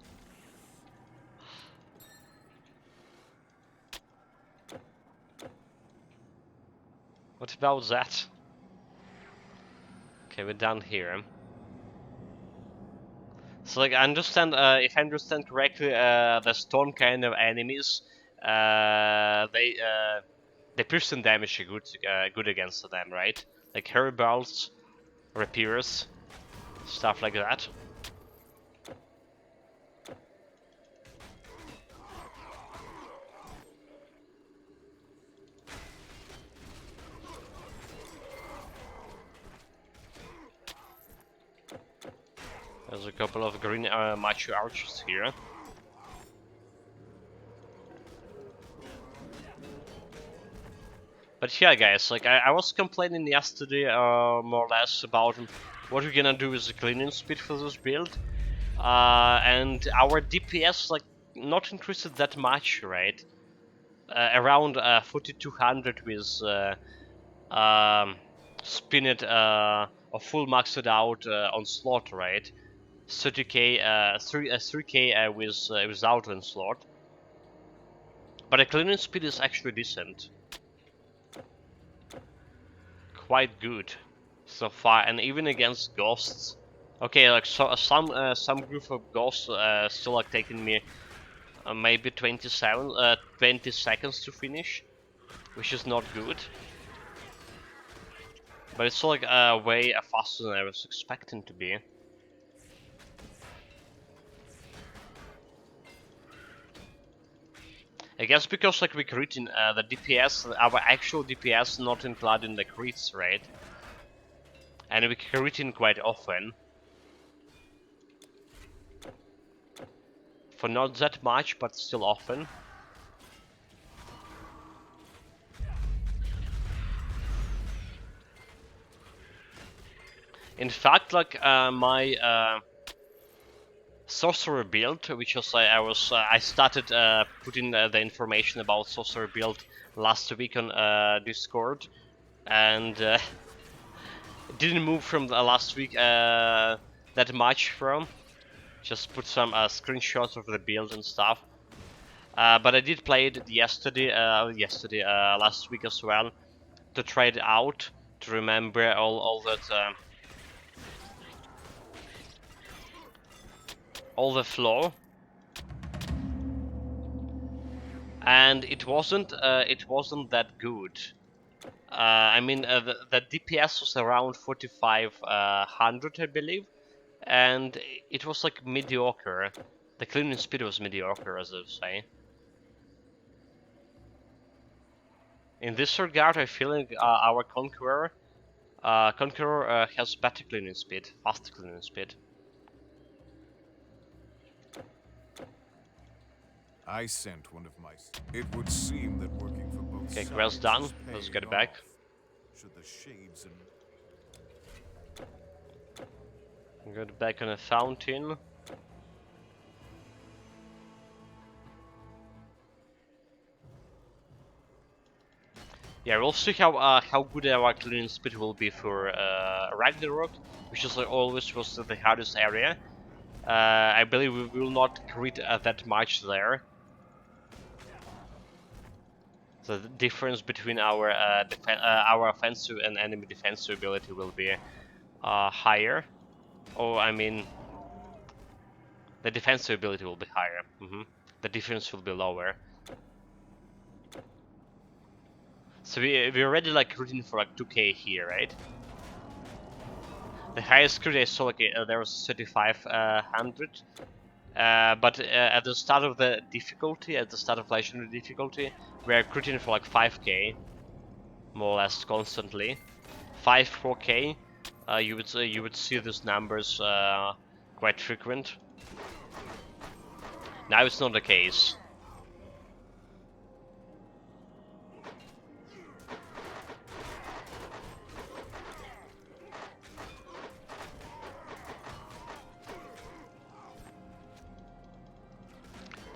What about that? Okay, we're done here. So like I understand, if I understand correctly, the stone kind of enemies, they piercing damage good against them, right? Like Heribalds, Rapiers, stuff like that. There's a couple of green macho archers here. But yeah, guys, like I was complaining yesterday, more or less, about what we're gonna do with the cleaning speed for this build, and our DPS like not increased that much, right? Around 4200 with spin it or full maxed out on slot, right? 30k, 3k without on slot. But the cleaning speed is actually decent. Quite good so far, and even against ghosts. Okay, like so, some group of ghosts still like taking me maybe 20 seconds to finish, which is not good. But it's still like way faster than I was expecting to be. I guess because like we're critting the DPS, our actual DPS not including the crits, right? And we're critting quite often. For not that much, but still often. In fact, like my sorcerer build, which was I started putting the information about sorcerer build last week on Discord, and didn't move from the last week that much from. Just put some screenshots of the build and stuff. But I did play it yesterday, last week as well, to try it out, to remember all that. All the flow, and it wasn't that good. I mean, the DPS was around 4500, I believe, and it was like mediocre. The cleaning speed was mediocre, as I say. In this regard, I feel like our Conqueror has better cleaning speed, faster cleaning speed. I sent one of my... It would seem that working for both Okay, quest done. Let's get it back. Should the shades and Get back on the fountain. Yeah, we'll see how good our cleaning speed will be for Ragnarok, which is always was the hardest area. I believe we will not crit that much there. So the difference between our our offensive and enemy defensive ability will be higher. Oh, I mean, the defensive ability will be higher. The difference will be lower. So we already like rooting for like 2k here, right? The highest crit I saw like there was 3500. But at the start of the difficulty, at the start of legendary difficulty, we are critting for like 5k, more or less constantly. 4k. You would see these numbers quite frequent. Now it's not the case.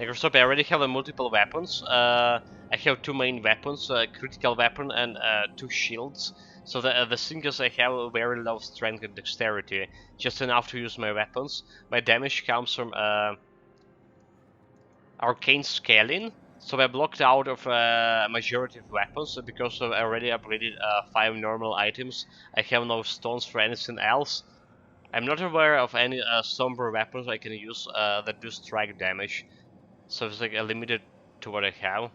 Necrostop, I already have multiple weapons. I have 2 main weapons, a critical weapon and 2 shields. So the thing is I have very low strength and dexterity, just enough to use my weapons. My damage comes from arcane scaling, so I blocked out of majority of weapons because I already upgraded 5 normal items. I have no stones for anything else. I'm not aware of any somber weapons I can use that do strike damage. So it's like limited to what I have.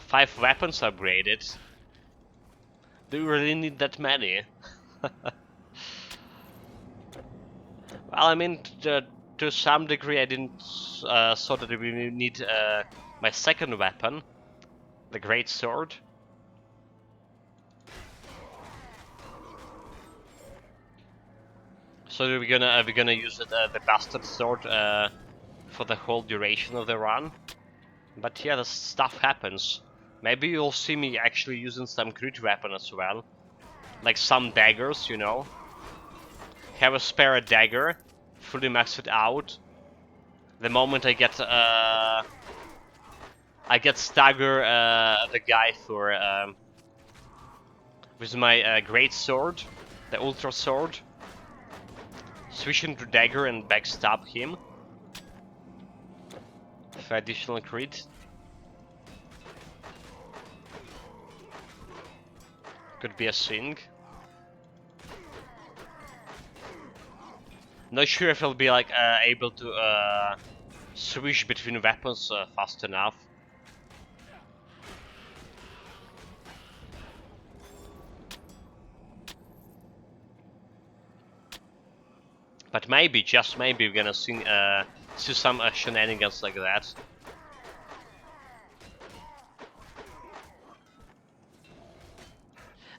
Five weapons upgraded. Do you really need that many? Well, I mean, to some degree, I didn't thought that we need my second weapon, the great sword. So we're gonna use it, the bastard sword for the whole duration of the run. But yeah, the stuff happens. Maybe you'll see me actually using some crit weapon as well, like some daggers, you know. Have a spare dagger, fully max it out. The moment I get stagger the guy for with my great sword, the ultra sword. Switch into dagger and backstab him for additional crit. Could be a thing. Not sure if I'll be like able to switch between weapons fast enough. But maybe, just maybe, we're gonna see some shenanigans like that.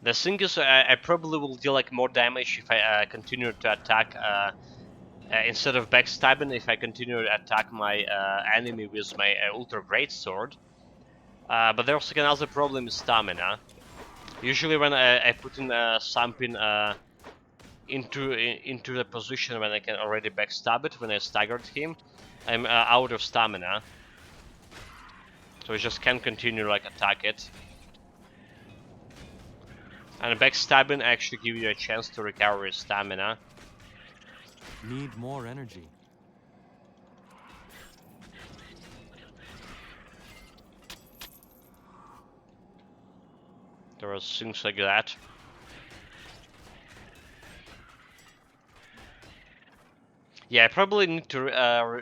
The thing is, I probably will deal like more damage if I continue to attack instead of backstabbing. If I continue to attack my enemy with my ultra great sword. But there's like another problem is stamina. Usually when I put in something into the position when I can already backstab it, when I staggered him, I'm out of stamina. So I just can't continue like attack it. And backstabbing actually gives you a chance to recover your stamina. Need more energy. There are things like that. Yeah, I probably need to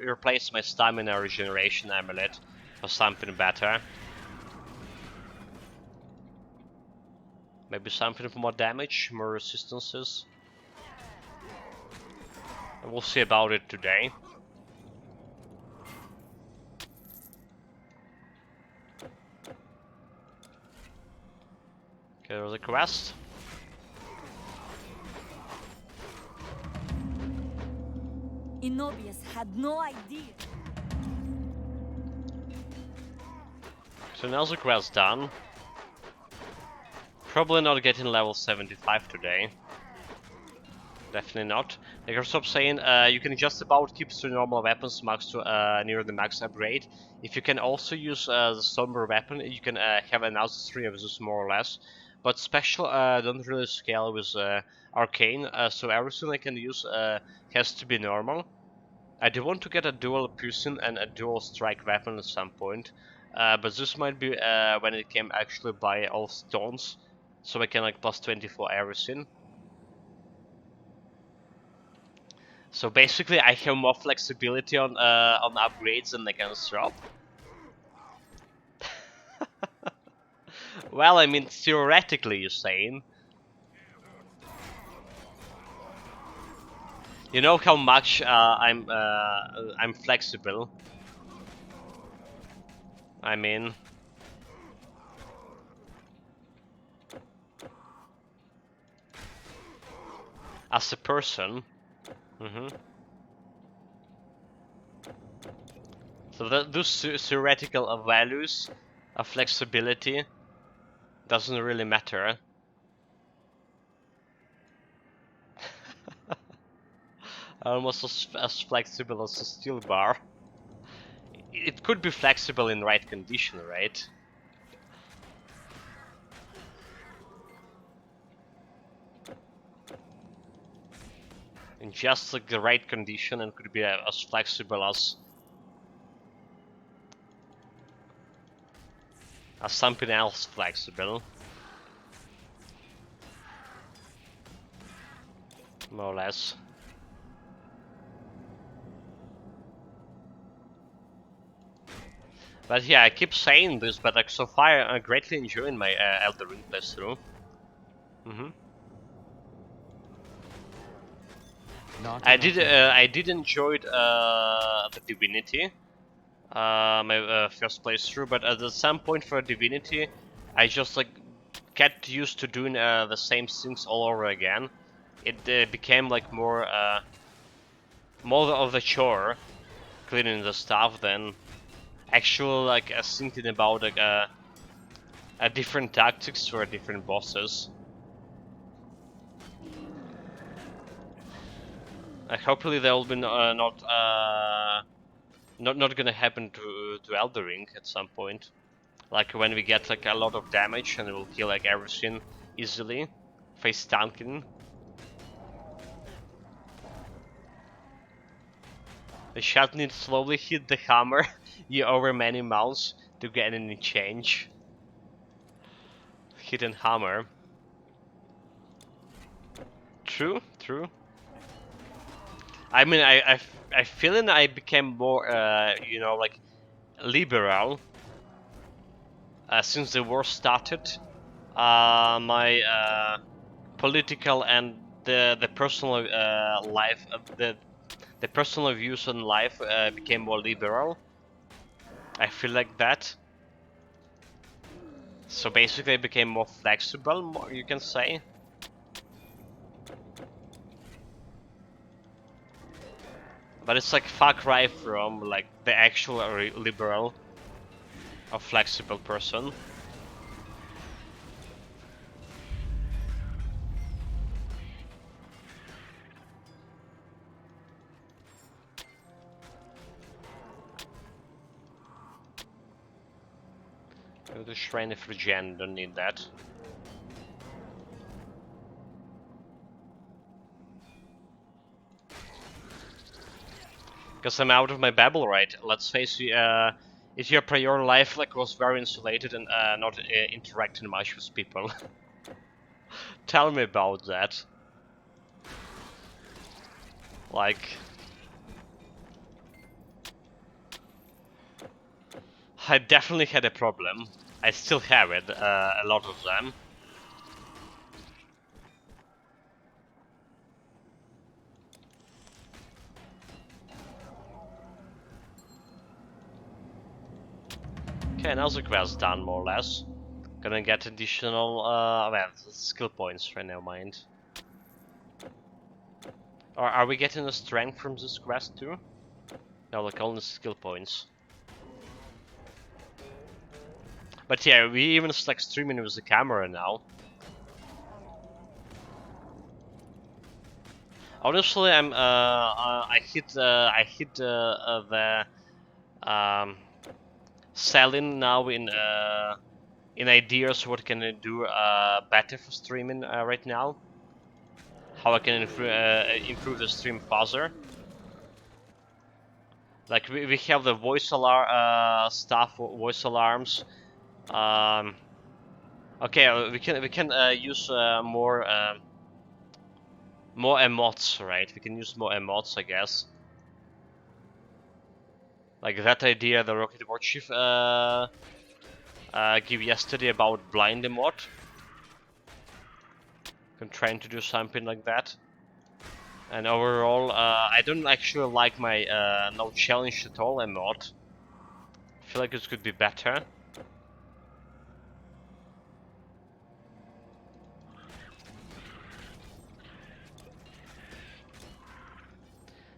replace my stamina regeneration amulet for something better. Maybe something for more damage, more resistances. We'll see about it today. Okay, there's a quest. Zenobius had no idea. So now's the quest done. Probably not getting level 75 today. Definitely not. Like I was saying, you can just about keep the normal weapons max to near the max upgrade. If you can also use the somber weapon, you can have another 3 of those more or less. But special don't really scale with arcane, so everything I can use has to be normal. I do want to get a dual piercing and a dual strike weapon at some point, but this might be when it can actually buy all stones, so I can like plus 24 everything. So basically, I have more flexibility on upgrades than I can swap. Well, I mean, theoretically, you're saying. You know how much I'm flexible. I mean, as a person. So those theoretical values of flexibility doesn't really matter. Almost as flexible as a steel bar. It could be flexible in right condition, right? In just like the right condition, and could be as flexible as something else flexible. More or less. But yeah, I keep saying this, but like so far I'm greatly enjoying my Elden Ring playthrough. I did enjoy the Divinity, my first playthrough, but at some point for Divinity, I just like get used to doing the same things all over again. It became like more of a chore cleaning the stuff than actual like thinking about like a different tactics for different bosses. Hopefully there will be not gonna happen to Elden Ring at some point. Like when we get like a lot of damage and it will kill like everything easily. Face tanking. The shot needs slowly hit the hammer over many mounts to get any change. Hidden hammer. True, true. I mean, I feel I became more, you know, like liberal since the war started. My political and the personal life, the personal views on life became more liberal. I feel like that. So basically, I became more flexible, more you can say. But it's like far cry from like the actual liberal or flexible person. The Shrine of Regen, don't need that. Because I'm out of my babble, right? Let's face it, if your prior life like was very insulated and not interacting much with people. Tell me about that. Like, I definitely had a problem. I still have it, a lot of them. Okay, now the quest done, more or less. Gonna get additional, well, skill points right now, mind. Or are we getting the strength from this quest too? No, like only skill points. But yeah, we even like streaming with the camera now. Honestly, I hit the selling now in ideas what can I do better for streaming right now. How I can improve the stream further. Like we have the voice alarm stuff, voice alarms. Okay, we can use more emotes, right? We can use more emotes, I guess. Like that idea the Rocket War Chief give yesterday about blind emote. I'm trying to do something like that. And overall, I don't actually like my no challenge at all emote. I feel like it could be better.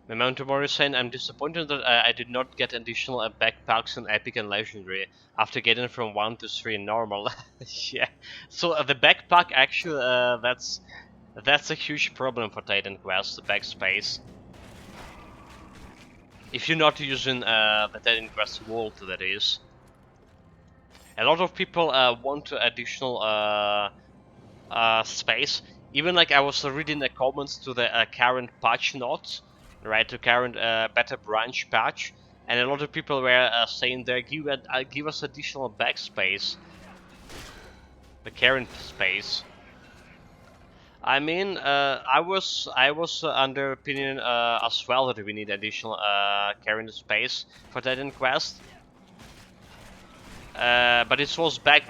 Memento Mori saying, I'm disappointed that I did not get additional backpacks in Epic and Legendary after getting from 1 to 3 in normal. Yeah, so the backpack actually, that's a huge problem for Titan Quest, the backspace. If you're not using the Titan Quest Vault, that is. A lot of people want additional space. Even like I was reading the comments to the current patch notes, right, to current better branch patch, and a lot of people were saying there, give us additional backspace, the current space. I mean, I was under opinion as well that we need additional current space for Titan Quest. But it was back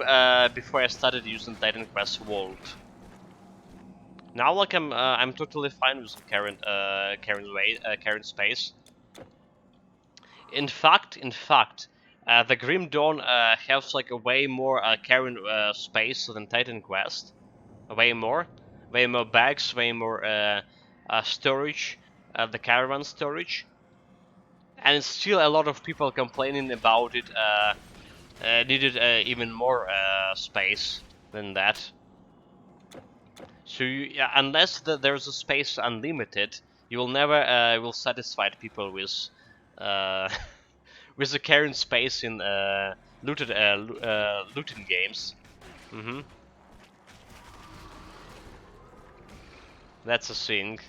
before I started using Titan Quest Vault. Now, like I'm totally fine with the current space. In fact, the Grim Dawn has like a way more current space than Titan Quest. Way more bags, way more storage, the caravan storage, and still a lot of people complaining about it. Needed even more space than that. So yeah, unless there's a space unlimited, you will never will satisfy people with uh, with the current space in looting games. That's a thing.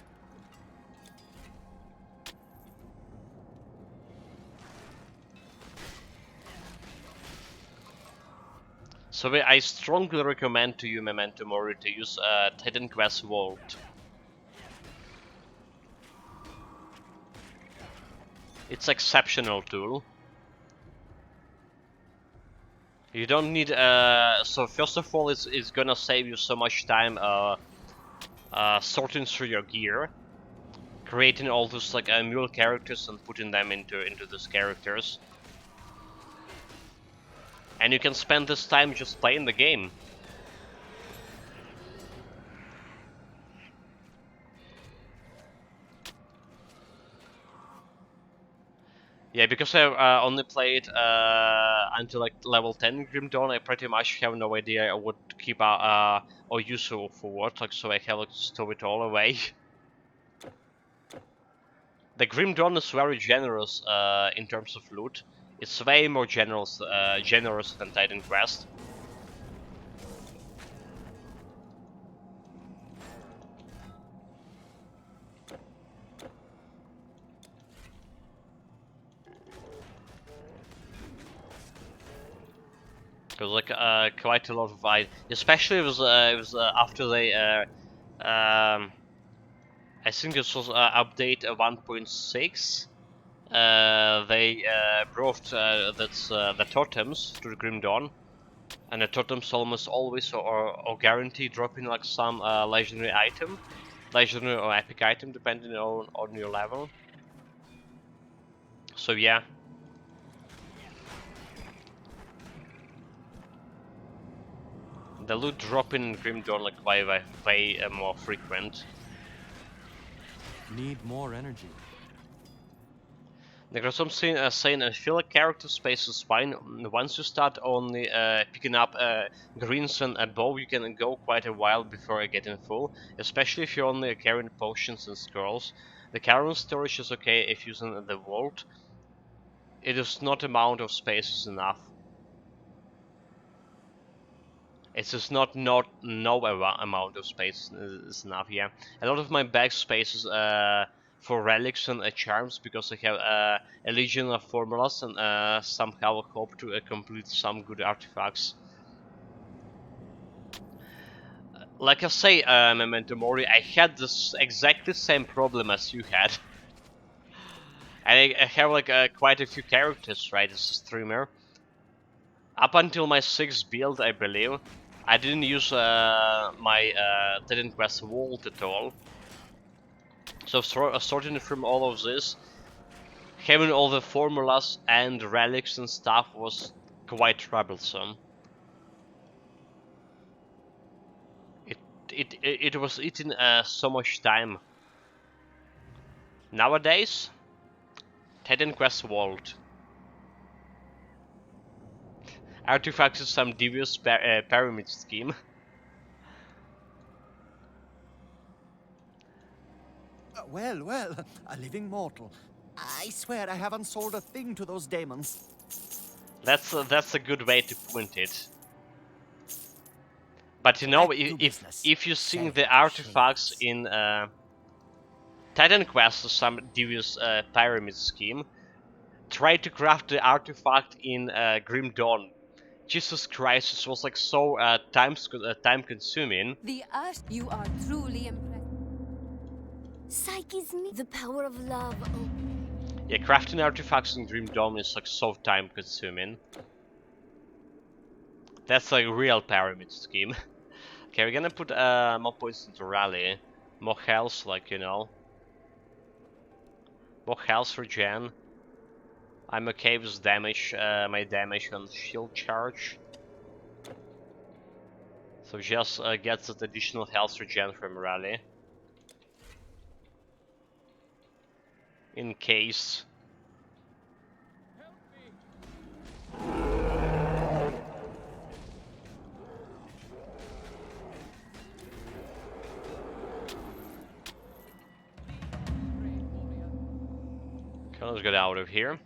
So I strongly recommend to you, Memento Mori, to use Titan Quest Vault. It's exceptional tool. You don't need so first of all, it's gonna save you so much time sorting through your gear, creating all those like mule characters and putting them into those characters, and you can spend this time just playing the game. Yeah, because I only played until like level 10 Grim Dawn, I pretty much have no idea what to keep or use for what, like, so I have like to stow it all away. The Grim Dawn is very generous in terms of loot. It's way more generous than Titan Quest. Because like quite a lot of especially it was after they I think this was update 1.6. They brought the totems to the Grim Dawn, and the totems almost always or guarantee dropping like some legendary item, legendary or epic item depending on your level. So yeah. The loot dropping in Grim Dawn like way more frequent. Need more energy. Because I'm saying I feel like character space is fine. Once you start only picking up greens and above, you can go quite a while before getting full. Especially if you're only carrying potions and scrolls. The current storage is okay if using the vault. It is not amount of space is enough. It's just not no amount of space is enough. Yeah, a lot of my bag space is for relics and charms because I have a legion of formulas and somehow hope to complete some good artifacts. Like I say, Memento Mori, I had this exactly same problem as you had. And I have like quite a few characters, right, as a streamer. Up until my 6th build, I believe, I didn't use my Titan Quest Vault at all. So sorting from all of this, having all the formulas and relics and stuff was quite troublesome. It was eating so much time. Nowadays, Titan Quest Vault. Artifacts is some devious pyramid scheme. Well, a living mortal. I swear I haven't sold a thing to those demons. That's a good way to point it. But you know, if you see the artifacts in Titan Quest or some devious pyramid scheme, try to craft the artifact in Grim Dawn. Jesus Christ, this was like so time consuming. The Ash, you are truly impressive. Psyche's me. The power of love. Oh. Yeah, crafting artifacts in Grim Dawn is like so time consuming. That's like a real pyramid scheme. Okay, we're gonna put more points into rally. More health, like, you know. More health for Jen. I'm okay with damage, my damage on shield charge. So just gets that additional health regen from rally. In case. Okay, let's get out of here.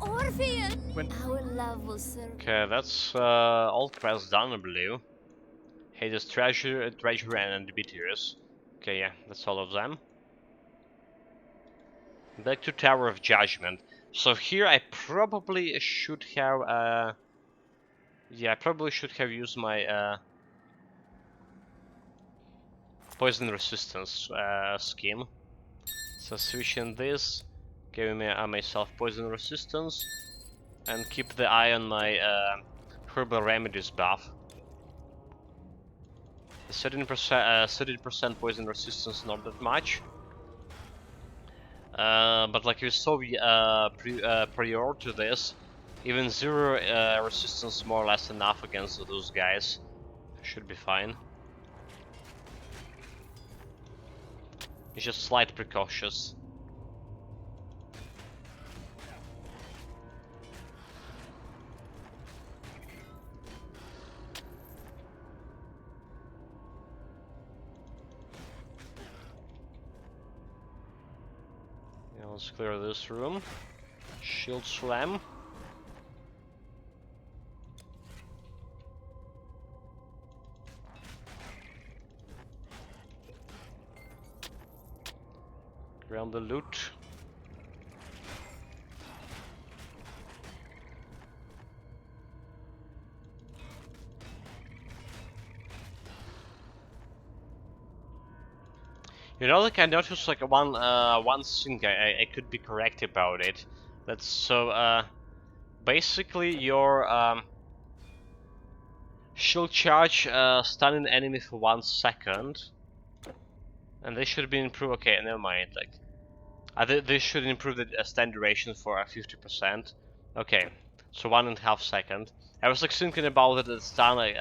Orpheus! Our love will serve. Okay, that's all quests done, I believe. Hey, there's treasure and beaters. Okay, yeah, that's all of them. Back to Tower of Judgment. So here I probably should have yeah, I probably should have used my poison resistance scheme. So switching this, giving me myself poison resistance, and keep the eye on my herbal remedies buff. 30% poison resistance, not that much. But like you saw prior to this, even 0 resistance is more or less enough against those guys. Should be fine. It's just slight precautious. Yeah, let's clear this room. Shield slam. Around the loot. You know, like I noticed like one thing I could be correct about it. That's so basically your shield charge stunning enemy for 1 second. And they should be improved. Okay, never mind. Like This should improve the stand duration for 50%. Okay, so 1.5 seconds. I was like thinking about it. It's done like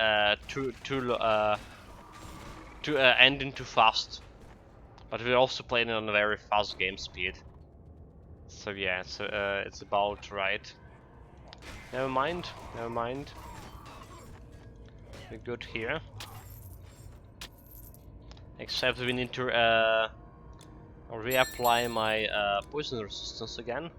ending too fast, but we're also playing on a very fast game speed. So yeah, it's about right. Never mind, never mind. We're good here. Except we need to reapply my poison resistance again.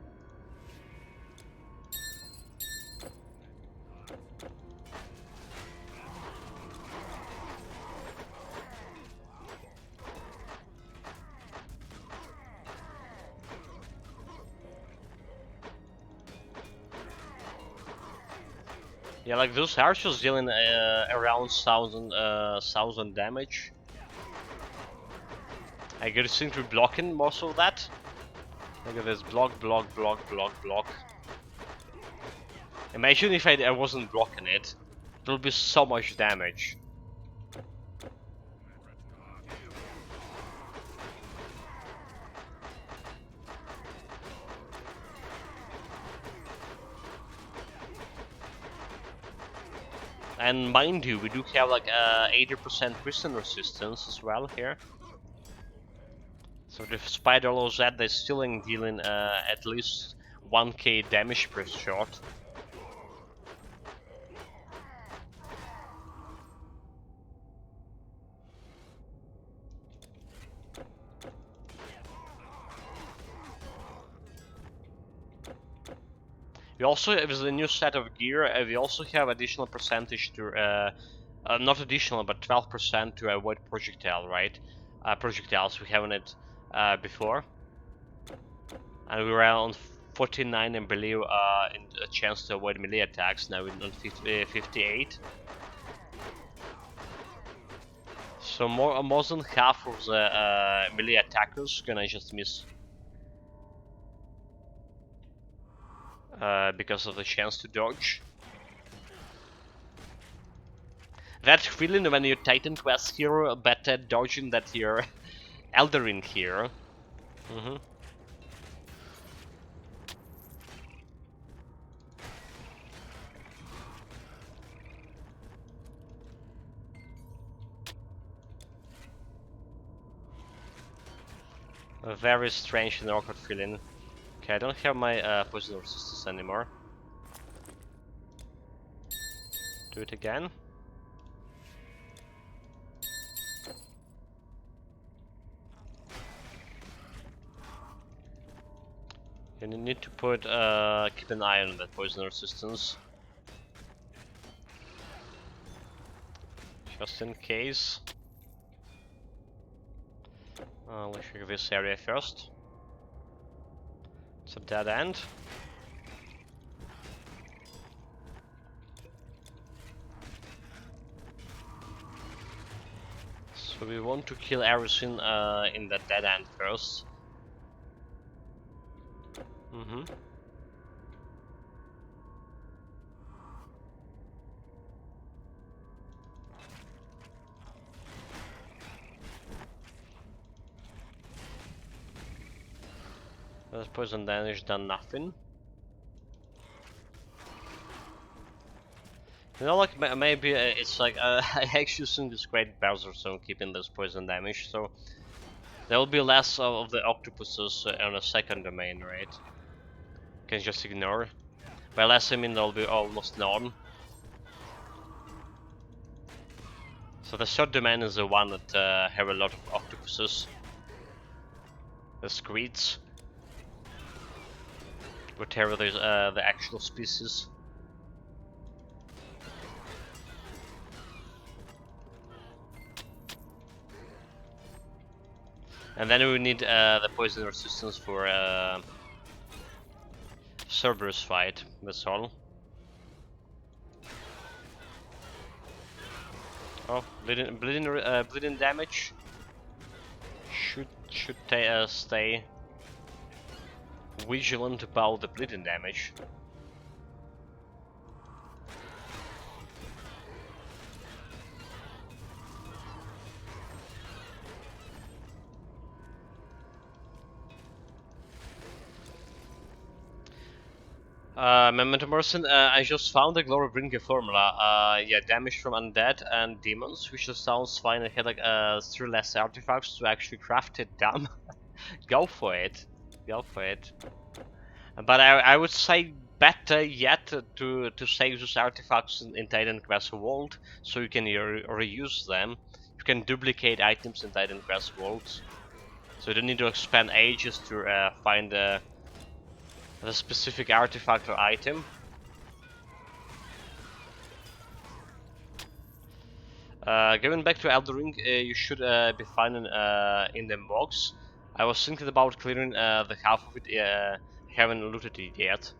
Yeah, like those archers dealing around 1,000 damage. I gotta seem to be blocking most of that. Look at this, block, block, block, block, block. Imagine if I wasn't blocking it. There would be so much damage. And mind you, we do have like 80% prison resistance as well here. So despite all of that, they're still dealing at least 1k damage per shot. We also, with the new set of gear, we also have additional percentage to, not additional, but 12% to avoid projectile, right? Projectiles, we haven't it before. And we were on 49 and below in a chance to avoid melee attacks, now we're on 58. So more than half of the melee attackers gonna just miss. Because of the chance to dodge. That feeling when your Titan Quest hero better dodging that your Eldarin hero. A very strange and awkward feeling. Okay, I don't have my poison resistance anymore. Do it again. You need to put keep an eye on that poison resistance, just in case. Let's check this area first. It's a dead end. So we want to kill everything in that dead end first. This poison damage done nothing. You know, like maybe it's like I actually think it's great Bowser Zone keeping this poison damage, so there will be less of the octopuses on a second domain, right? Can just ignore. By less I mean there will be almost none. So the third domain is the one that have a lot of octopuses. The Screeds. Whatever there's the actual species. And then we need the poison resistance for Cerberus fight, that's all. Oh, bleeding damage. Should stay vigilant about the bleeding damage. Memento Morrison, I just found the Glorybringer formula. Yeah, damage from undead and demons, which just sounds fine. I had like 3 less artifacts to actually craft it. Damn, go for it, go for it. But I would say better yet to save those artifacts in Titan Quest Vault, so you can reuse them. You can duplicate items in Titan Quest Vaults, so you don't need to spend ages to find the specific artifact or item. Going back to Elden Ring, you should be fine in the box. I was thinking about clearing the half of it. Haven't looted it yet.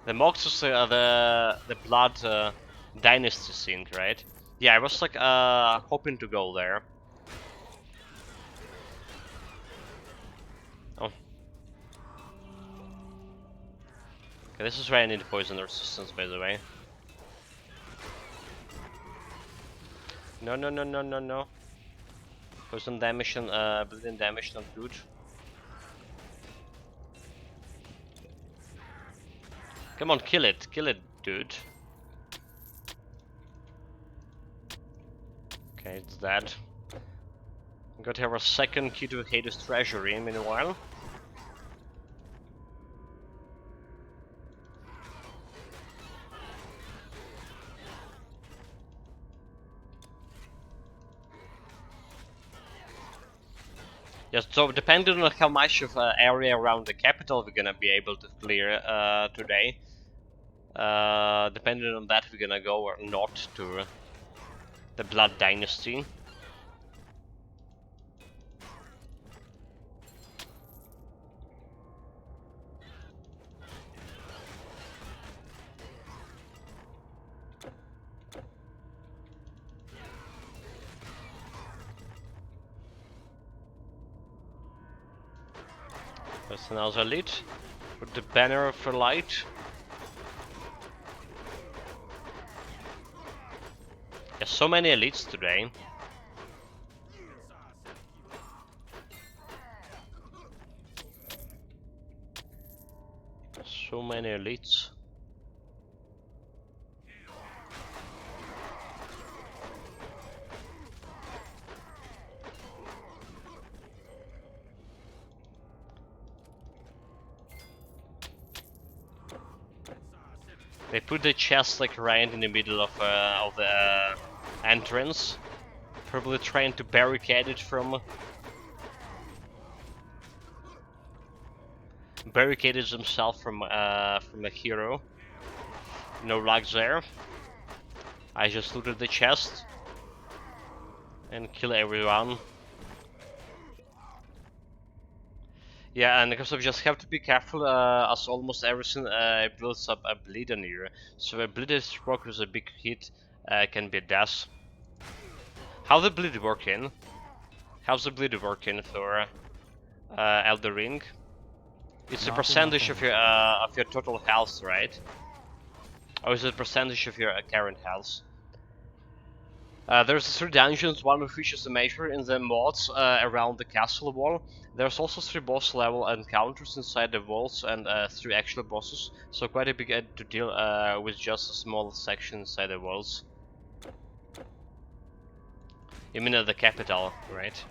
The Mox is the Blood Dynasty thing, right? Yeah, I was like hoping to go there. Oh. Okay, this is where I need poison resistance, by the way. No, no, no, no, no, no. Poison damage and bleeding damage not good. Come on, kill it, dude. Okay, it's dead. Got to have a second key to Hades' treasury meanwhile. Yes, so depending on how much of area around the capital we're gonna be able to clear today, depending on that we're gonna go or not to the Blood Dynasty. There's another lead with the banner for light. There's so many elites today. So many elites. They put the chest like right in the middle of the entrance, probably trying to barricade it from barricaded himself from a hero. No luck there. I just looted the chest and kill everyone. Yeah, and because of just have to be careful, as almost everything builds up a bleed on you. So a bleed stroke with a big hit can be death. How the bleed working? How's the bleed working for Elden Ring? It's a percentage of your total health, right? Or is it a percentage of your current health? There's 3 dungeons, one of which is a major in the mods around the castle wall. There's also 3 boss level encounters inside the walls and 3 actual bosses, so quite a big to deal with just a small section inside the walls. You mean at the capital, right?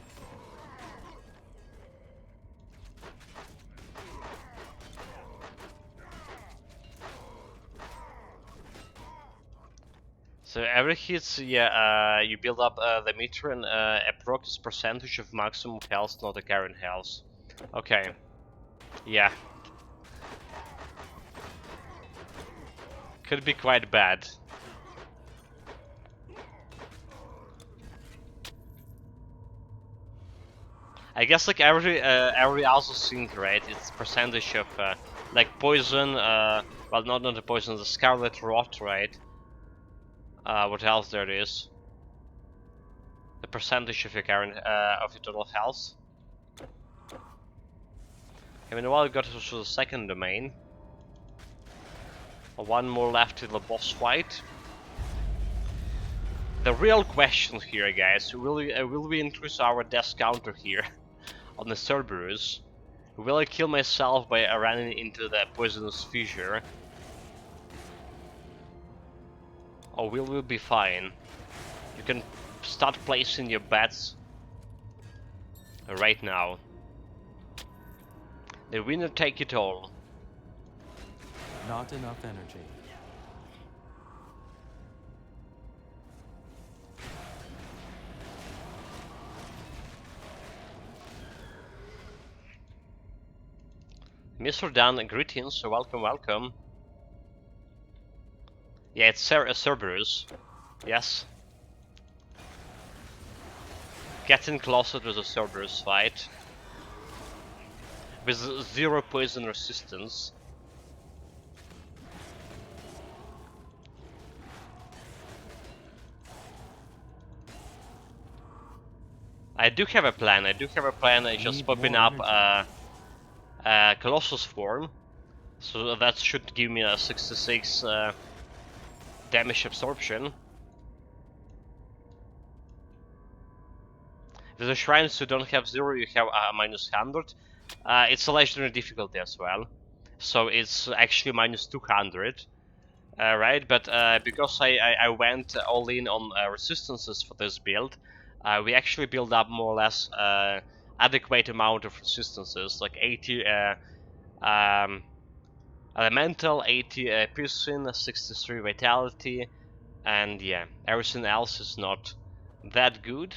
So every hit, yeah, you build up the meter and approx percentage of maximum health, not the current health. Okay. Yeah. Could be quite bad. I guess like every also thing, right? It's percentage of like poison. Well, not the poison, the scarlet rot, right? What else there is? The percentage of your current of your total health. I mean, while we got to the second domain. One more left to the boss fight. The real question here, guys, will we increase our death counter here on the Cerberus? Will I kill myself by running into the poisonous fissure? Or will we be fine? You can start placing your bets right now. The winner take it all. Not enough energy. Mr. Dan, greetings, welcome, welcome. Yeah, it's Cerberus. Yes. Getting closer to the Cerberus fight. With 0 poison resistance. I do have a plan, I just popping up Colossus form. So that should give me a 66 damage absorption. With the shrines you don't have 0, you have minus 100. It's a legendary difficulty as well. So it's actually minus 200. Right, but because I went all in on resistances for this build, we actually build up more or less adequate amount of resistances, like 80 elemental, 80 piercing, 63 vitality, and yeah, everything else is not that good.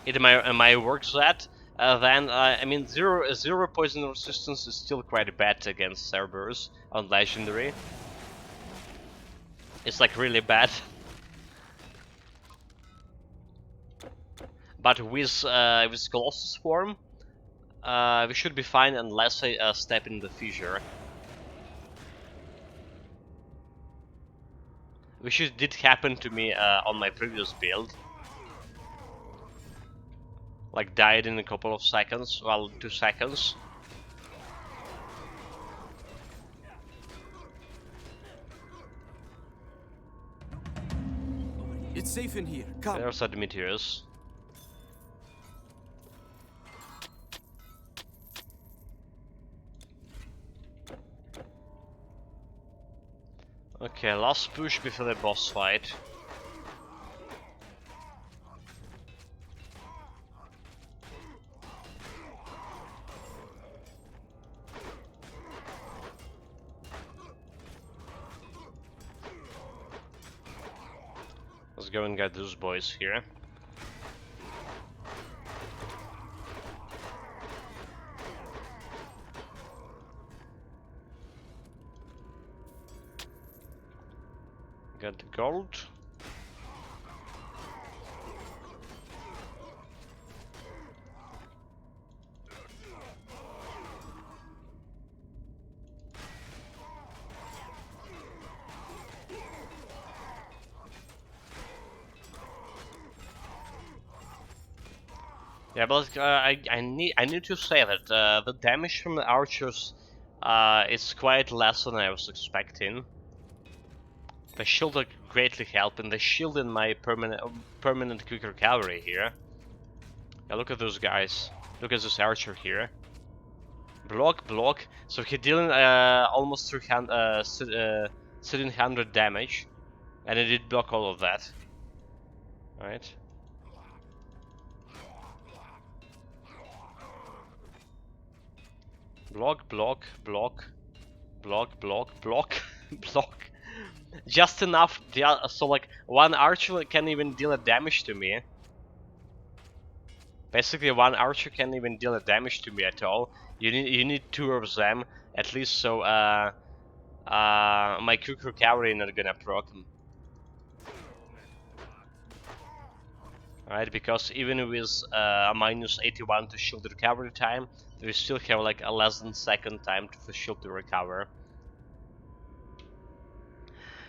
It might work that. Then I mean, zero poison resistance is still quite bad against Cerberus on legendary. It's like really bad. But with Colossus form, we should be fine unless I step in the fissure. Which did happen to me on my previous build. Like died in a couple of seconds, well, 2 seconds. It's safe in here. Come. There's Admitius. Okay, last push before the boss fight. Let's go and get those boys here. Get the gold. Yeah, but I need to say that the damage from the archers is quite less than I was expecting. The shield are greatly helping. The shield in my permanent quick recovery here. Yeah, look at those guys. Look at this archer here. Block, block. So he dealing almost 1700 damage, and he did block all of that. Right. Block, block, block, block, block, block, block. Just enough, so like one archer can even deal a damage to me. Basically, one archer can't even deal a damage to me at all. You need 2 of them at least, so my quick recovery not gonna proc. Right, because even with a minus 81 to shield recovery time, we still have like a less than second time for shield to recover.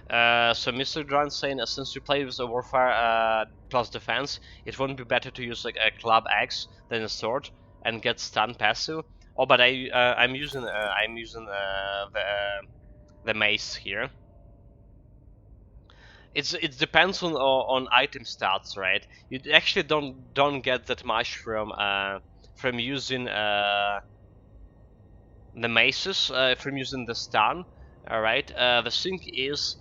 So Mr. Dran saying, since you play with a warfare plus defense, it won't be better to use like a club axe than a sword and get stun passive. Oh, but I'm using the mace here. it depends on item stats, right? You actually don't get that much from using the maces, from using the stun. All right. The thing is,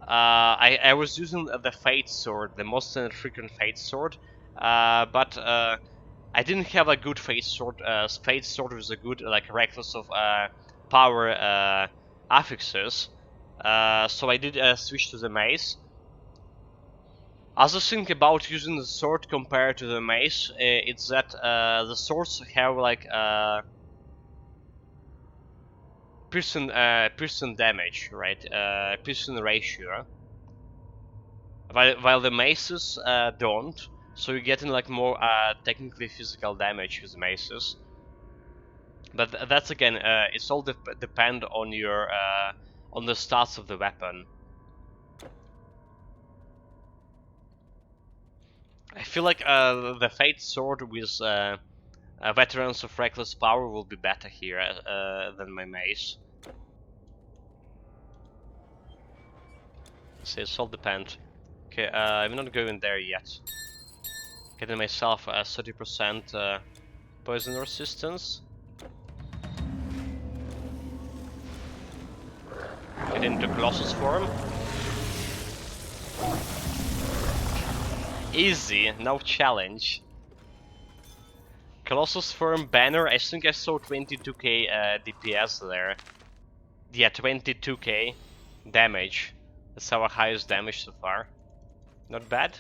I was using the Fate Sword, the most frequent Fate Sword, but I didn't have a good Fate Sword. Fate Sword was a good like reckless of power affixes. So I did switch to the mace. Other thing about using the sword compared to the mace, it's that the swords have like piercing damage, right? Piercing ratio, while the maces don't. So you're getting like more technically physical damage with maces. But that's again, it's all depend on your on the stats of the weapon. I feel like the Fate Sword with Veterans of Reckless Power will be better here than my mace. So it's all depend. Okay, I'm not going there yet. Getting myself a 30% poison resistance. Get into Colossus form. Easy, no challenge. Colossus form banner, I think I saw 22k DPS there. Yeah, 22k damage. That's our highest damage so far. Not bad.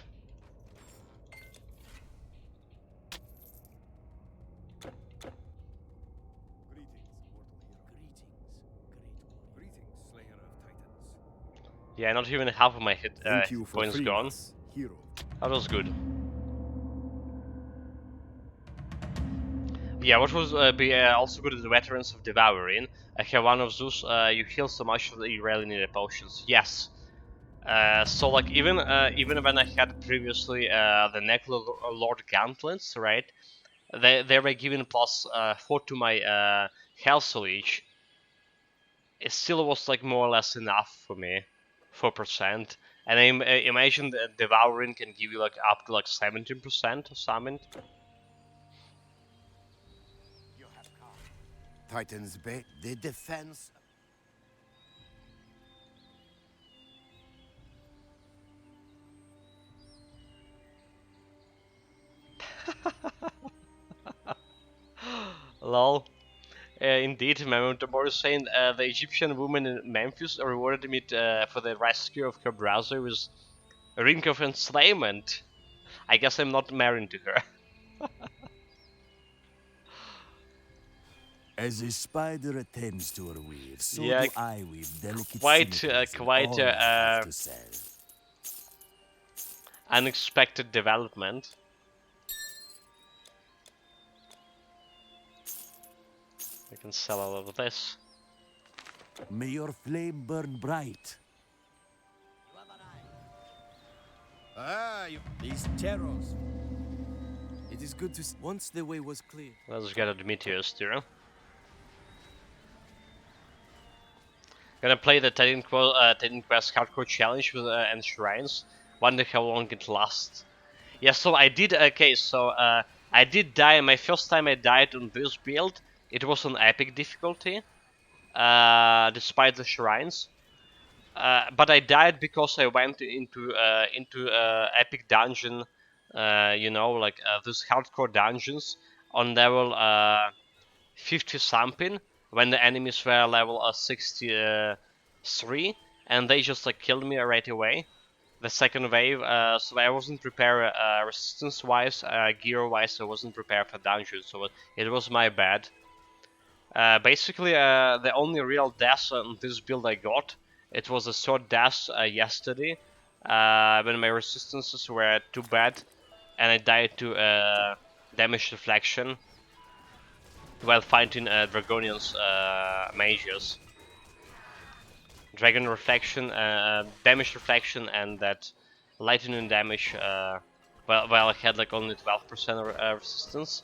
Yeah, not even half of my hit points gone. That was good. Yeah, what was also good is the Veterans of Devouring. I have one of those. You heal so much that you rarely need potions. Yes. So like even when I had previously the Necrolord Gauntlets, right? They were given plus 4 to my health leech. It still was like more or less enough for me, 4%. And I imagine that Devouring can give you like up to like 17% or something. Titan's Bay, the defense. Lol. Indeed, Memento is saying the Egyptian woman in Memphis rewarded me for the rescue of her brother with a ring of enslavement. I guess I'm not married to her. As a spider attends to her weave, so Yeah, do I weave delicate quite symmetries in quite all I have to sell. unexpected development. I can sell all of this. May your flame burn bright. These terrors. It is good to see. Once the way was clear. Let's get a Meteor Steer. Gonna play the Titan Quest Hardcore Challenge with and Shrines. Wonder how long it lasts. Yeah, so I did. Okay, so I did die. My first time I died on this build, it was on epic difficulty, despite the shrines. But I died because I went into epic dungeon. You know, like these hardcore dungeons on level 50 something when the enemies were level 63, and they just like killed me right away. The second wave, so I wasn't prepared resistance-wise, gear-wise. I wasn't prepared for dungeons, so it was my bad. Basically, the only real death on this build I got, it was a short death yesterday, when my resistances were too bad, and I died to damage deflection while fighting Dragonian's mages. Dragon reflection, damage reflection, and that lightning damage. Well, I had like only 12% resistance,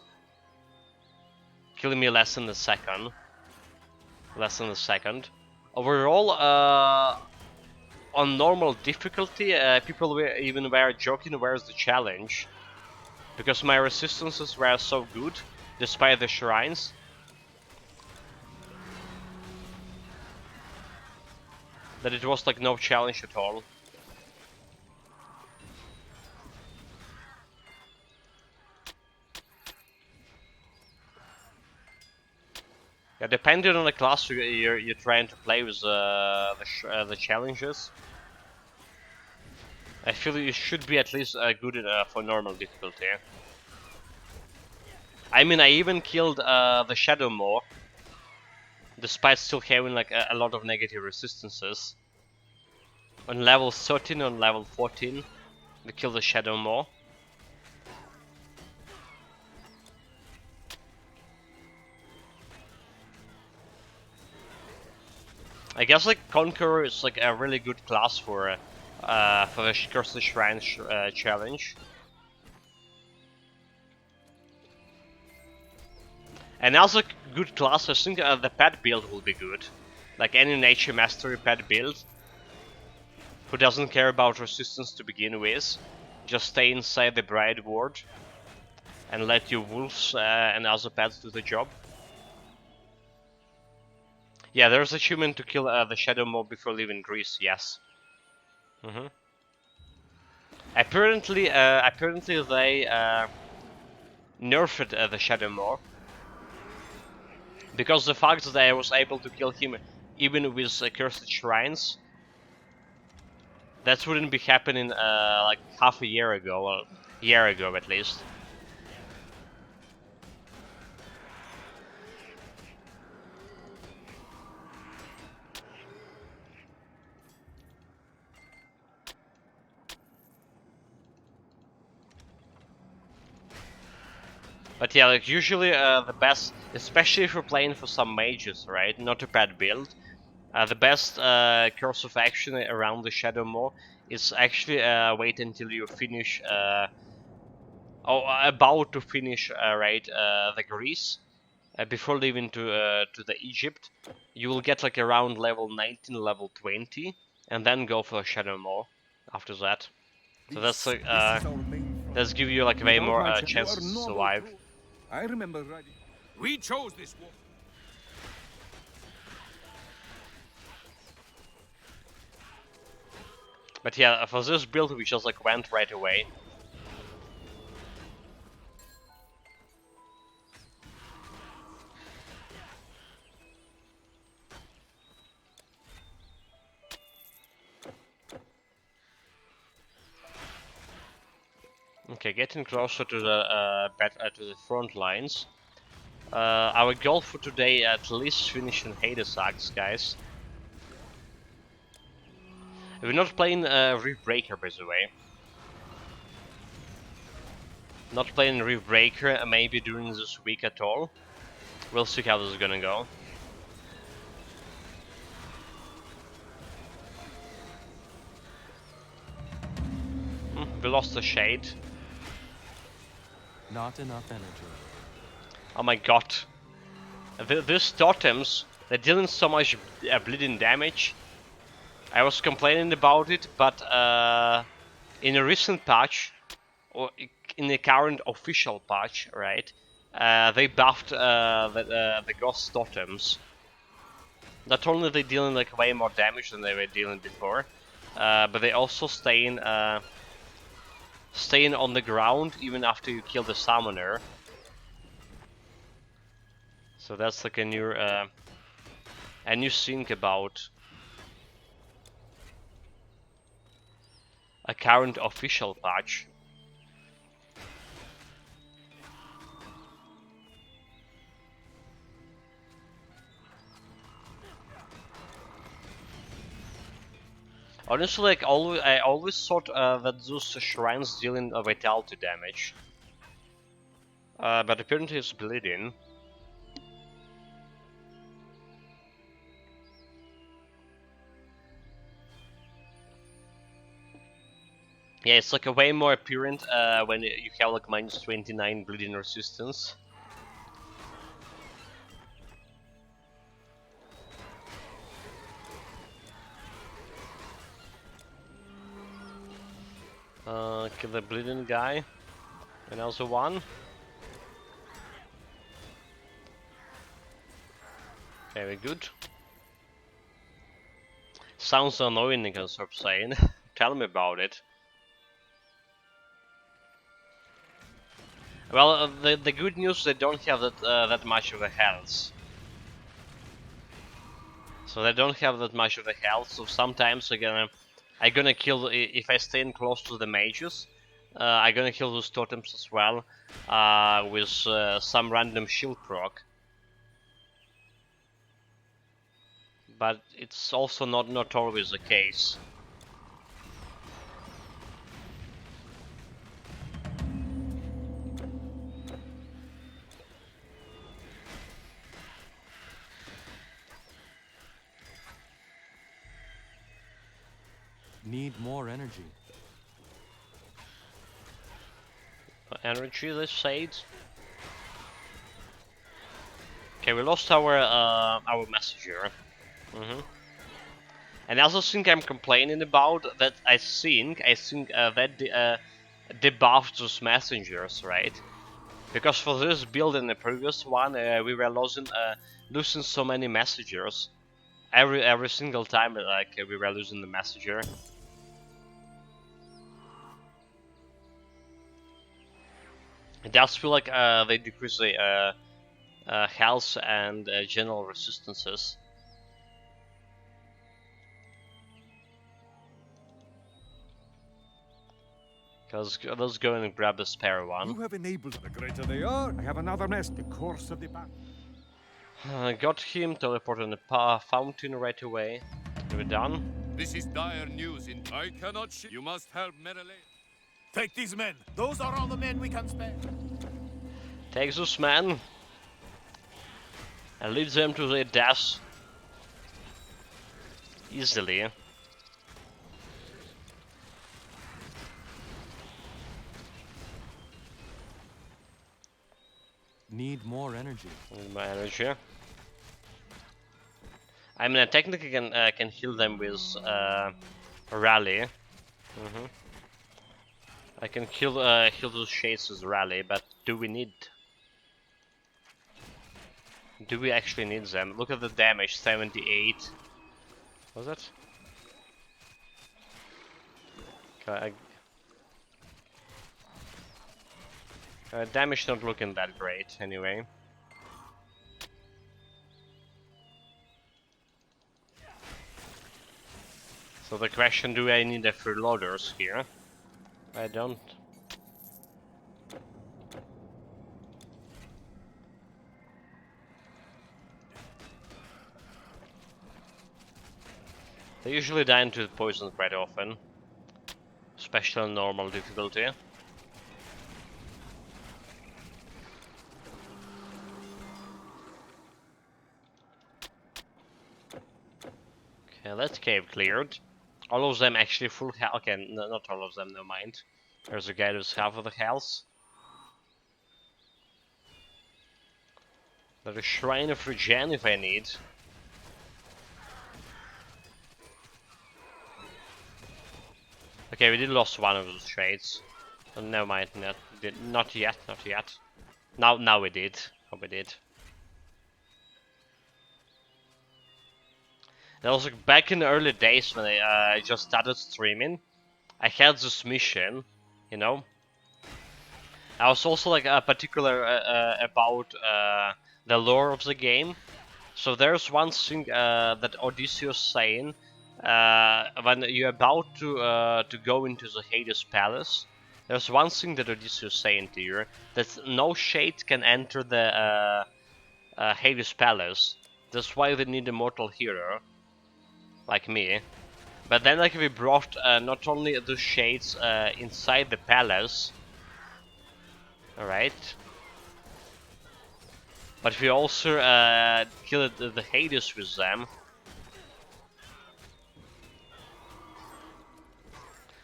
killing me less than a second. Overall, on normal difficulty, people were joking where's the challenge, because my resistances were so good despite the shrines. That it was like no challenge at all. Yeah, depending on the class you're trying to play with the challenges, I feel you should be at least good enough for normal difficulty. I mean, I even killed the Shadow Maw, despite still having like a lot of negative resistances. On level 13, on level 14, we killed the Shadow Maw. I guess like Conqueror is like a really good class for the Curse the Shrine challenge. And also a good class, I think the pet build will be good. Like any Nature Mastery pet build, who doesn't care about resistance to begin with, just stay inside the Bride Ward and let your wolves and other pets do the job. Yeah, there's achievement to kill the Shadow Mob before leaving Greece, yes. Apparently they nerfed the Shadow Mob, because the fact that I was able to kill him even with cursed shrines, that wouldn't be happening like half a year ago, or a year ago at least. But yeah, like usually the best, especially if you're playing for some mages, right? Not a bad build. The best course of action around the Shadow Maw is actually wait until you finish, or about to finish, right, the Greece, before leaving to the Egypt. You will get like around level 19, level 20, and then go for Shadow Maw after that. So that's like This is our main front. that's give you like way Without more my you are chances to noble survive. too. I remember riding. We chose this war. But yeah, for this build we just like went right away. Okay, getting closer to the front lines. Our goal for today, at least finishing Hades Axe, guys. We're not playing Reef Breaker, by the way. Not playing Reef Breaker, maybe during this week at all. We'll see how this is gonna go. We lost the Shade. Not enough energy. Oh my god. These totems, they're dealing so much bleeding damage. I was complaining about it, but in a recent patch, or in the current official patch, right, they buffed the ghost totems. Not only are they dealing like way more damage than they were dealing before, but they also staying on the ground even after you kill the summoner. So that's like a new thing about a current official patch. Honestly, like I always thought that those shrines dealing vitality damage, but apparently it's bleeding. Yeah, it's like a way more apparent when you have like minus 29 bleeding resistance. Kill the bleeding guy. And also one. Very good. Sounds annoying, you can stop saying. Tell me about it. Well, the good news, they don't have that much of a health. So they don't have that much of a health, so sometimes I'm gonna kill, if I stay in close to the mages, I'm gonna kill those totems as well, with some random shield proc. But it's also not always the case. Need more energy. Energy, they said. Okay, we lost our messenger. And I also think I'm complaining about that. I think that debuffed those messengers, right? Because for this build and the previous one, we were losing so many messengers. Every single time, like we were losing the messenger. It does feel like they decrease the health and general resistances. Let's go and grab the spare one. You have enabled the greater they are. I have another nest. The course of the battle. Got him, teleported in the fountain right away. We're done. This is dire news. I cannot. You must help Merilene. Take these men. Those are all the men we can spare. Take those men and lead them to their death easily. Need more energy. Need my energy. I mean, I technically can heal them with rally. I can heal those shades with rally, but do we need? Do we actually need them? Look at the damage, 78. Was it? Okay, damage not looking that great, anyway. So the question, do I need a freeloaders here? I don't. They usually die into poison quite often, especially on normal difficulty. Okay, that cave cleared. All of them actually full health. Okay, no, not all of them, never mind. There's a guy who's half of the health. There's a shrine of regen if I need. Okay, we did lost one of those trades. Oh, never mind, not yet, not yet. Now we did. Oh, we did. And also back in the early days when I just started streaming, I had this mission, you know. I was also like particular about the lore of the game. So there's one thing that Odysseus saying when you're about to go into the Hades Palace. There's one thing that Odysseus saying to you, that no shade can enter the Hades Palace. That's why they need a mortal hero like me. But then like we brought not only the shades inside the palace, alright, but we also killed the Hades with them.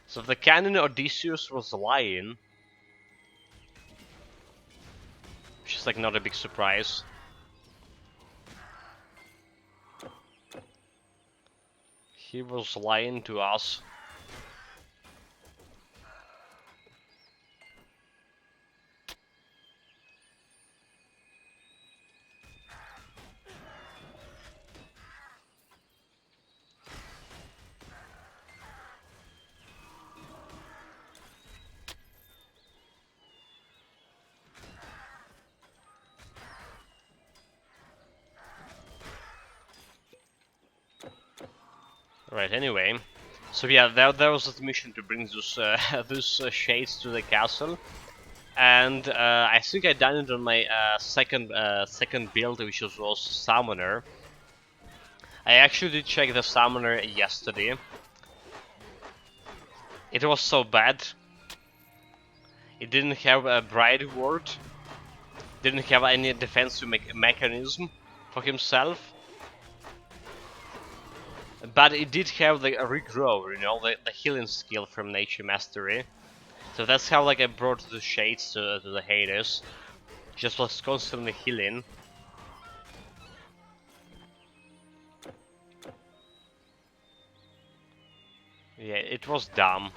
So the canon Odysseus was lying, which is like not a big surprise. He was lying to us. Right. Anyway, so yeah, there was this mission to bring those those shades to the castle, and I think I done it on my second build, which was Summoner. I actually did check the Summoner yesterday. It was so bad. It didn't have a Bride Ward, didn't have any defensive mechanism for himself, but it did have the regrow, you know, the healing skill from Nature Mastery. So that's how like I brought the shades to the Hades. Just was constantly healing. Yeah, it was dumb.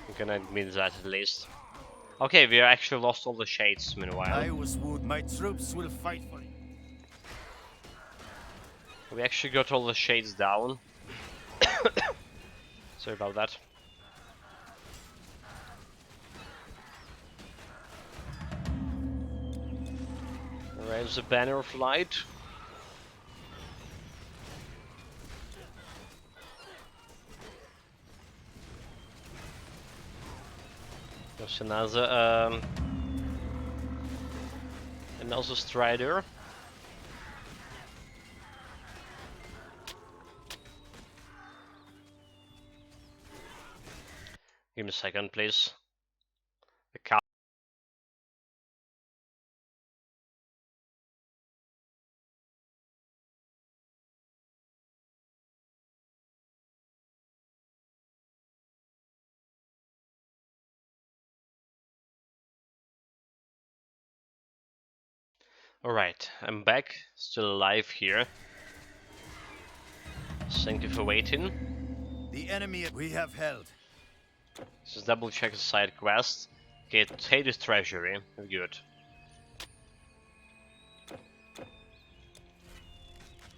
I'm gonna admit that at least. Okay, we actually lost all the shades meanwhile. I was wood. My troops will fight for you. We actually got all the shades down. Sorry about that. Raise the banner of light. There's another Strider. Give me a second, please. The cow. Alright, I'm back, still alive here. Thank you for waiting. The enemy we have held. Just double check the side quest. Okay, Hades Treasury, good.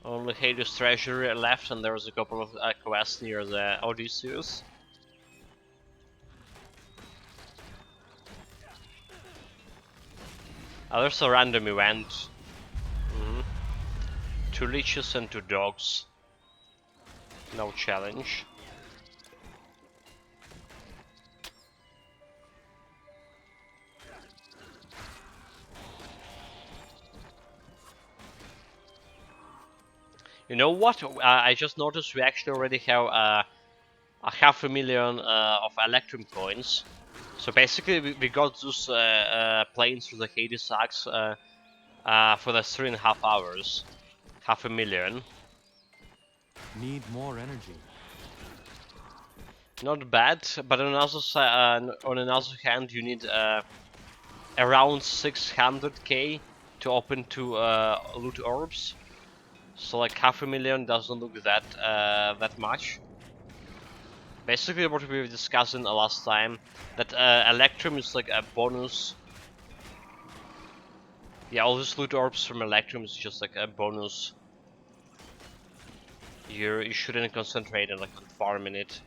Only Hades Treasury left, and there was a couple of quests near the Odysseus. There's a random event. 2 leeches and 2 dogs. No challenge. You know what? I just noticed we actually already have a 500,000 of Electrum coins. So basically we got those planes through the Hades Axe for the 3.5 hours. 500,000. Need more energy. Not bad, but on another hand, you need around 600k to open 2 loot orbs. So like 500,000 doesn't look that much. Basically, what we were discussing last time, that Electrum is like a bonus. Yeah, all these loot orbs from Electrum is just like a bonus. You shouldn't concentrate on like farming it.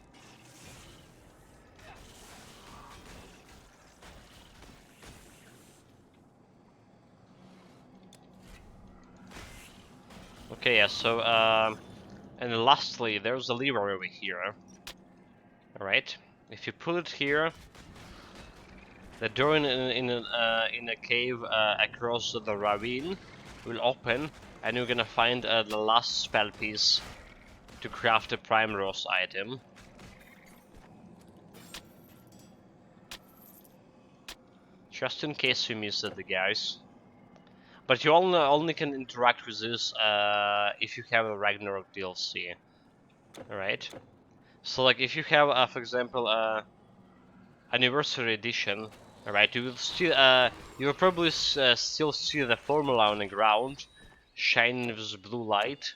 Okay, yeah, so, and lastly, there's a lever over here. Alright, if you pull it here, the door in a cave across the ravine will open, and you're gonna find the last spell piece to craft a Primrose item. Just in case you missed it, guys. But you only can interact with this if you have a Ragnarok DLC. Alright? So like if you have, for example, Anniversary Edition, alright, you will still, you will probably still see the formula on the ground, shining with this blue light,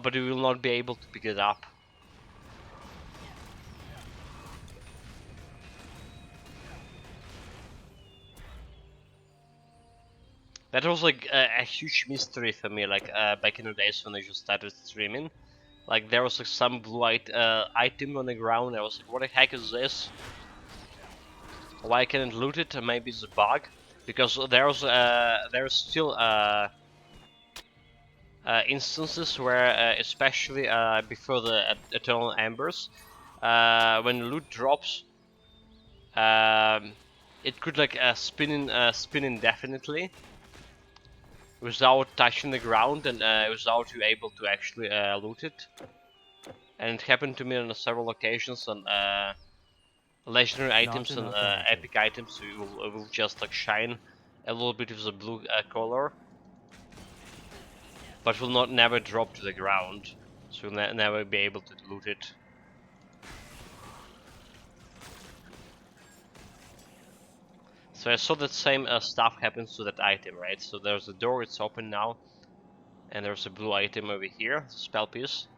but you will not be able to pick it up. That was like a huge mystery for me, like back in the days when I just started streaming. Like there was like some blue item on the ground. I was like, what the heck is this? Why I can't loot it? Maybe it's a bug, because there's still instances where, especially before the Eternal Embers, when loot drops, it could like spin indefinitely without touching the ground and without you able to actually loot it. And it happened to me on several occasions on legendary items and epic items will just like shine a little bit of the blue color, but will not never drop to the ground, so you'll never be able to loot it. So I saw that same stuff happens to that item, right? So there's a door, it's open now, and there's a blue item over here, the spell piece.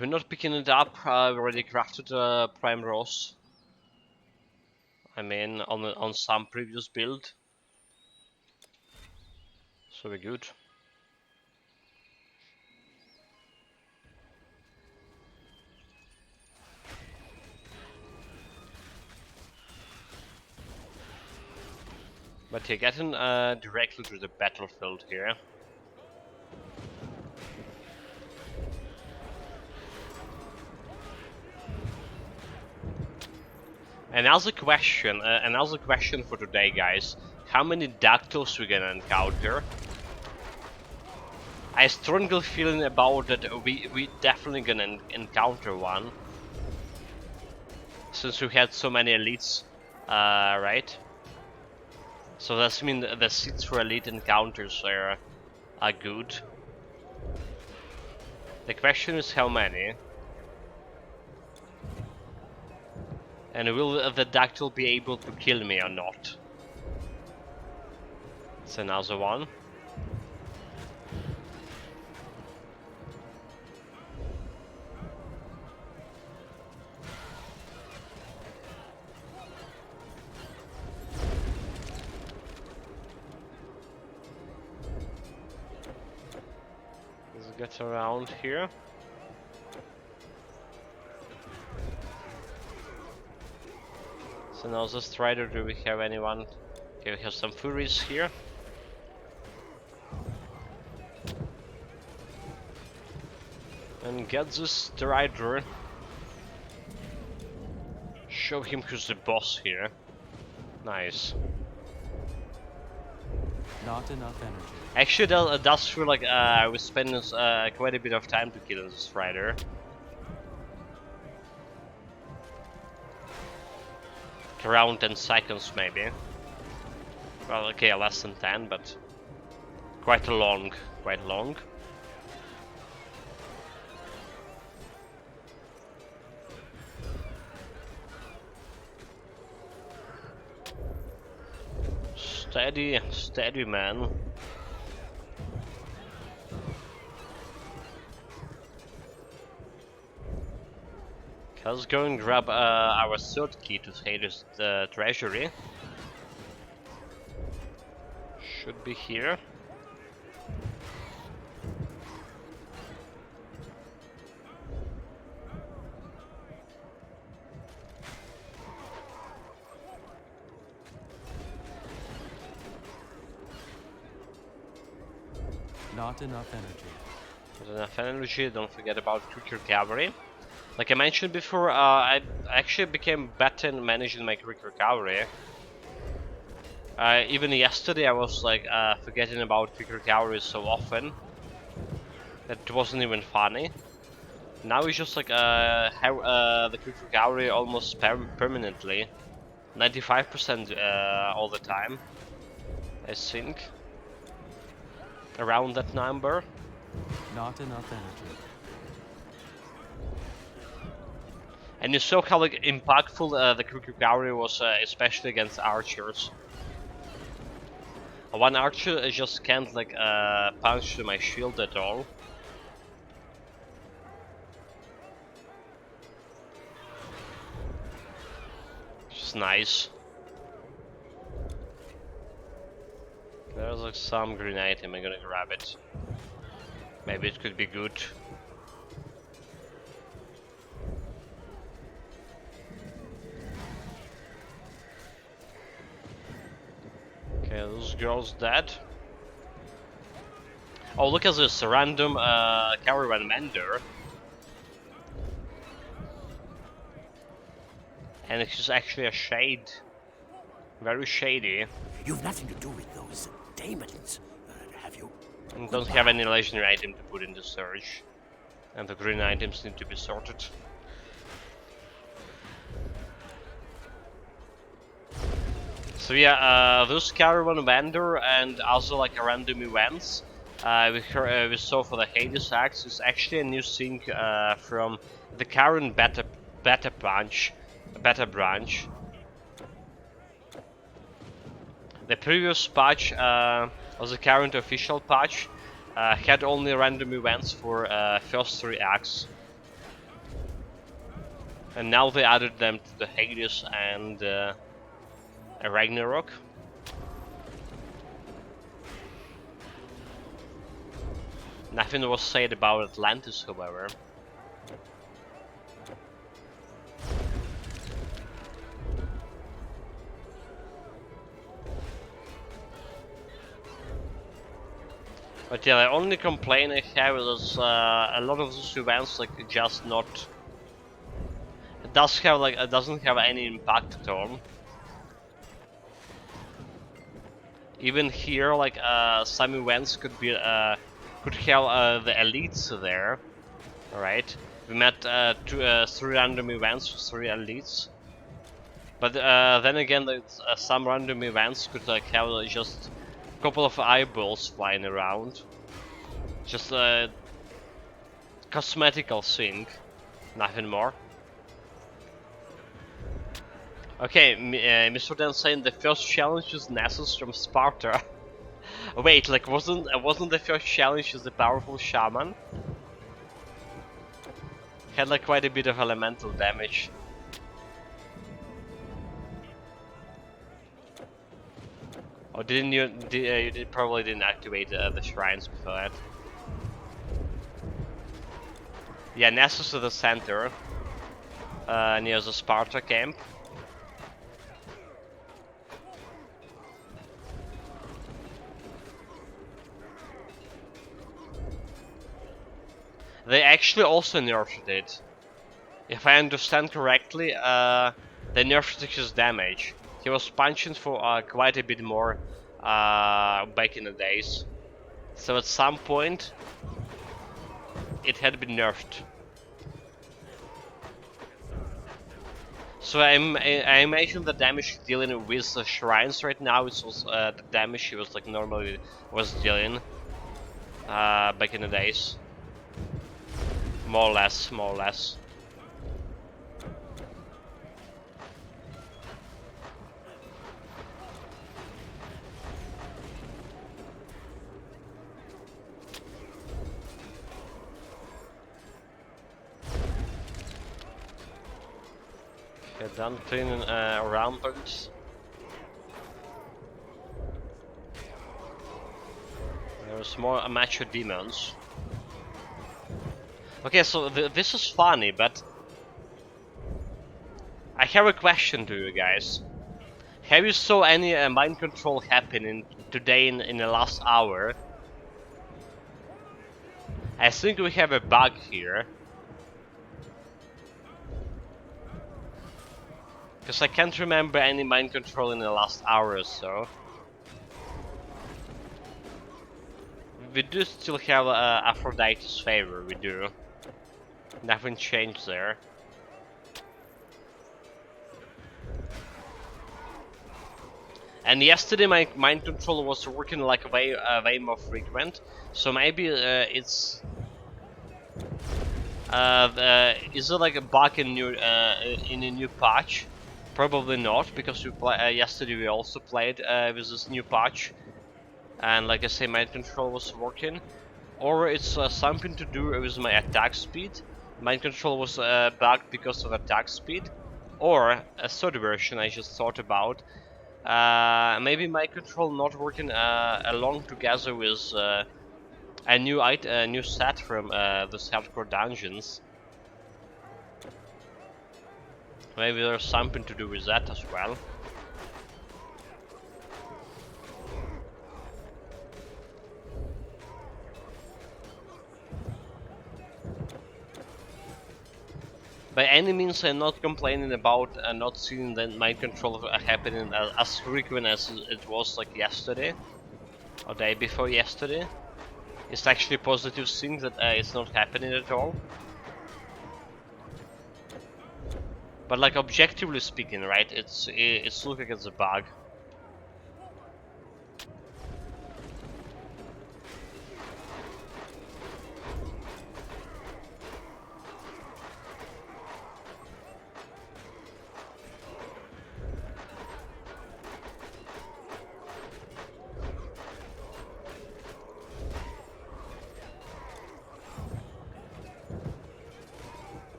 We're not picking it up. I've already crafted Prime Rose. I mean, on some previous build, so we're good. But you're getting directly to the battlefield here. Another question for today, guys. How many Dactyls we gonna encounter? I strongly feeling about that we definitely gonna encounter one. Since we had so many elites, right? So that's mean the seats for elite encounters are good. The question is how many? And will the Dactyl be able to kill me or not? It's another one. Let's get around here. So now the Strider, do we have anyone? Okay, we have some Furies here. And get the Strider. Show him who's the boss here. Nice. Not enough energy. Actually, that does feel like I was spending quite a bit of time to kill this Strider. Around 10 seconds maybe. Well, okay, less than 10, but quite long. Steady, steady, man. Let's go and grab our third key to Hades' treasury. Should be here. Not enough energy. Not enough energy, don't forget about quick recovery. Like I mentioned before, I actually became better in managing my quick recovery. Even yesterday I was like forgetting about quick recovery so often that it wasn't even funny. Now it's just like have the quick recovery almost permanently, 95% all the time, I think. Around that number. Not enough energy. And you saw how like impactful the quick recovery was, especially against archers. One archer just can't like punch my shield at all. Which is nice. There's like some green item, I'm gonna grab it. Maybe it could be good. Okay, this girl's dead. Oh, look at this random caravan vendor. And it's just actually a shade. Very shady. You've nothing to do with those demons, have you? And don't have any legendary item to put in the search. And the green items need to be sorted. So yeah, this caravan vendor and also like a random events we saw for the Hades Axe is actually a new thing from the current beta branch. The previous patch was the current official patch. Had only random events for first 3 acts. And now they added them to the Hades and Ragnarok. Nothing was said about Atlantis, however. But yeah, the only complaint I have is a lot of those events like just not. It doesn't have any impact at all. Even here, like some events could have the elites there. Alright, we met 3 random events with 3 elites. But then again, some random events could like have just a couple of eyeballs flying around. Just a cosmetical thing, nothing more. Okay, Mr. Dan saying the first challenge is Nessus from Sparta. Wait, like wasn't the first challenge is the powerful shaman? Had like quite a bit of elemental damage. Or didn't you? You probably didn't activate the shrines before that. Yeah, Nessus is the center, near the Sparta camp. They actually also nerfed it. If I understand correctly, they nerfed his damage. He was punching for quite a bit more back in the days. So at some point, it had been nerfed. So I imagine the damage dealing with the shrines right now is also, the damage he was like normally was dealing back in the days. More or less. Okay, done cleaning ramparts. There's more macho demons. Okay, so this is funny, but I have a question to you guys. Have you saw any mind control happening today in the last hour? I think we have a bug here. Because I can't remember any mind control in the last hour or so. We do still have Aphrodite's favor, we do. Nothing changed there. And yesterday my mind control was working like way more frequent, so maybe it's is it like a bug in a new patch? Probably not, because yesterday we also played with this new patch, and like I say, mind control was working. Or it's something to do with my attack speed. Mind control was bugged because of attack speed. Or a third version I just thought about. Maybe mind control not working along together with a new set from this hardcore dungeons. Maybe there's something to do with that as well. By any means, I'm not complaining about not seeing the mind control happening as frequent as it was like yesterday or day before yesterday. It's actually a positive thing that it's not happening at all. But like objectively speaking, right? It's looking like it's a bug.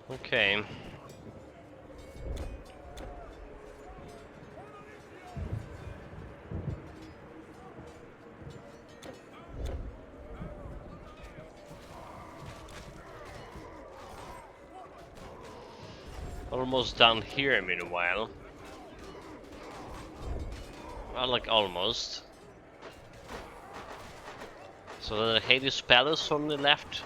Okay. Almost done here meanwhile. Well, like almost. So the Hades Palace on the left.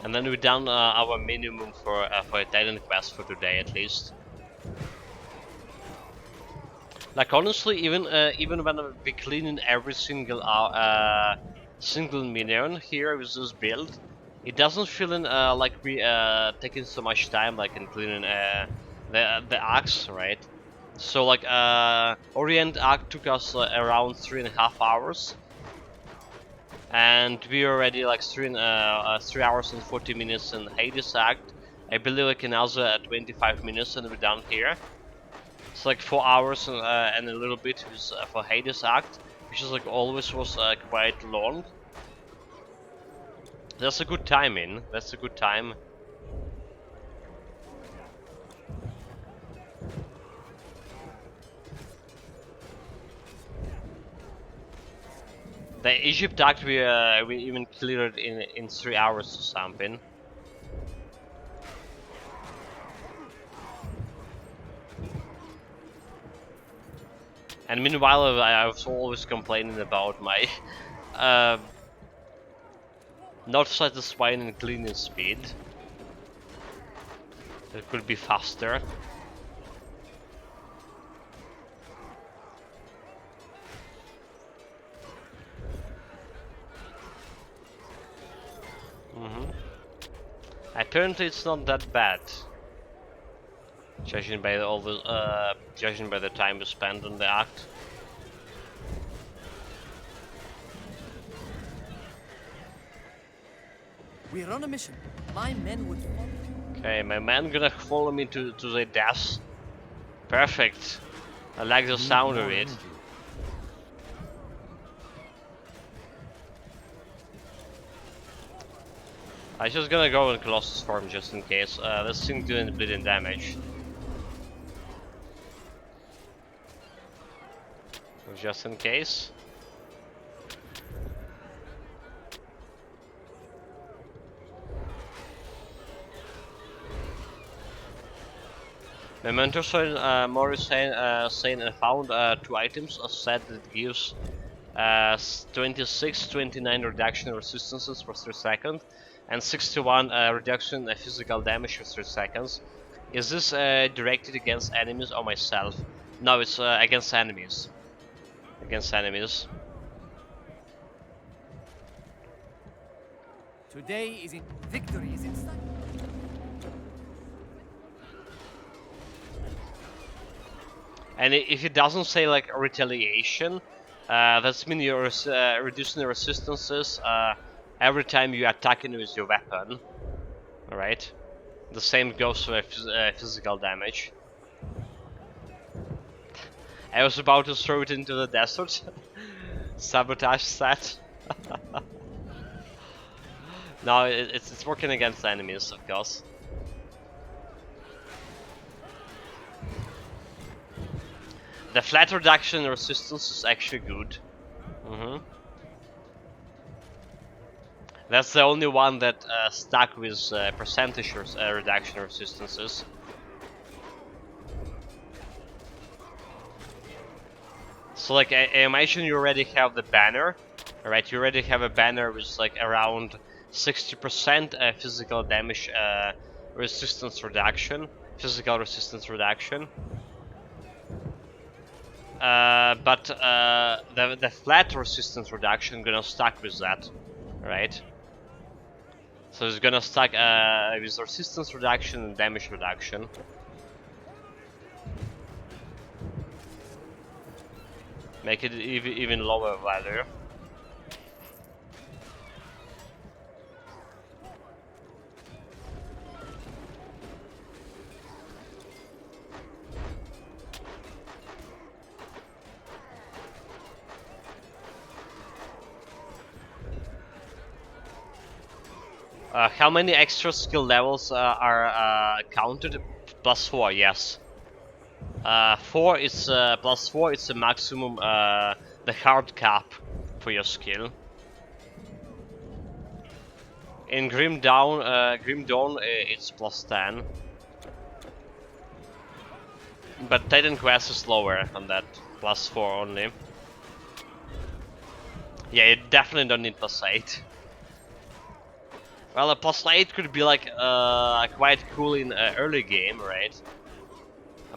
And then we've done our minimum for Titan quest for today at least. Like honestly, even when we cleaning every single single minion here with this build, it doesn't feel like we taking so much time like in cleaning the axe, right? So like Orient Act took us around 3.5 hours. And we already like 3 hours and 40 minutes in Hades Act. I believe like another 25 minutes and we're done here. It's like 4 hours and a little bit for Hades Act, which is like always was quite long. That's a good timing. That's a good time. The Egypt Act we even cleared in 3 hours or something. And meanwhile, I was always complaining about my not satisfying and cleaning speed. It could be faster. Apparently, it's not that bad, judging by judging by the time we spent on the act. We're on a mission. My men would follow. Okay, my man gonna follow me to the death. Perfect. I like the sound of it. I'm just gonna go in Colossus form just in case. This thing doing bleeding damage. Just in case. My mentor said, Morris saying I found 2 items, a set that gives 26-29 reduction resistances for 3 seconds and 61 reduction physical damage for 3 seconds. Is this directed against enemies or myself? No, it's against enemies. Against enemies. Today is in victory is in sight. And if it doesn't say like retaliation, that's mean you're reducing the resistances every time you attacking with your weapon. Alright? The same goes for physical damage. I was about to throw it into the desert. Sabotage set. No, it's working against enemies, of course. The flat reduction resistance is actually good. That's the only one that stuck with percentage reduction resistances. So like I imagine you already have the banner, alright? You already have a banner with like around 60% physical damage resistance reduction, physical resistance reduction. But the flat resistance reduction gonna stack with that, right? So it's gonna stack with resistance reduction and damage reduction. Make it even lower value. How many extra skill levels are counted? +4, yes. 4 is +4. It's the maximum, the hard cap for your skill. In Grim Dawn, it's +10. But Titan Quest is lower than that, +4 only. Yeah, you definitely don't need +8. Well, a +8 could be like quite cool in early game, right?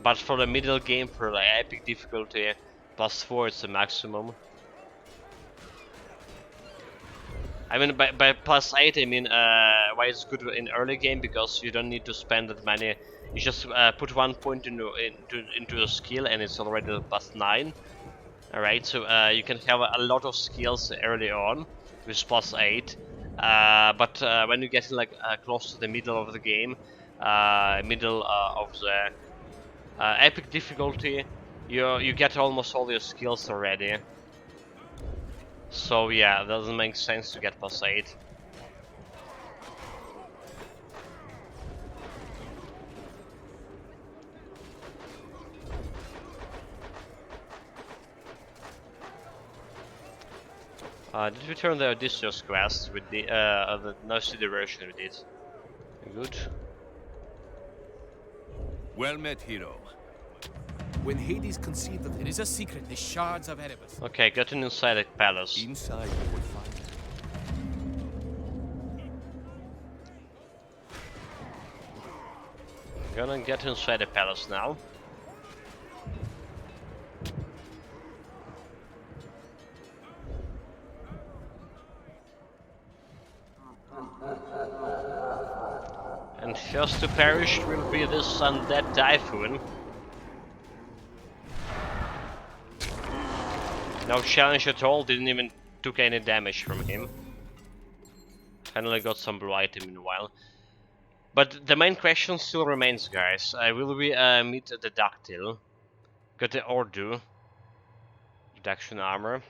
But for the middle game, for like epic difficulty, +4 is the maximum. I mean, by +8, I mean why it's good in early game, because you don't need to spend that many. You just put 1 point into a skill, and it's already +9. All right, so you can have a lot of skills early on with +8. But when you get like close to the middle of the game, middle of the epic difficulty, you get almost all your skills already. So yeah, it doesn't make sense to get +8. Did we turn the Odysseus quest with the no CD version we did? Good. Well met, hero. When Hades conceived of it is a secret, the shards of Erebus. Okay, getting inside the palace. Inside you would find it. Gonna get inside the palace now. And first to perish will be this undead typhoon. No challenge at all, didn't even took any damage from him. Finally got some blue item meanwhile. But the main question still remains, guys. Will we meet the Dactyl? Got the Ordu. Reduction armor.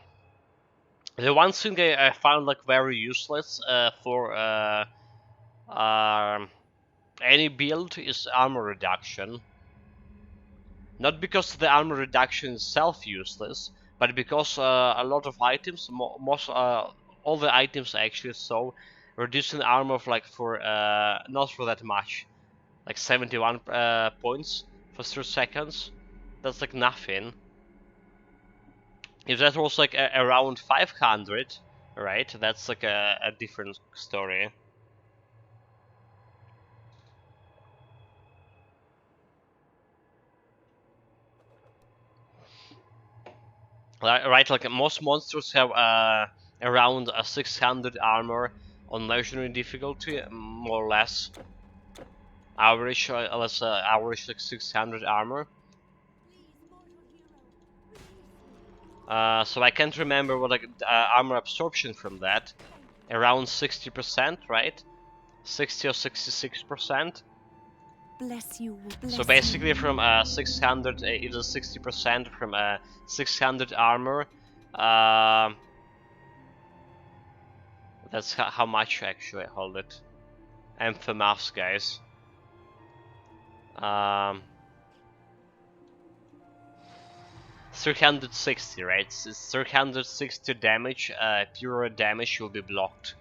The one thing I found like very useless for any build is armor reduction. Not because the armor reduction is self-useless, but because a lot of items, all the items actually saw reducing armor of like for not for that much, like 71 points for 3 seconds. That's like nothing. If that was like around 500, right? That's like a different story. Right, like most monsters have around a 600 armor on legendary difficulty, more or less. Average, average like 600 armor. So I can't remember what like armor absorption from that. Around 60%, right? 60 or 66%. Bless you. Bless So basically from 600, it is 60% from 600 armor. That's how much actually. Hold it. I'm for maths, guys. 360, right? It's 360 damage. Pure damage will be blocked.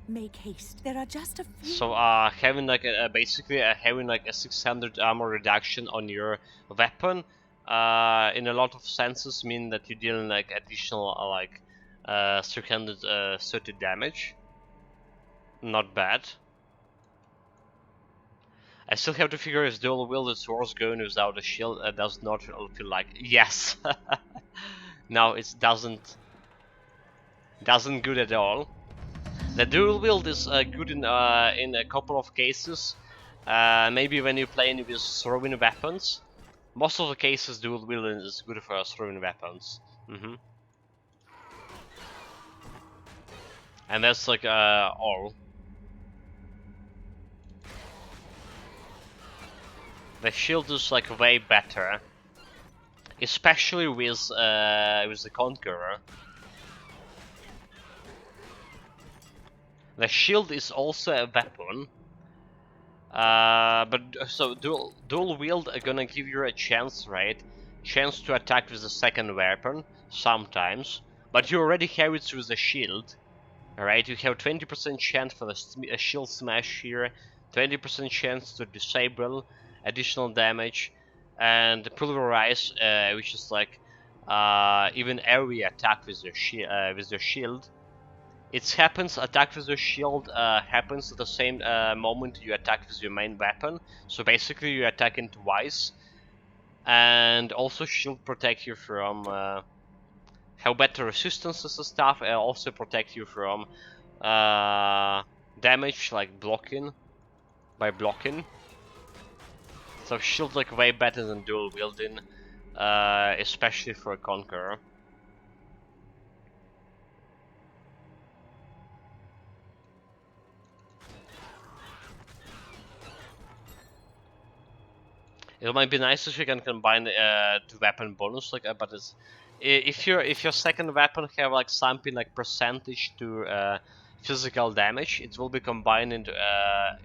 Make haste. There are just a few. So having like basically having like a 600 armor reduction on your weapon in a lot of senses mean that you deal like additional 330 damage. Not bad. I still have to figure if dual wielded swords going without a shield does not feel like yes. No, it doesn't good at all. The dual wield is good in a couple of cases. Maybe when you're playing with throwing weapons. Most of the cases dual wielding is good for throwing weapons. And that's like all. The shield is like way better, especially with the Conqueror. The shield is also a weapon, but so dual wield are gonna give you a chance, right? Chance to attack with the second weapon sometimes, but you already have it with the shield. Alright, you have 20% chance for the shield smash here, 20% chance to disable additional damage, and pulverize, which is like even area attack with your shield. It happens, attack with your shield happens at the same moment you attack with your main weapon. So basically you're attacking twice, and also shield protect you from have better resistances and stuff, and also protect you from damage like blocking by blocking. So shield like way better than dual wielding, especially for a Conqueror. It might be nice if you can combine two weapon bonus like, but it's if your second weapon have like something like percentage to physical damage, it will be combined into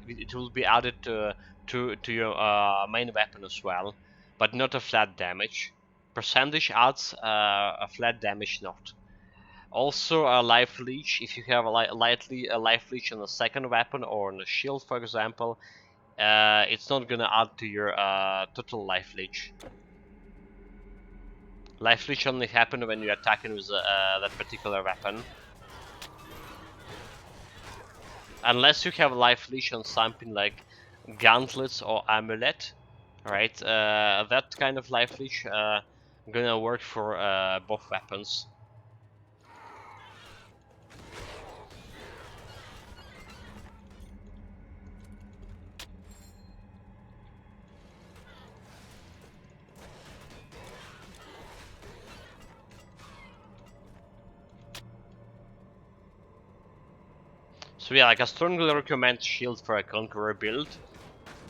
it will be added to your main weapon as well, but not a flat damage. Percentage adds a flat damage not. Also a life leech. If you have a life leech on the second weapon or on the shield, for example, it's not gonna add to your total life leech. Life leech only happen when you're attacking with that particular weapon. Unless you have life leech on something like gauntlets or amulet, right? That kind of life leech gonna work for both weapons. So yeah, like I strongly recommend shield for a Conqueror build.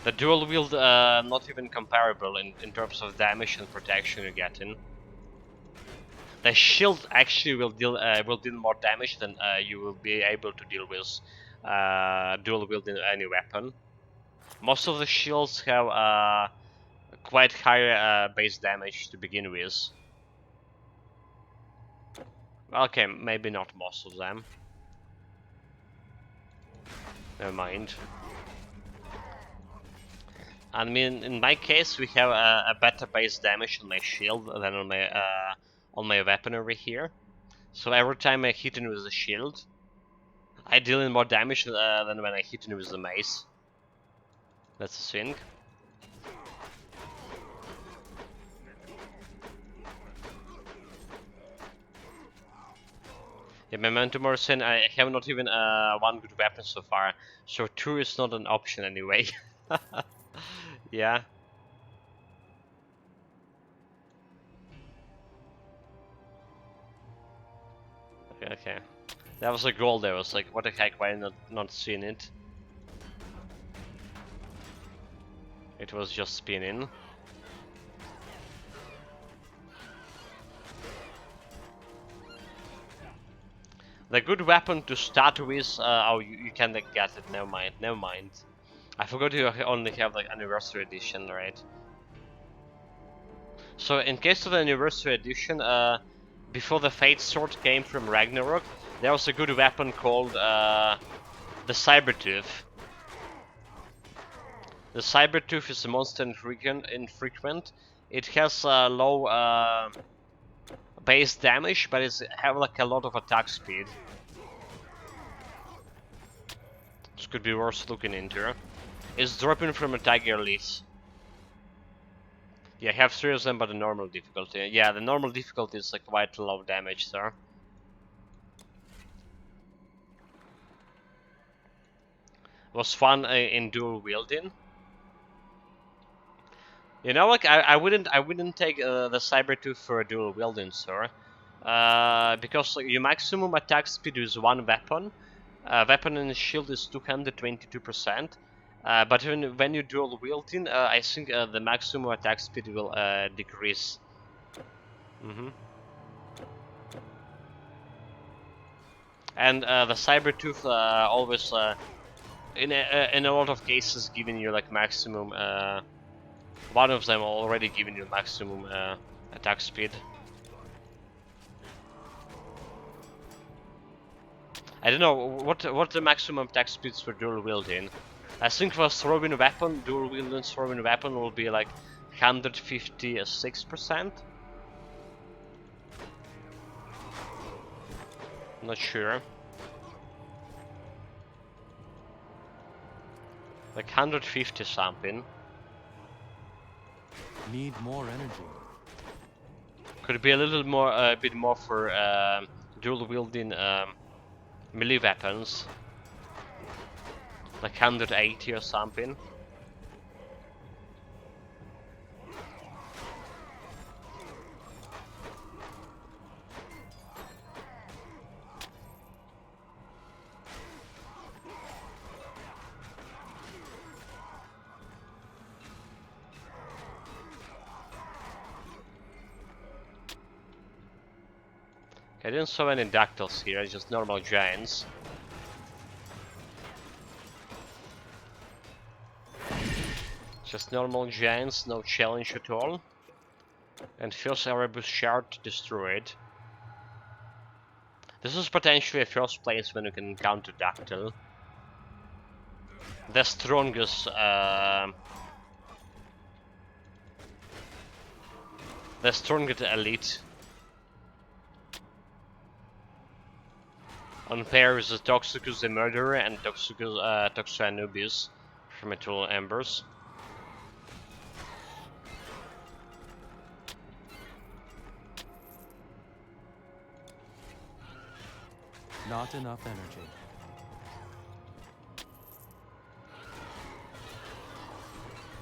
The dual wield not even comparable in terms of damage and protection you're getting. The shield actually will deal more damage than you will be able to deal with dual wielding any weapon. Most of the shields have quite high base damage to begin with. Okay, maybe not most of them. Never mind. I mean, in my case, we have a better base damage on my shield than on my weapon over here. So every time I hit him with a shield, I deal in more damage than when I hit him with the mace. That's a thing. Yeah, Memento Morrison, I have not even one good weapon so far, so 2 is not an option anyway. Yeah. Okay. That was a goal there, I was like, what the heck, why not seeing it? It was just spinning. The good weapon to start with, oh, you can get it, never mind. I forgot you only have like anniversary edition, right? So in case of the anniversary edition, before the Fate Sword came from Ragnarok, there was a good weapon called the Cybertooth. The Cybertooth is a monster infrequent. It has low base damage, but it's have like a lot of attack speed. This could be worth looking into. It's dropping from a tiger elite. Yeah, I have 3 of them, but the normal difficulty. Yeah, the normal difficulty is like quite low damage, sir. Was fun in dual wielding. You know, like I wouldn't take the Cybertooth for a dual wielding, sir. Because like, your maximum attack speed is 1 weapon. Weapon and shield is 222%. But when you dual wielding, I think the maximum attack speed will decrease. And the Cybertooth always, in a lot of cases, giving you like maximum. One of them already giving you maximum attack speed. I don't know what the maximum attack speeds for dual wielding. I think for throwing weapon, dual wielding throwing weapon will be like 156%. Not sure. Like 150 something. Need more energy. Could be a little more, a bit more for dual wielding melee weapons. Like 180 or something. I didn't saw any dactyls here, just normal giants. Just normal giants, no challenge at all. And first Erebus shard destroyed. This is potentially a first place when you can encounter dactyl. The strongest elite. On pair is Toxicus the Murderer and Toxicus Toxoanubis from Eternal Embers. Not enough energy.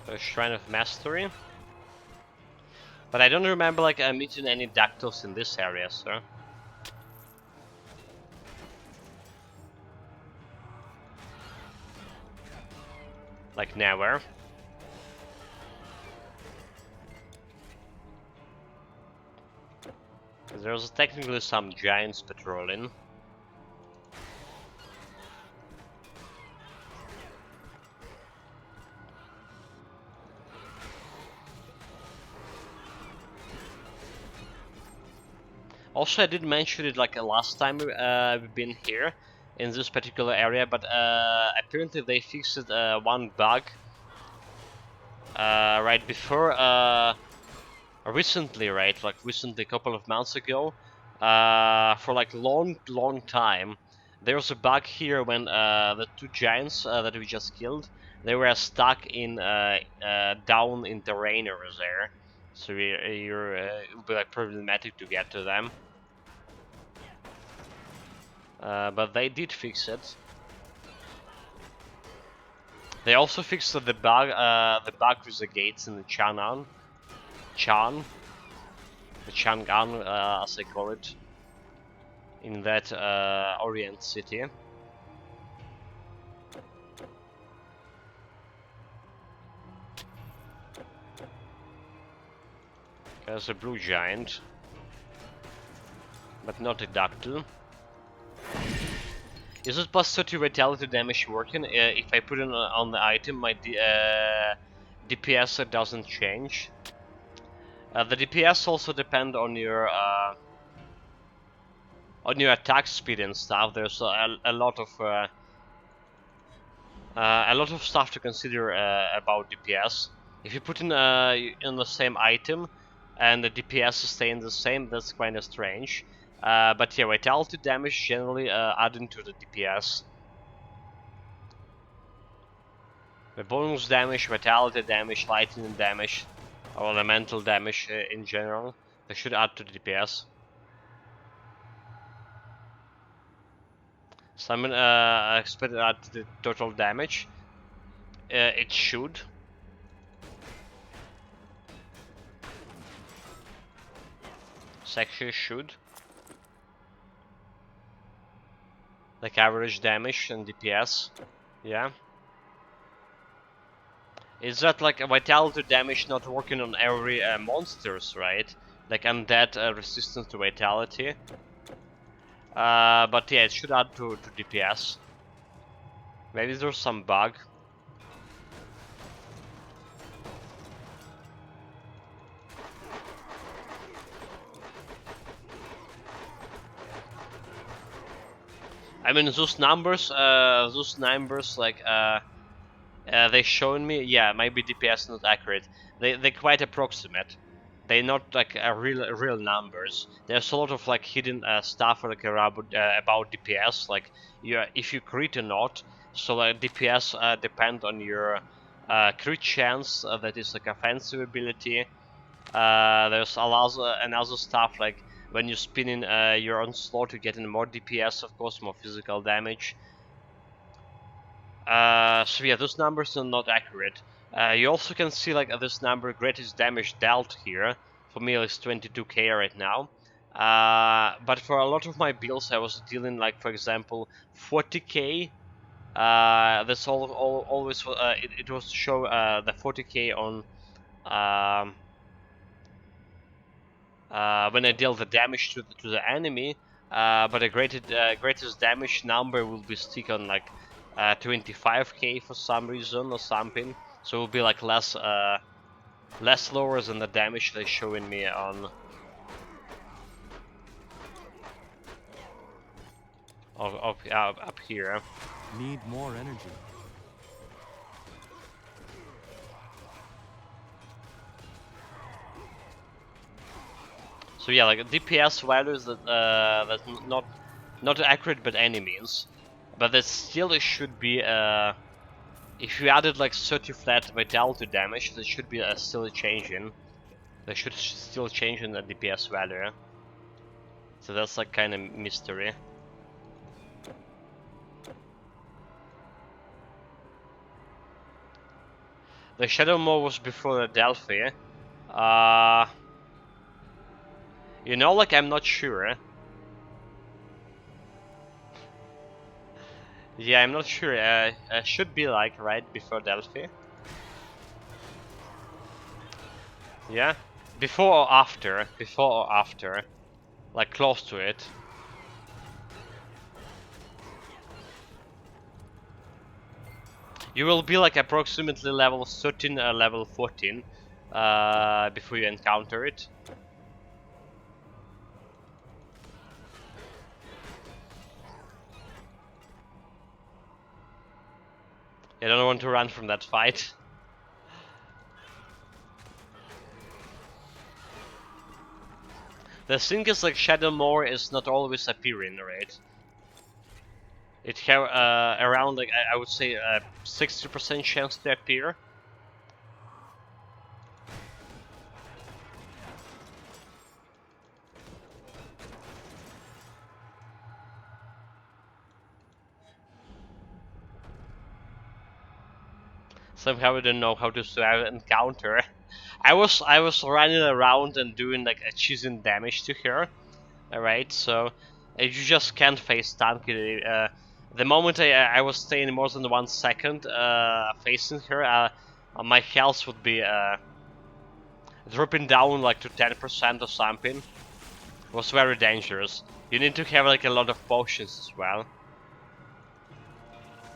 A Shrine of Mastery. But I don't remember like meeting any dactyls in this area, sir. Like nowhere. There's technically some giants patrolling. Also, I did mention it like last time we've been here in this particular area, but apparently they fixed one bug right before, recently, right? Like recently, a couple of months ago, for like long time. There was a bug here when the 2 giants that we just killed, they were stuck in down in the rain over there. So it would be like problematic to get to them. But they did fix it. They also fixed the bug with the gates in the Chang'an, the Chang'an, as they call it, in that Orient city. There's a blue giant, but not a dactyl. Is it plus 30 vitality damage working? If I put it on the item, my DPS doesn't change. The DPS also depend on your attack speed and stuff. There's a lot of stuff to consider about DPS. If you put in the same item and the DPS is staying the same, that's kind of strange. But yeah, vitality damage generally adding to the DPS. The bonus damage, vitality damage, lightning damage, or elemental damage in general, they should add to the DPS. Summon expect to add to the total damage. It should. Actually should. Like average damage and DPS. Yeah. Is that like a vitality damage not working on every monsters, right? Like undead resistance to vitality. But yeah, it should add to DPS. Maybe there's some bug. I mean, those numbers like they showing me, yeah, maybe DPS not accurate. They're quite approximate. They're not like real numbers. There's a lot of like hidden stuff like about DPS, like if you crit or not. So like DPS depend on your crit chance. That is like offensive ability. There's another stuff like when you spin in your own slot, you get in more DPS, of course, more physical damage. So yeah, those numbers are not accurate. You also can see like this number greatest damage dealt here. For me, it's 22k right now. But for a lot of my builds, I was dealing like, for example, 40k. That's always it was to show the 40k on when I deal the damage to the enemy. But the greatest damage number will be stick on like 25k for some reason or something. So it will be like less lower than the damage they're showing me on up here. Need more energy. So yeah, like DPS values that that's not accurate by any means, but that still it should be if you added like 30 flat vitality damage, that should be still changing. They should still change in the DPS value. So that's like kind of mystery. The Shadow Maw was before the Delphi. You know, like I'm not sure. Yeah, I'm not sure. Should be like right before Delphi. Yeah, before or after? Before or after? Like close to it. You will be like approximately level 13, level 14 before you encounter it. I don't want to run from that fight. The thing is, like, Shadow Maw is not always appearing, right? It have around, like, I would say 60% chance to appear. Somehow I don't know how to survive an encounter. I was running around and doing like choosing damage to her. Alright, so you just can't face tanky. The moment I was staying more than 1 second facing her, my health would be dropping down like to 10% or something. It was very dangerous. You need to have like a lot of potions as well.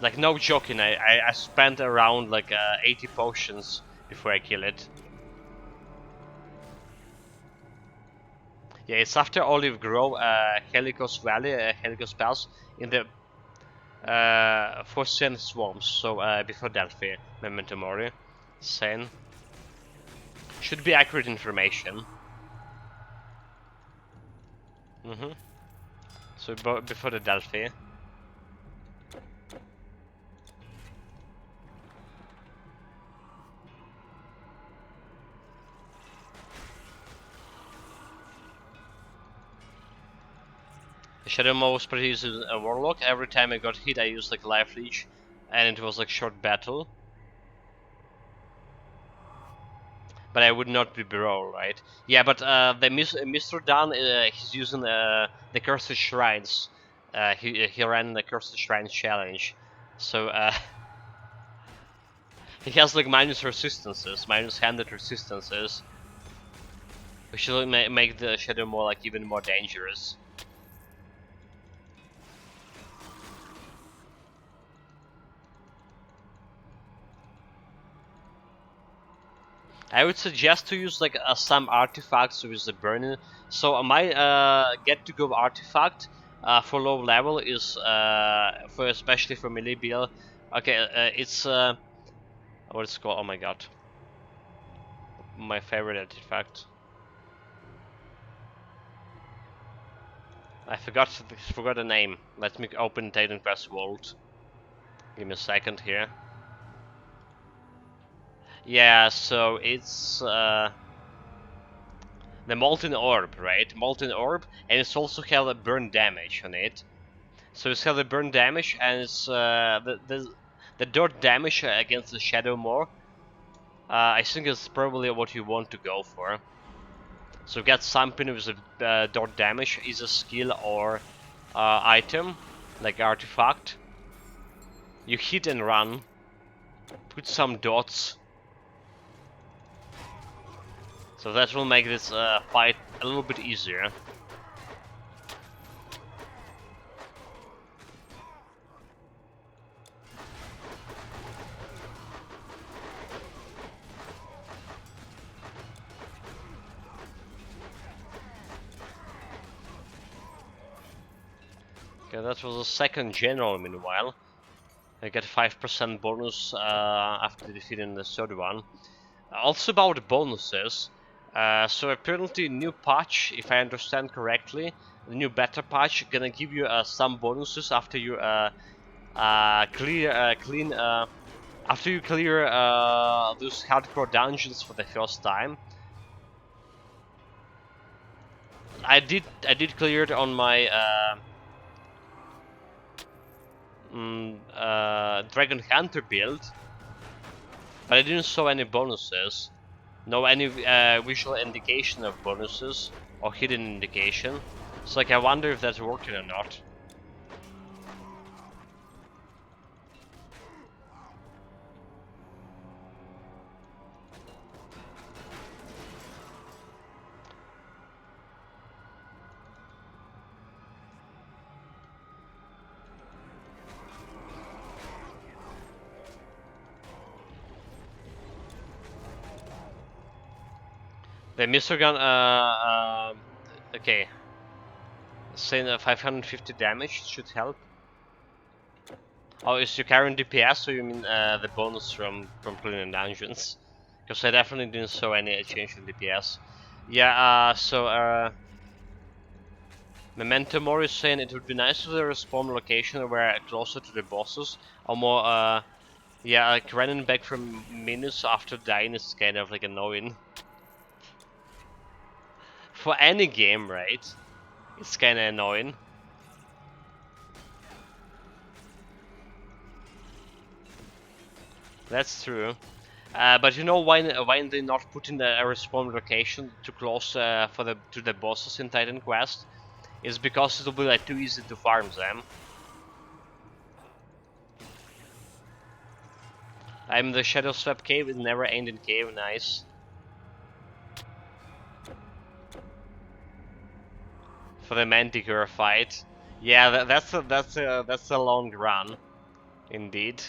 Like, no joking, I spent around like 80 potions before I kill it. Yeah, it's after Olive Grove, Helicos Valley, Helicos Pass, in the Forsen Swarms, so before Delphi, Memento Mori, Sen. Should be accurate information. So before the Delphi. The Shadow Maw was produced as a Warlock. Every time I got hit I used like Life Leech, and it was like short battle. But I would not be Barrow, right? Yeah, but the Mr. Dan, he's using the Cursed Shrines. He ran the Cursed Shrines challenge, so he has like minus resistances, minus handed resistances, which will make the Shadow Maw like even more dangerous. I would suggest to use like some artifacts with the burning. So my get to go artifact for low level is for especially for melee build. Okay, it's what it's called. Oh my god, my favorite artifact. I forgot the name. Let me open Titan Quest Vault. Give me a second here. Yeah, so it's the Molten Orb, right? Molten Orb, and it's also have a burn damage on it. So it's got the burn damage, and it's the dirt damage against the Shadow Maw. I think is probably what you want to go for. So get something with the dirt damage, is a skill or item, like artifact. You hit and run. Put some dots. So that will make this fight a little bit easier. Okay, that was the second general meanwhile. I get 5% bonus after defeating the third one. Also about bonuses. So apparently new patch, if I understand correctly, the new beta patch gonna give you some bonuses after you after you clear those hardcore dungeons for the first time. I did clear it on my Dragon Hunter build, but I didn't show any bonuses. No any visual indication of bonuses or hidden indication. So like I wonder if that's working or not. The Mr. Gun, okay. Saying 550 damage should help. Oh, is your current DPS, so you mean the bonus from clearing dungeons? Because I definitely didn't show any change in DPS. Yeah, Memento Mori is saying it would be nice if there was a spawn location where closer to the bosses, or more, yeah, like running back from minutes after dying is kind of like annoying. For any game, right? It's kinda annoying. That's true. But you know why they not put in a respawn location too close to the bosses in Titan Quest? Is because it'll be like too easy to farm them. I'm the Shadow Swept Cave, it never ending cave, nice. For the Manticore fight. Yeah, that's a long run, indeed.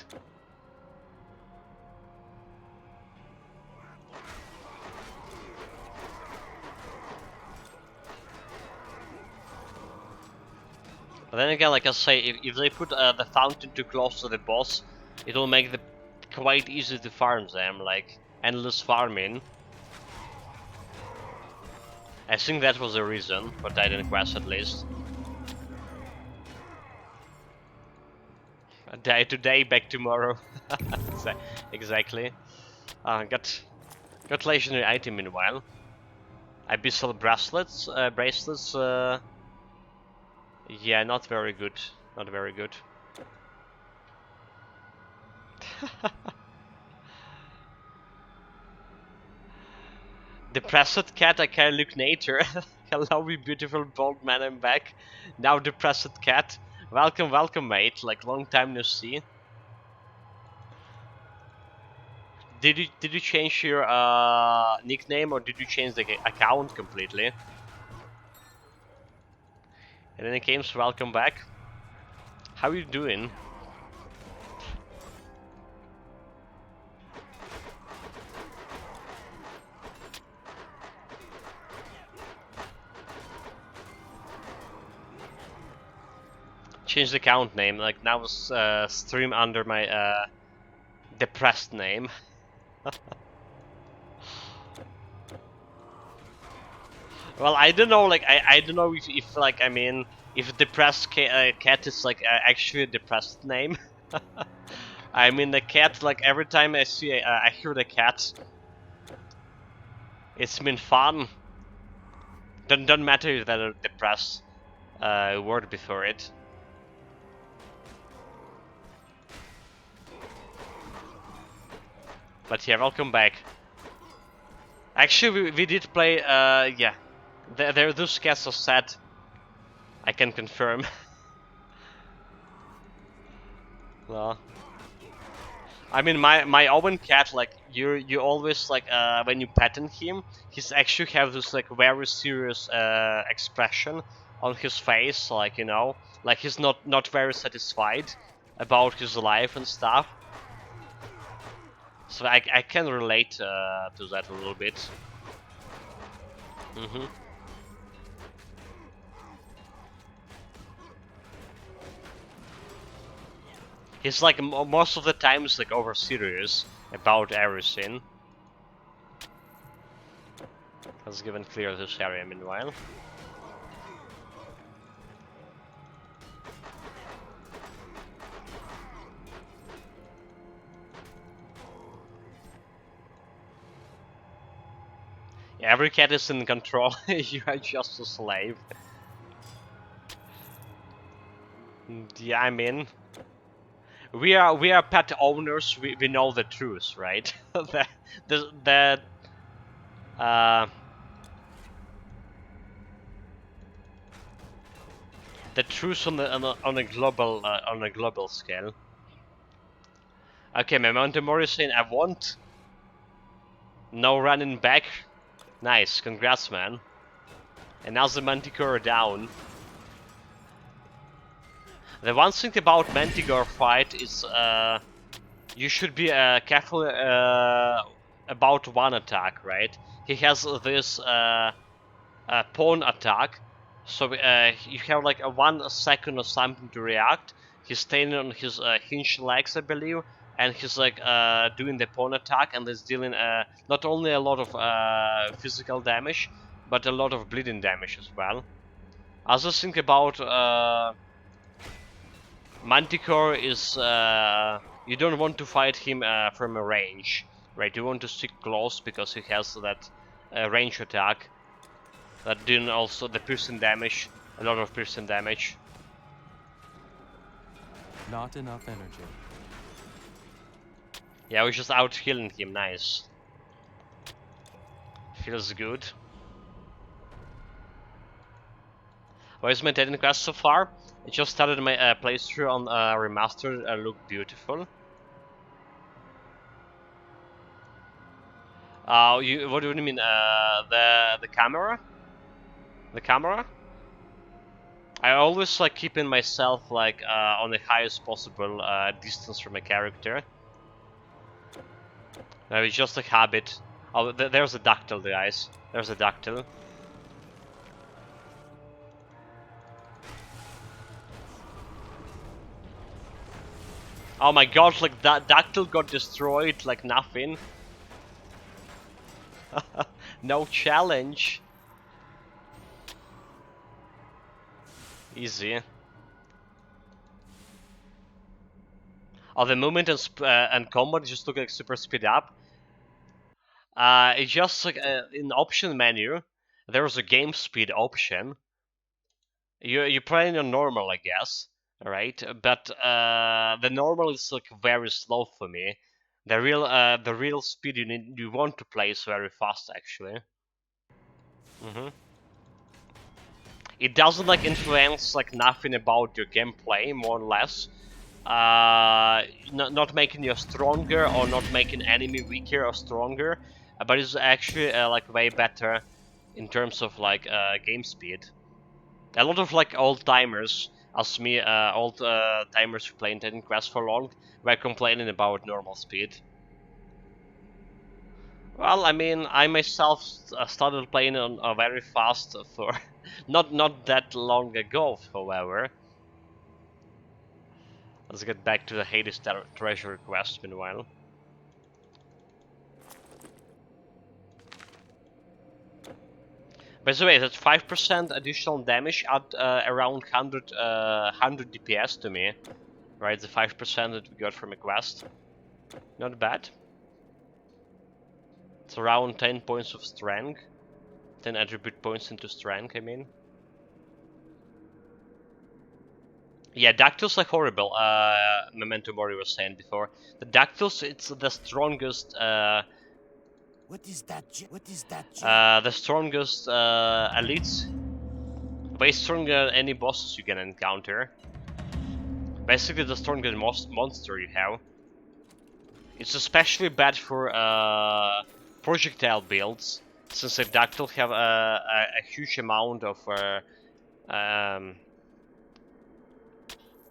But then again, like I say, if they put the fountain too close to the boss, it'll make it quite easy to farm them, like endless farming. I think that was the reason for Titan Quest at least. Die today, back tomorrow. Exactly. Got legendary item meanwhile. Abyssal bracelets. Yeah, not very good. Not very good. Depressed cat, I can look nature. Hello, you beautiful bald man, I'm back. Now depressed cat. Welcome, welcome, mate. Like long time no see. Did you change your nickname or did you change the account completely? In any case, welcome back. How you doing? Change the account name. Like now, stream under my depressed name. Well, I don't know. Like I don't know if like I mean if depressed cat is like actually a depressed name. I mean the cat. Like every time I see I hear the cat, it's been fun. Don't matter if that a depressed word before it. But yeah, welcome back. Actually, we did play. Yeah, those cats are sad. I can confirm. Well, I mean my own cat, like you always like when you pattern him, he's actually have this like very serious expression on his face, like you know, like he's not very satisfied about his life and stuff. So I can relate to that a little bit. Mm-hmm. He's like most of the times like over serious about everything. Let's give and clear this area meanwhile. Yeah, every cat is in control. You are just a slave. Yeah, I mean, we are pet owners. We know the truth, right? the uh, the truth on a global scale. Okay, Memento Mori saying I want no running back. Nice, congrats, man. And now the Manticore down. The one thing about Manticore fight is you should be careful about one attack, right? He has this pawn attack, so you have like a 1 second or something to react. He's standing on his hinged legs, I believe, and he's like doing the pawn attack, and is dealing not only a lot of physical damage, but a lot of bleeding damage as well. Other thing about Manticore is you don't want to fight him from a range, right? You want to stick close because he has that range attack that doing also the piercing damage, a lot of piercing damage. Not enough energy. Yeah, we're just out healing him, nice. Feels good. Where's my Titan Quest so far? I just started my playthrough on Remastered, look beautiful. What do you mean? The camera? The camera? I always like keeping myself like on the highest possible distance from my character. It's just a habit. Oh, there's a dactyl, guys. There's a dactyl. Oh my god, like that dactyl got destroyed like nothing. No challenge. Easy. Oh, the movement and combat just look like super speed up. It's just like in the option menu, there's a game speed option. You're playing on normal, I guess, right? But the normal is like very slow for me. The real speed you want to play is very fast, actually. It doesn't like influence like nothing about your gameplay, more or less. Not making you stronger or not making enemy weaker or stronger, but it's actually like way better in terms of like game speed. A lot of like old timers, as me, old timers who play Titan Quest for long, were complaining about normal speed. Well, I mean, I myself started playing on very fast for not that long ago, however. Let's get back to the Hades treasure quest meanwhile. By the way, that's 5% additional damage at around 100 DPS to me. Right, the 5% that we got from a quest. Not bad. It's around 10 points of strength. 10 attribute points into strength, I mean. Yeah, Dactyls are horrible, Memento Mori was saying before. The Dactyls, it's the strongest, What is that? What is that? the strongest elites. Way stronger than any bosses you can encounter. Basically the strongest monster you have. It's especially bad for projectile builds, since the Dactyl have a huge amount of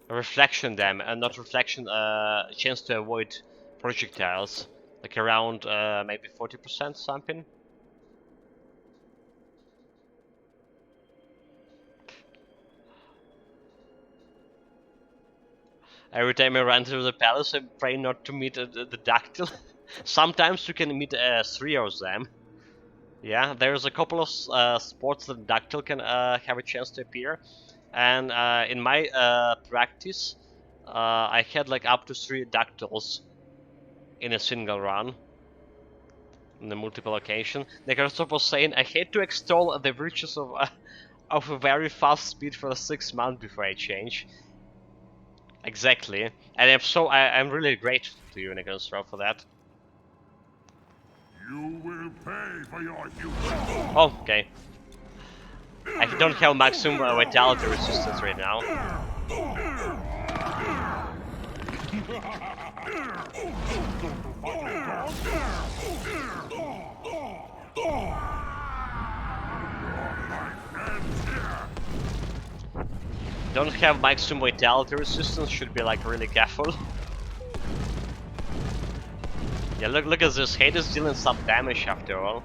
reflection damage, not reflection, chance to avoid projectiles, like around maybe 40% something. Every time I run through the palace, I pray not to meet the Dactyl. Sometimes you can meet 3 of them. Yeah, there's a couple of spots that Dactyl can have a chance to appear. And in my practice, I had like up to 3 Dactyls in a single run. On the multiple occasion. Necrostop was saying, I hate to extol the virtues of a very fast speed for 6 months before I change. Exactly. And I'm really grateful to you, Necrostop, for that. You will pay for your Oh, okay. I don't have maximum vitality resistance right now. Don't have maximum vitality resistance, should be like really careful. Yeah, look at this, Hades dealing some damage after all.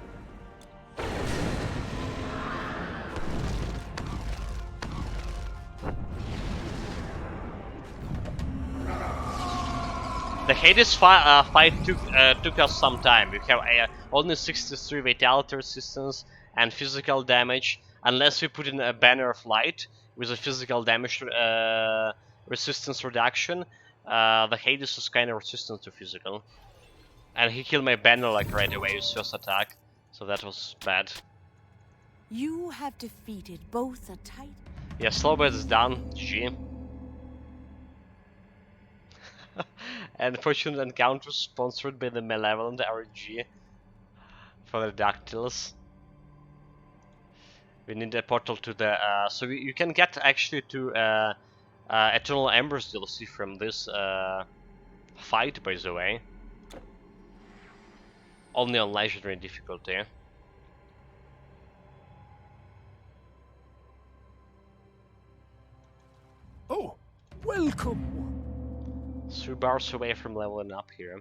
The Hades fight took us some time. We have only 63 vitality resistance and physical damage, unless we put in a banner of light with a physical damage resistance reduction. The Hades is kind of resistant to physical. And he killed my banner like right away with first attack, so that was bad. You have defeated both a Titan. Yeah, Slowbird is done. GG. And Fortunate Encounter sponsored by the Malevolent RNG for the Dactyls. We need a portal to the... so you can get actually to Eternal Embers DLC from this fight, by the way. Only on Legendary difficulty. Oh, welcome. 3 bars away from leveling up here.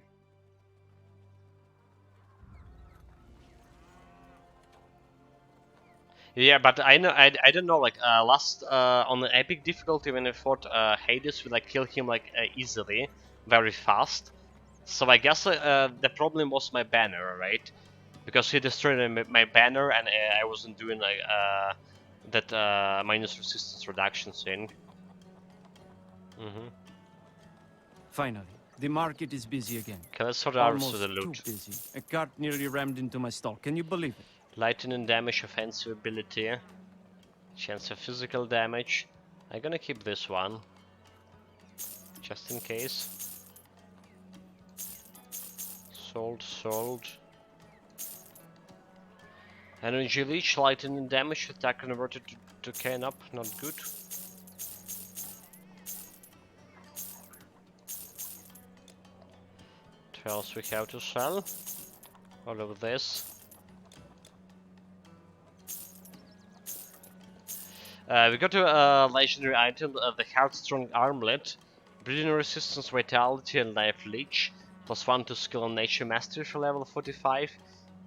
Yeah, but I don't know, like last on the epic difficulty when I fought Hades, we like kill him like easily, very fast. So I guess the problem was my banner, right? Because he destroyed my banner and I wasn't doing like that minus resistance reduction thing. Finally, the market is busy again. Okay, let's sort out Almost the too loot. busy. A cart nearly rammed into my stall. Can you believe it? Lightning damage, offensive ability, chance of physical damage. I'm gonna keep this one, just in case. Sold. Energy leech, lightning damage, attack converted to cane up, not good. What else we have to sell? All of this. We got a legendary item, the Heartstrong Armlet. Bleeding resistance, vitality, and life leech. +1 to skill and nature mastery for level 45.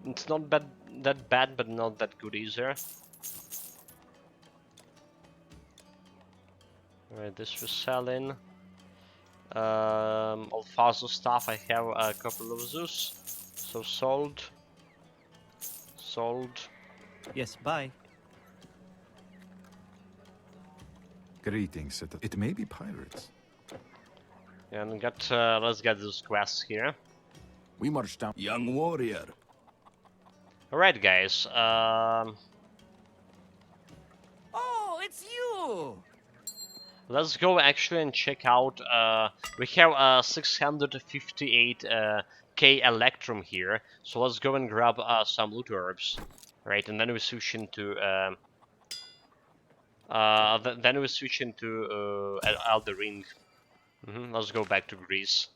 It's not that bad, but not that good either. Alright, this we're selling. Alfazo stuff, I have a couple of those. So sold. Yes, bye. Greetings. It may be pirates. And let's get those quests here. We marched down. Young warrior. Alright, guys. Oh, it's you! Let's go actually and check out. We have 658 K Electrum here, so let's go and grab some loot herbs, right? And then we switch into Elder Ring. Let's go back to Greece.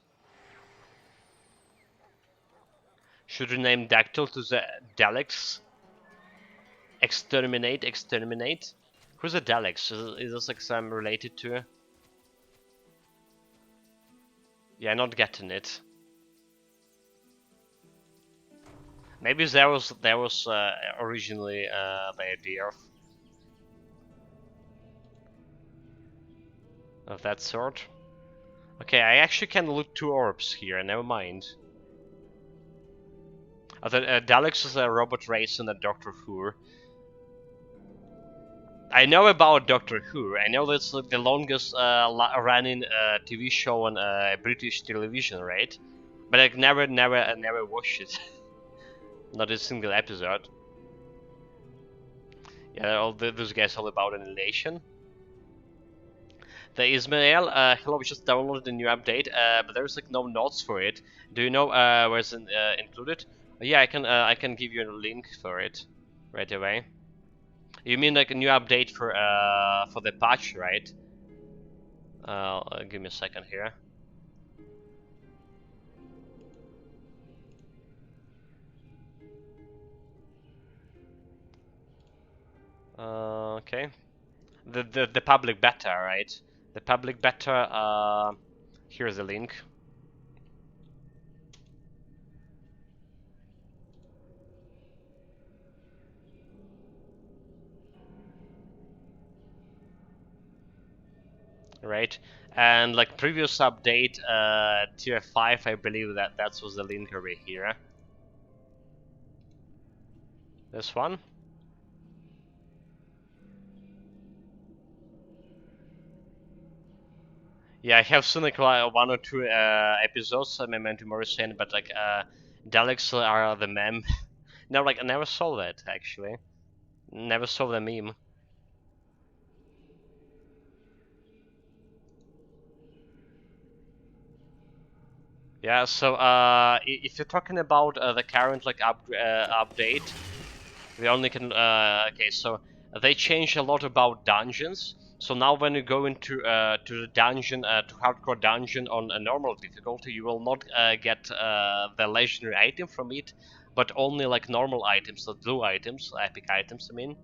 Should rename Dactyl to the Daleks. Exterminate. Who's a Daleks? Is this like some related to? Yeah, not getting it. Maybe there was originally the idea of that sort. Okay, I actually can loot 2 orbs here. Never mind. The Daleks is a robot race in the Doctor Who. I know about Doctor Who. I know that's like the longest running TV show on British television, right? But I never watched it. Not a single episode. Yeah, those guys all about annihilation. The Ismail, hello, we just downloaded the new update, but there's like no notes for it. Do you know where it's included? Yeah, I can give you a link for it right away. You mean like a new update for the patch, right? Give me a second here. Okay. The public beta, right? The public beta. Here's the link. Right, and like previous update, tier 5, I believe that was the link over here. This one. Yeah, I have seen like 1 or 2 episodes. Memento Mori saying, but like Daleks are the meme. No, like I never saw that actually. Never saw the meme. Yeah, so if you're talking about the current like update, we only can okay. So they changed a lot about dungeons. So now when you go into to the dungeon, to hardcore dungeon on a normal difficulty, you will not get the legendary item from it, but only like normal items, the blue items, epic items. I mean,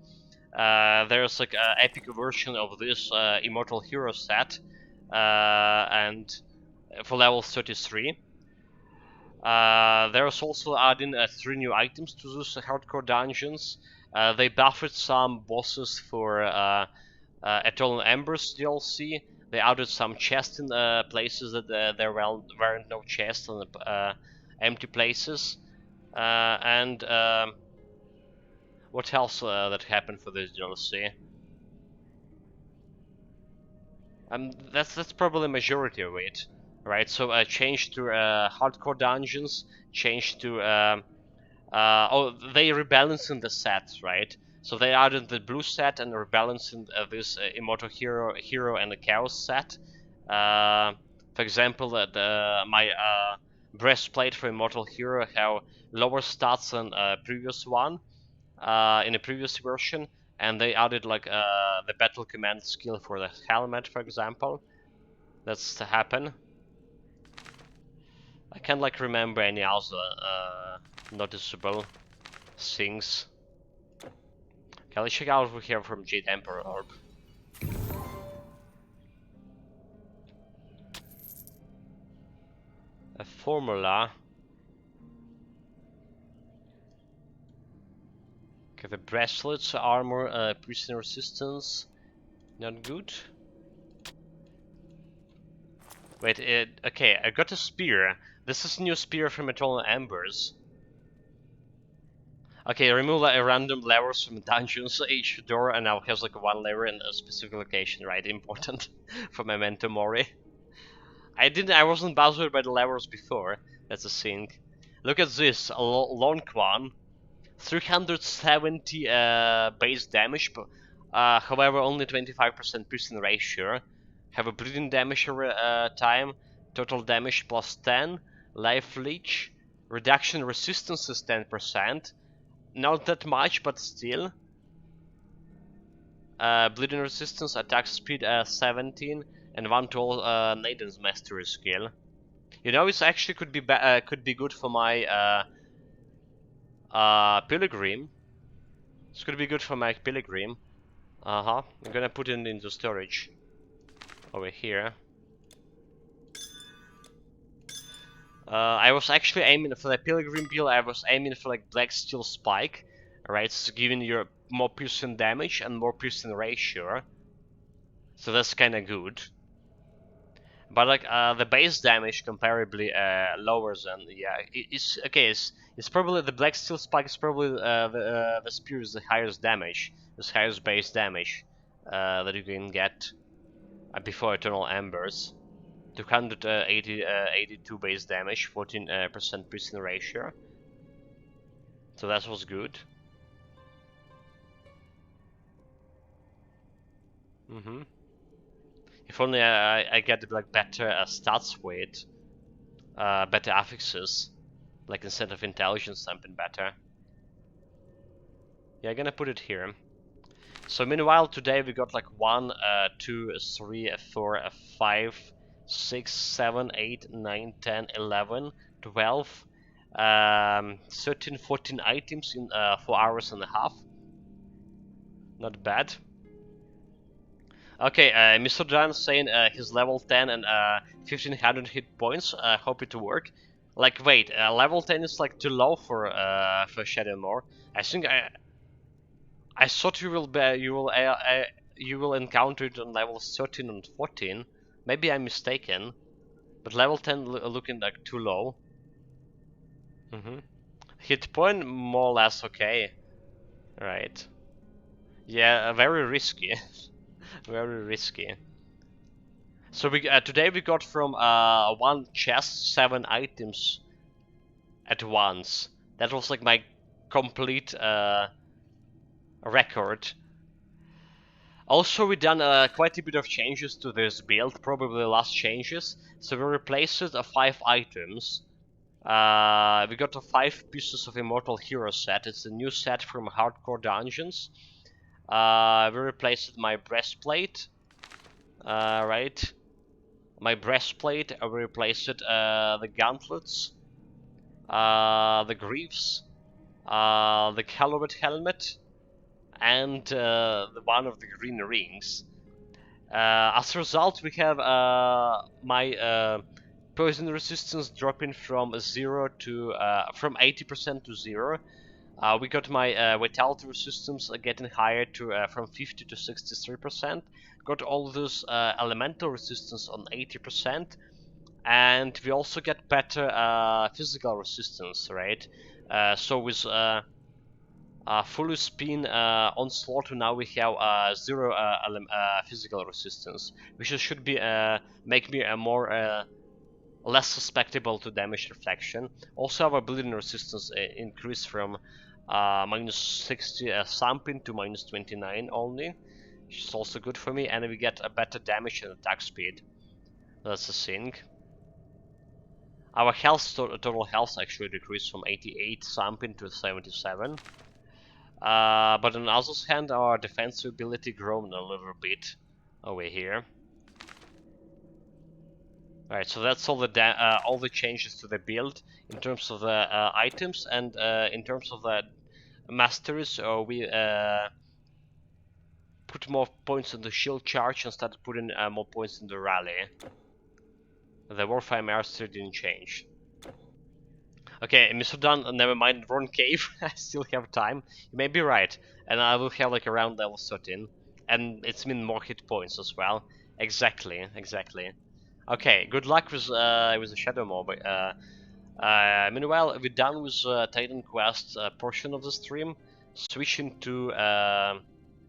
there's like an epic version of this Immortal Hero set, and for level 33. There's also adding 3 new items to those hardcore dungeons. They buffed some bosses for Eternal Embers DLC. They added some chests in places that there weren't no chests on the empty places. And what else that happened for this DLC? That's probably majority of it, right? So change to hardcore dungeons, change to oh, they rebalancing the sets, right? So they added the blue set and rebalancing this immortal hero and the chaos set. For example, my breastplate for immortal hero have lower stats than previous one in a previous version, and they added like the battle command skill for the helmet, for example. That's to happen. I can't like remember any other noticeable things. Okay, let's check out what we hear from Jade Emperor Orb. A formula. Okay, the bracelets, armor, piercing resistance. Not good. Wait, okay, I got a spear. This is new spear from Eternal Embers. Okay, remove like, random levers from dungeons. Each door and now has like one lever in a specific location, right? Important for Memento Mori. I wasn't bothered by the levers before. That's a thing. Look at this, a long one. 370 base damage, but however only 25% piercing ratio. Have a bleeding damage time, total damage plus 10, life leech, reduction resistance is 10%. Not that much, but still. Bleeding resistance, attack speed 17, and 1 to all Naiden's mastery skill. You know, it actually could be good for my pilgrim. This could be good for my pilgrim. I'm gonna put it into storage over here. I was actually aiming for the pilgrim build. I was aiming for like black steel spike, right? So giving you more piercing damage and more piercing ratio. So that's kind of good. But like the base damage comparably lower than it's okay. It's probably the black steel spike is probably the spear is the highest damage, the highest base damage that you can get before Eternal Embers. 282 base damage, 14% piercing ratio. So that was good. If only I get like better stats with better affixes, like instead of intelligence something better. Yeah, I'm gonna put it here. So meanwhile today we got like 1, 2, 3, 4, 5, 6, 7, 8, 9, 10, 11, 12, 13, 14 items in 4 hours and a half. Not bad. Okay, Mr. John saying he's level 10 and 1500 hit points. Hope it to work. Like, wait, level 10 is like too low for Shadowmoor. I think I thought you will encounter it on levels 13 and 14. Maybe I'm mistaken, but level 10 looking like too low. Hit point more or less okay. Right. Yeah, very risky. Very risky. So we today we got from one chest 7 items at once. That was like my complete record. Also, we done quite a bit of changes to this build, probably the last changes. So we replaced 5 items. We got 5 pieces of Immortal Hero set. It's a new set from Hardcore Dungeons. We replaced my breastplate. Right. My breastplate, we replaced the gauntlets, the greaves, the colored helmet, and the one of the green rings. As a result, we have my poison resistance dropping from 0 to from 80% to 0. We got my vitality resistance getting higher to from 50 to 63%. Got all those elemental resistance on 80%, and we also get better physical resistance, right? So with Full spin onslaught. Now we have 0 physical resistance, which should be make me more less susceptible to damage reflection. Also, our bleeding resistance increased from -60 something to -29 only, which is also good for me, and we get a better damage and attack speed. That's the thing. Our health, total health actually decreased from 88 something to 77. But on the other hand, our defensive ability grown a little bit over here. Alright, so that's all the changes to the build in terms of the items, and in terms of the masteries. We put more points in the shield charge and started putting more points in the rally. The warfare mastery didn't change. Okay, Mr. Dunn, never mind, wrong cave. I still have time. You may be right, and I will have like around level 13, and it's mean more hit points as well. Exactly. Okay, good luck with the Shadow Mob. Meanwhile, we're done with Titan Quest portion of the stream. Switching to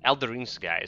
Elder Rings, guys.